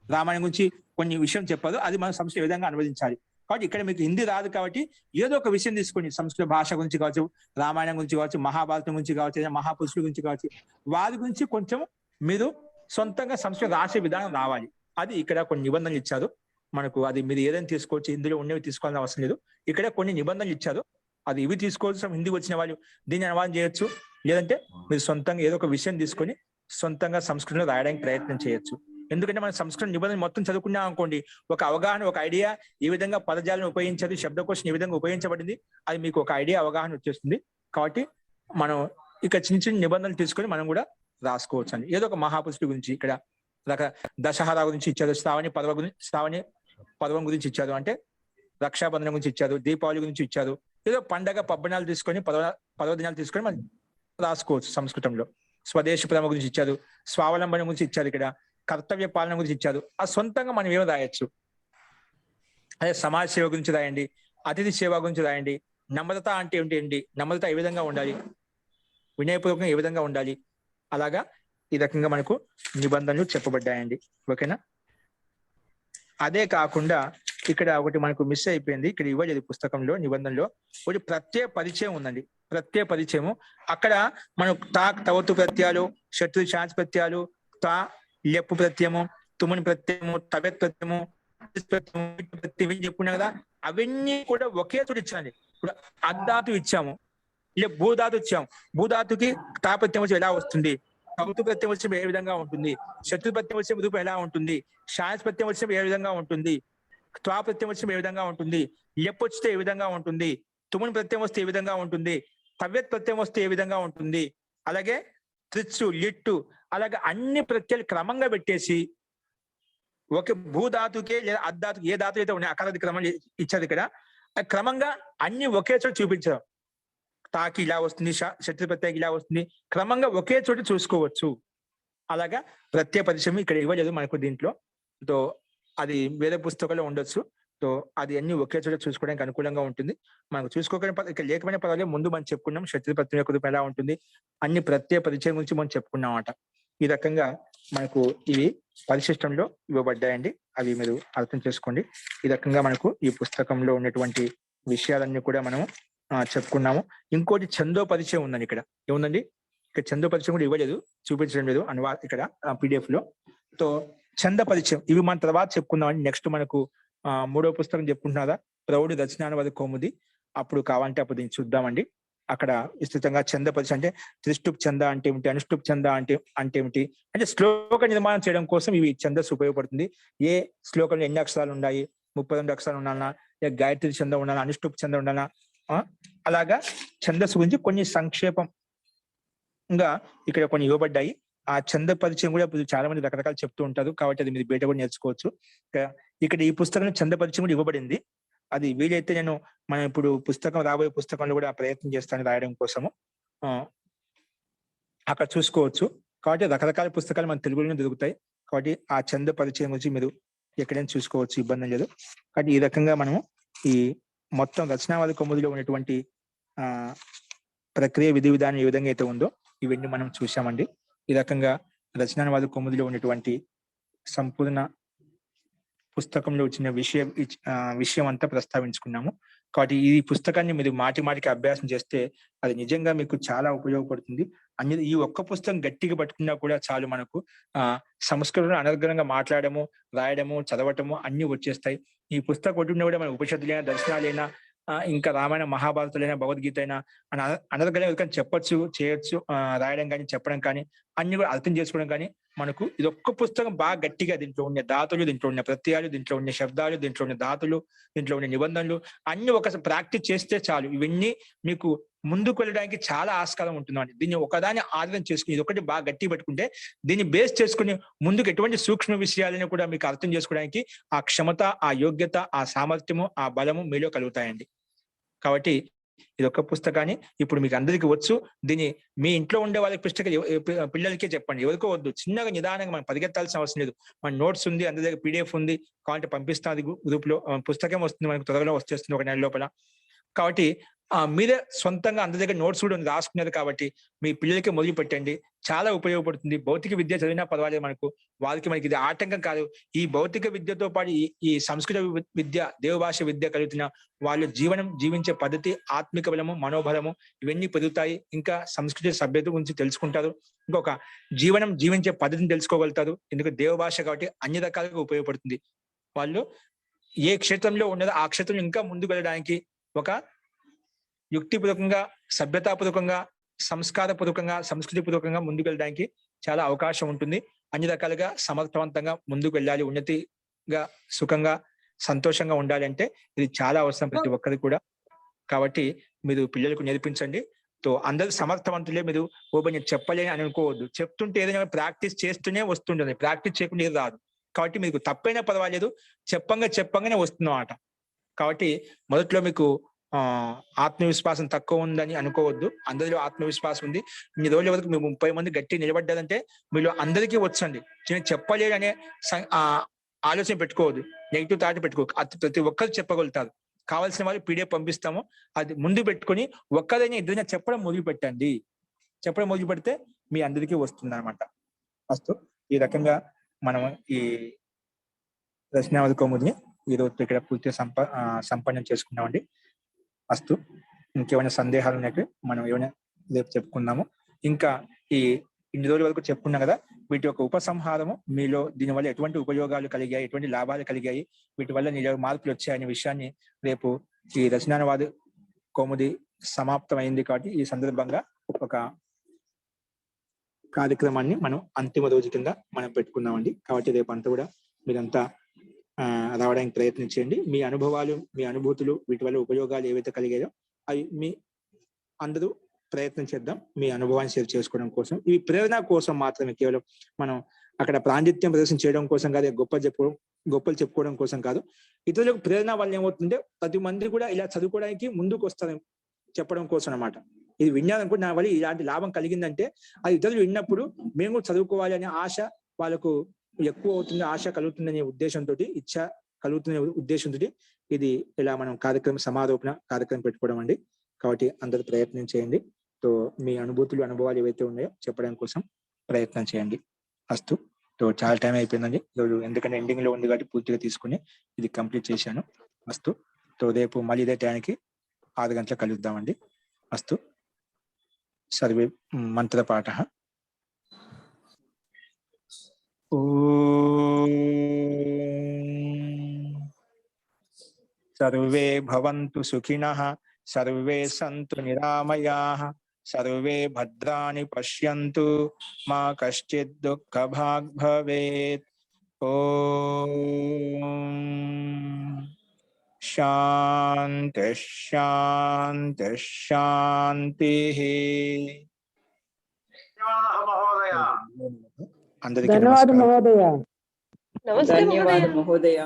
రామాయణం గురించి కొన్ని విషయం చెప్పాలి, అది మనం సంస్కృతం ఏ విధంగా అనువదించాలి. కాబట్టి ఇక్కడ మీకు హిందీ రాదు కాబట్టి ఏదో ఒక విషయం తీసుకోండి, సంస్కృత భాష గురించి కావచ్చు, రామాయణం గురించి కావచ్చు, మహాభారతం గురించి కావచ్చు, మహాపురుషుల గురించి కావచ్చు, వారి గురించి కొంచెం మీరు సొంతంగా సంస్కృతం రాసే విధానం రావాలి. అది ఇక్కడ కొన్ని నిబంధనలు ఇచ్చారు మనకు. అది మీరు ఏదైనా తీసుకోవచ్చు, ఇందులో ఉన్నవి తీసుకోవాల్సిన అవసరం లేదు. ఇక్కడ కొన్ని నిబంధనలు ఇచ్చారు, అది ఇవి తీసుకోవచ్చు. హిందీ వచ్చిన వాళ్ళు దీన్ని అనువాదం చేయొచ్చు, లేదంటే మీరు సొంతంగా ఏదో ఒక విషయం తీసుకొని సొంతంగా సంస్కృతంలో రాయడానికి ప్రయత్నం చేయొచ్చు. ఎందుకంటే మనం సంస్కృత నిబంధనలు మొత్తం చదువుకున్నాం అనుకోండి, ఒక అవగాహన, ఒక ఐడియా, ఈ విధంగా పదజాలను ఉపయోగించారు, శబ్దకోశం ఈ విధంగా ఉపయోగించబడింది, అది మీకు ఒక ఐడియా, అవగాహన వచ్చేస్తుంది. కాబట్టి మనం ఇక చిన్న చిన్న నిబంధనలు తీసుకొని మనం కూడా రాసుకోవచ్చు అండి. ఏదో ఒక మహాపురుషుడి గురించి ఇక్కడ దశహరా గురించి ఇచ్చారు, శ్రావణి పర్వం గురించి ఇచ్చారు, అంటే రక్షాబంధనం గురించి ఇచ్చారు, దీపావళి గురించి ఇచ్చారు. ఏదో పండగ పబ్బనాలు తీసుకొని పర్వదినాలు తీసుకొని మనం రాసుకోవచ్చు. సంస్కృతంలో స్వదేశ ప్రేమ గురించి ఇచ్చారు, స్వావలంబన గురించి ఇచ్చారు, ఇక్కడ కర్తవ్య పాలన గురించి ఇచ్చారు. ఆ సొంతంగా మనం ఏమో రాయొచ్చు. అదే సమాజ సేవ గురించి రాయండి, అతిథి సేవ గురించి రాయండి, నమ్రత అంటే ఏంటి, నమ్రత ఏ విధంగా ఉండాలి, వినయపూర్వకంగా ఏ విధంగా ఉండాలి, అలాగా ఈ రకంగా మనకు నిబంధనలు చెప్పబడ్డాయండి. ఓకేనా? అదే కాకుండా ఇక్కడ ఒకటి మనకు మిస్ అయిపోయింది, ఇక్కడ ఇవ్వలేదు పుస్తకంలో నిబంధనలో. ఒకటి ప్రత్యయ పరిచయం ఉందండి. ప్రత్యయ పరిచయము అక్కడ మనం తవతు ప్రత్యయాలు, శత్రు శాంతి ప్రత్యయాలు, లెప్పు ప్రత్యయము, తుమని ప్రత్యయము, తవెత్ ప్రత్యయము, ప్రత్యయం చెప్పుకున్నాం కదా, అవన్నీ కూడా ఒకే చోట ఇచ్చానండి. ఇప్పుడు అద్ధాతు ఇచ్చాము, ఇలా భూధాతు ఇచ్చాము. భూధాతుకి తాపత్యం వచ్చి ఎలా వస్తుంది, కౌతు ప్రత్యయం వచ్చి ఏ విధంగా ఉంటుంది, శత్రు ప్రత్యయం వచ్చే రూపం ఎలా ఉంటుంది, శాంతి ప్రత్యయం వచ్చి ఏ విధంగా ఉంటుంది, త్వా ప్రత్యయం వచ్చి ఏ విధంగా ఉంటుంది, లెప్పు వస్తే ఏ విధంగా ఉంటుంది, తుమని ప్రత్యయం వస్తే ఏ విధంగా ఉంటుంది, తవ్యత్ ప్రత్యయం వస్తే ఏ విధంగా ఉంటుంది, అలాగే త్రిచ్చు, లిట్టు, అలాగే అన్ని ప్రత్యయాలు క్రమంగా పెట్టేసి ఒక భూధాతుకే లేదా అద్ధాతుకి ఏ ధాతు అయితే ఉన్నాయి అక్కడ క్రమం ఇచ్చారు. ఇక్కడ క్రమంగా అన్ని ఒకే చోట చూపించారు. తాకి ఇలా వస్తుంది, శత్రు ప్రత్యయం ఇలా వస్తుంది, క్రమంగా ఒకే చోట చూసుకోవచ్చు. అలాగా ప్రత్యయ పరిచయం ఇక్కడ ఇవ్వలేదు మనకు దీంట్లో. తో అది వేరే పుస్తకంలో ఉండొచ్చు. సో అది అన్ని ఒకే చోట చూసుకోవడానికి అనుకూలంగా ఉంటుంది. మనకు చూసుకోకపోయినా ఇక్కడ లేకపోయినా పర్వాలేదు, ముందు మనం చెప్పుకున్నాం శత్రు ప్రత్యయం యొక్క రూపం ఎలా ఉంటుంది, అన్ని ప్రత్యయ పరిచయం గురించి మనం చెప్పుకున్నాం అన్నమాట. ఈ రకంగా మనకు ఇవి పరిశిష్టంలో ఇవ్వబడ్డాయండి, అవి మీరు అర్థం చేసుకోండి. ఈ రకంగా మనకు ఈ పుస్తకంలో ఉన్నటువంటి విషయాలన్నీ కూడా మనము చెప్పుకున్నాము. ఇంకోటి ఛందో పరిచయం ఉందండి. ఇక్కడ ఏముందండి, ఇక్కడ ఛందో పరిచయం కూడా ఇవ్వలేదు, చూపించడం లేదు ఇక్కడ PDF లో. సో ఛంద పరిచయం ఇవి మన తర్వాత చెప్పుకుందామండి. నెక్స్ట్ మనకు 3వ పుస్తకం చెప్పుకుంటున్నారా, ప్రౌఢి రచనానువాద కౌముది. అప్పుడు కావాలంటే అప్పుడు దీన్ని చూద్దామండి. అక్కడ విస్తృతంగా ఛంద పరిచయం అంటే త్రిష్టుప్ ఛంద అంటే ఏమిటి, అనుష్టుప్ ఛంద అంటే ఏమిటి, అంటే శ్లోక నిర్మాణం చేయడం కోసం ఇవి ఛందస్సు ఉపయోగపడుతుంది. ఏ శ్లోకంలో ఎన్ని అక్షరాలు ఉన్నాయి, 32 అక్షరాలు ఉండాలన్నా, లేక గాయత్రి ఛంద ఉండాలా, అనుష్టుప్ ఛంద ఉండాలా, అలాగా ఛందస్సు గురించి కొన్ని సంక్షేపంగా ఇక్కడ కొన్ని ఇవ్వబడ్డాయి. ఆ ఛంద పరిచయం కూడా చాలా మంది రకరకాలు చెప్తూ ఉంటారు, కాబట్టి అది మీరు బయట కూడా నేర్చుకోవచ్చు. ఇక్కడ ఈ పుస్తకంలో ఛంద పరిచయం కూడా ఇవ్వబడింది. అది వీలైతే మనం ఇప్పుడు రాబోయే పుస్తకంలో కూడా ప్రయత్నం చేస్తాను రాయడం కోసము, అక్కడ చూసుకోవచ్చు. కాబట్టి రకరకాల పుస్తకాలు మన తెలుగులోనే దొరుకుతాయి. కాబట్టి ఆ ఛంద పరిచయం గురించి మీరు ఎక్కడైనా చూసుకోవచ్చు, ఇబ్బంది లేదు. కాబట్టి ఈ రకంగా మనము ఈ మొత్తం రచనావాద కౌముదిలో ఉన్నటువంటి ప్రక్రియ విధి విధానం ఏ విధంగా అయితే ఉందో ఇవన్నీ మనం చూసామండి. ఈ రకంగా రచనావాద కౌముదిలో ఉన్నటువంటి సంపూర్ణ పుస్తకంలో వచ్చిన విషయం అంతా ప్రస్తావించుకున్నాము. కాబట్టి ఈ పుస్తకాన్ని మీరు మాటికి అభ్యాసం చేస్తే అది నిజంగా మీకు చాలా ఉపయోగపడుతుంది. ఈ ఒక్క పుస్తకం గట్టిగా పట్టుకున్నా కూడా చాలు, మనకు సంస్కృతంలో అనర్గళంగా మాట్లాడము, రాయడము, చదవటము అన్ని వచ్చేస్తాయి. ఈ పుస్తకం కొట్టుకున్నా కూడా మన ఉపనిషత్తులైనా, దర్శనాలైనా, ఇంకా రామాయణ మహాభారతులైనా, భగవద్గీత అయినా అనర్గళంగా చెప్పొచ్చు, చేయొచ్చు, రాయడం కానీ చెప్పడం కానీ అన్ని కూడా అర్థం చేసుకోవడం కానీ మనకు ఇది ఒక్క పుస్తకం బాగా గట్టిగా దీంట్లో ఉండే ధాతులు, దీంట్లో ఉన్న ప్రత్యయాలు, దీంట్లో ఉండే శబ్దాలు, దీంట్లో ఉన్న ధాతులు, దీంట్లో ఉండే నిబంధనలు అన్ని ఒకసారి ప్రాక్టీస్ చేస్తే చాలు. ఇవన్నీ మీకు ముందుకు వెళ్ళడానికి చాలా ఆస్కారం ఉంటుందండి. దీన్ని ఒకదాన్ని ఆధారం చేసుకుని ఇది ఒకటి బాగా గట్టి పెట్టుకుంటే దీన్ని బేస్ చేసుకుని ముందుకు ఎటువంటి సూక్ష్మ విషయాలను కూడా మీకు అర్థం చేసుకోవడానికి ఆ క్షమత, ఆ యోగ్యత, ఆ సామర్థ్యము, ఆ బలము మీలో కలుగుతాయండి. కాబట్టి ఇది ఒక పుస్తకాన్ని ఇప్పుడు మీకు అందరికీ వచ్చు. దీన్ని మీ ఇంట్లో ఉండే వాళ్ళకి పిల్లలకే చెప్పండి, ఎవరికో వద్దు. చిన్నగా నిదానంగా మనం పరిగెత్తాల్సిన అవసరం లేదు. మన నోట్స్ ఉంది, అందరి దగ్గర PDF ఉంది, కావాలంటే పంపిస్తాం, అది గ్రూప్ లో పుస్తకం వస్తుంది మనకు త్వరలో వచ్చేస్తుంది, 1 నెల లోపల. కాబట్టి మీరే సొంతంగా అందరి దగ్గర నోట్స్ కూడా రాసుకున్నారు కాబట్టి మీ పిల్లలకి మొదలు పెట్టండి. చాలా ఉపయోగపడుతుంది. భౌతిక విద్య చదివినా పర్వాలేదు, మనకి ఇది ఆటంకం కాదు. ఈ భౌతిక విద్యతో పాటు ఈ సంస్కృత విద్య, దేవభాష విద్య కలుగుతున్న వాళ్ళు జీవించే పద్ధతి, ఆత్మిక బలము, మనోబలము ఇవన్నీ పెరుగుతాయి. ఇంకా సంస్కృతి సభ్యత గురించి తెలుసుకుంటారు. ఇంకొక జీవించే పద్ధతిని తెలుసుకోగలుగుతారు. ఎందుకంటే దేవభాష కాబట్టి అన్ని రకాలుగా ఉపయోగపడుతుంది. వాళ్ళు ఏ క్షేత్రంలో ఉన్నదో ఆ క్షేత్రంలో ఇంకా ముందుకు వెళ్ళడానికి ఒక యుక్తిపూర్వకంగా, సభ్యతాపూర్వకంగా, సంస్కారపూర్వకంగా, సంస్కృతిపూర్వకంగా ముందుకు వెళ్ళడానికి చాలా అవకాశం ఉంటుంది. అన్ని రకాలుగా సమర్థవంతంగా ముందుకు వెళ్ళాలి. ఉన్నతిగా, సుఖంగా, సంతోషంగా ఉండాలి అంటే ఇది చాలా అవసరం ప్రతి ఒక్కరికి కూడా. కాబట్టి మీరు పిల్లలకు నేర్పించండి. అందరూ సమర్థవంతులే. మీరు నేను చెప్పలేని అని అనుకోవద్దు. చెప్తుంటే ఏదైనా ప్రాక్టీస్ చేస్తూనే వస్తుంటుంది. ప్రాక్టీస్ చేయకుండా ఏది రాదు. కాబట్టి మీకు తప్పైనా పర్వాలేదు, చెప్పంగానే వస్తుందన్నమాట. కాబట్టి మొదట్లో మీకు ఆత్మవిశ్వాసం తక్కువ ఉందని అనుకోవద్దు. అందరిలో ఆత్మవిశ్వాసం ఉంది. ఇన్ని రోజుల వరకు మీరు 30 మంది గట్టి నిలబడ్డారంటే మీలో అందరికీ వచ్చండి. నేను చెప్పలేడు అనే ఆలోచన పెట్టుకోవద్దు, నెగిటివ్ థాట్ పెట్టుకోవద్దు. అది ప్రతి ఒక్కరు చెప్పగలుగుతారు. కావాల్సిన వాళ్ళు పీడిఎఫ్ పంపిస్తాము, అది ముందు పెట్టుకొని ఒక్కదైనా ఇద్దరైనా చెప్పడం మొదలు పెట్టండి. చెప్పడం మొదలు పెడితే మీ అందరికీ వస్తుంది అనమాట. ఫస్ట్ ఈ రకంగా మనం ఈ రచనావళి కౌముదిని ఈరోజు ఇక్కడ పూర్తిగా సంపన్నం చేసుకున్నామండి. అస్తు. ఇంకేమైనా సందేహాలు ఉన్నట్టు మనం ఏమైనా రేపు చెప్పుకుందాము. ఇంకా ఇన్ని రోజుల వరకు చెప్పుకున్నాం కదా, వీటి యొక్క ఉపసంహారము, మీలో దీనివల్ల ఎటువంటి ఉపయోగాలు కలిగాయి, ఎటువంటి లాభాలు కలిగాయి, వీటి వల్ల నీలో మార్పులు వచ్చాయనే విషయాన్ని రేపు ఈ రచనావాది కౌముది సమాప్తమైంది కాబట్టి ఈ సందర్భంగా ఒక కార్యక్రమాన్ని మనం అంతిమ రోజు కింద మనం పెట్టుకున్నామండి. కాబట్టి రేపు అంతా కూడా మీరంతా రావడానికి ప్రయత్నించండి. మీ అనుభవాలు, మీ అనుభూతులు, వీటి వల్ల ఉపయోగాలు ఏవైతే కలిగాయో అవి మీ అందరూ ప్రయత్నం చేద్దాం మీ అనుభవాన్ని షేర్ చేసుకోవడం కోసం. ఇవి ప్రేరణ కోసం మాత్రమే, కేవలం మనం అక్కడ ప్రాండిత్యం ప్రదర్శన చేయడం కోసం కాదు, గొప్పలు చెప్పుకోవడం కోసం కాదు. ఇతరులకు ప్రేరణ వల్ల ఏమవుతుంటే ప్రతి మంది కూడా ఇలా చదువుకోవడానికి ముందుకు వస్తారు చెప్పడం కోసం అన్నమాట. ఇది విన్నారనుకో, నా వల్ల ఇలాంటి లాభం కలిగిందంటే అది ఇతరులు విన్నప్పుడు మేము చదువుకోవాలి అనే ఆశ వాళ్ళకు ఎక్కువ అవుతుంది, ఆశ కలుగుతుందనే ఉద్దేశంతో, ఇచ్చ కలుగుతున్న ఉద్దేశంతో ఇది ఇలా మనం సమారోపణ కార్యక్రమం పెట్టుకోవడం అండి. కాబట్టి అందరూ ప్రయత్నం చేయండి. మీ అనుభూతులు, అనుభవాలు ఏవైతే ఉన్నాయో చెప్పడం కోసం ప్రయత్నం చేయండి. అస్తు. చాలా టైం అయిపోయిందండి ఈరోజు, ఎందుకంటే ఎండింగ్ లో ఉంది కాబట్టి పూర్తిగా తీసుకుని ఇది కంప్లీట్ చేశాను. అస్తు. రేపు మళ్ళీ ఇదే టైంకి 6 గంటలకు కలుద్దామండి. అస్తు. సర్వే మంత్రపాఠ. సర్వే భవంతు సుఖినః, సర్వే సంతు నిరామయాః, సర్వే భద్రాణి పశ్యంతు, మా కశ్చిత్ దుఃఖభాగ్ భవేత్. ఓం శాంతి శాంతి శాంతి. మహోదయ. అందరికీ ధన్యవాదాలు నమస్కారం. మహోదయ. నమస్తే ధన్యవాదాలు మహోదయ.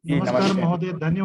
నమస్తే. మహోదయ. ధన్యవాదాలు.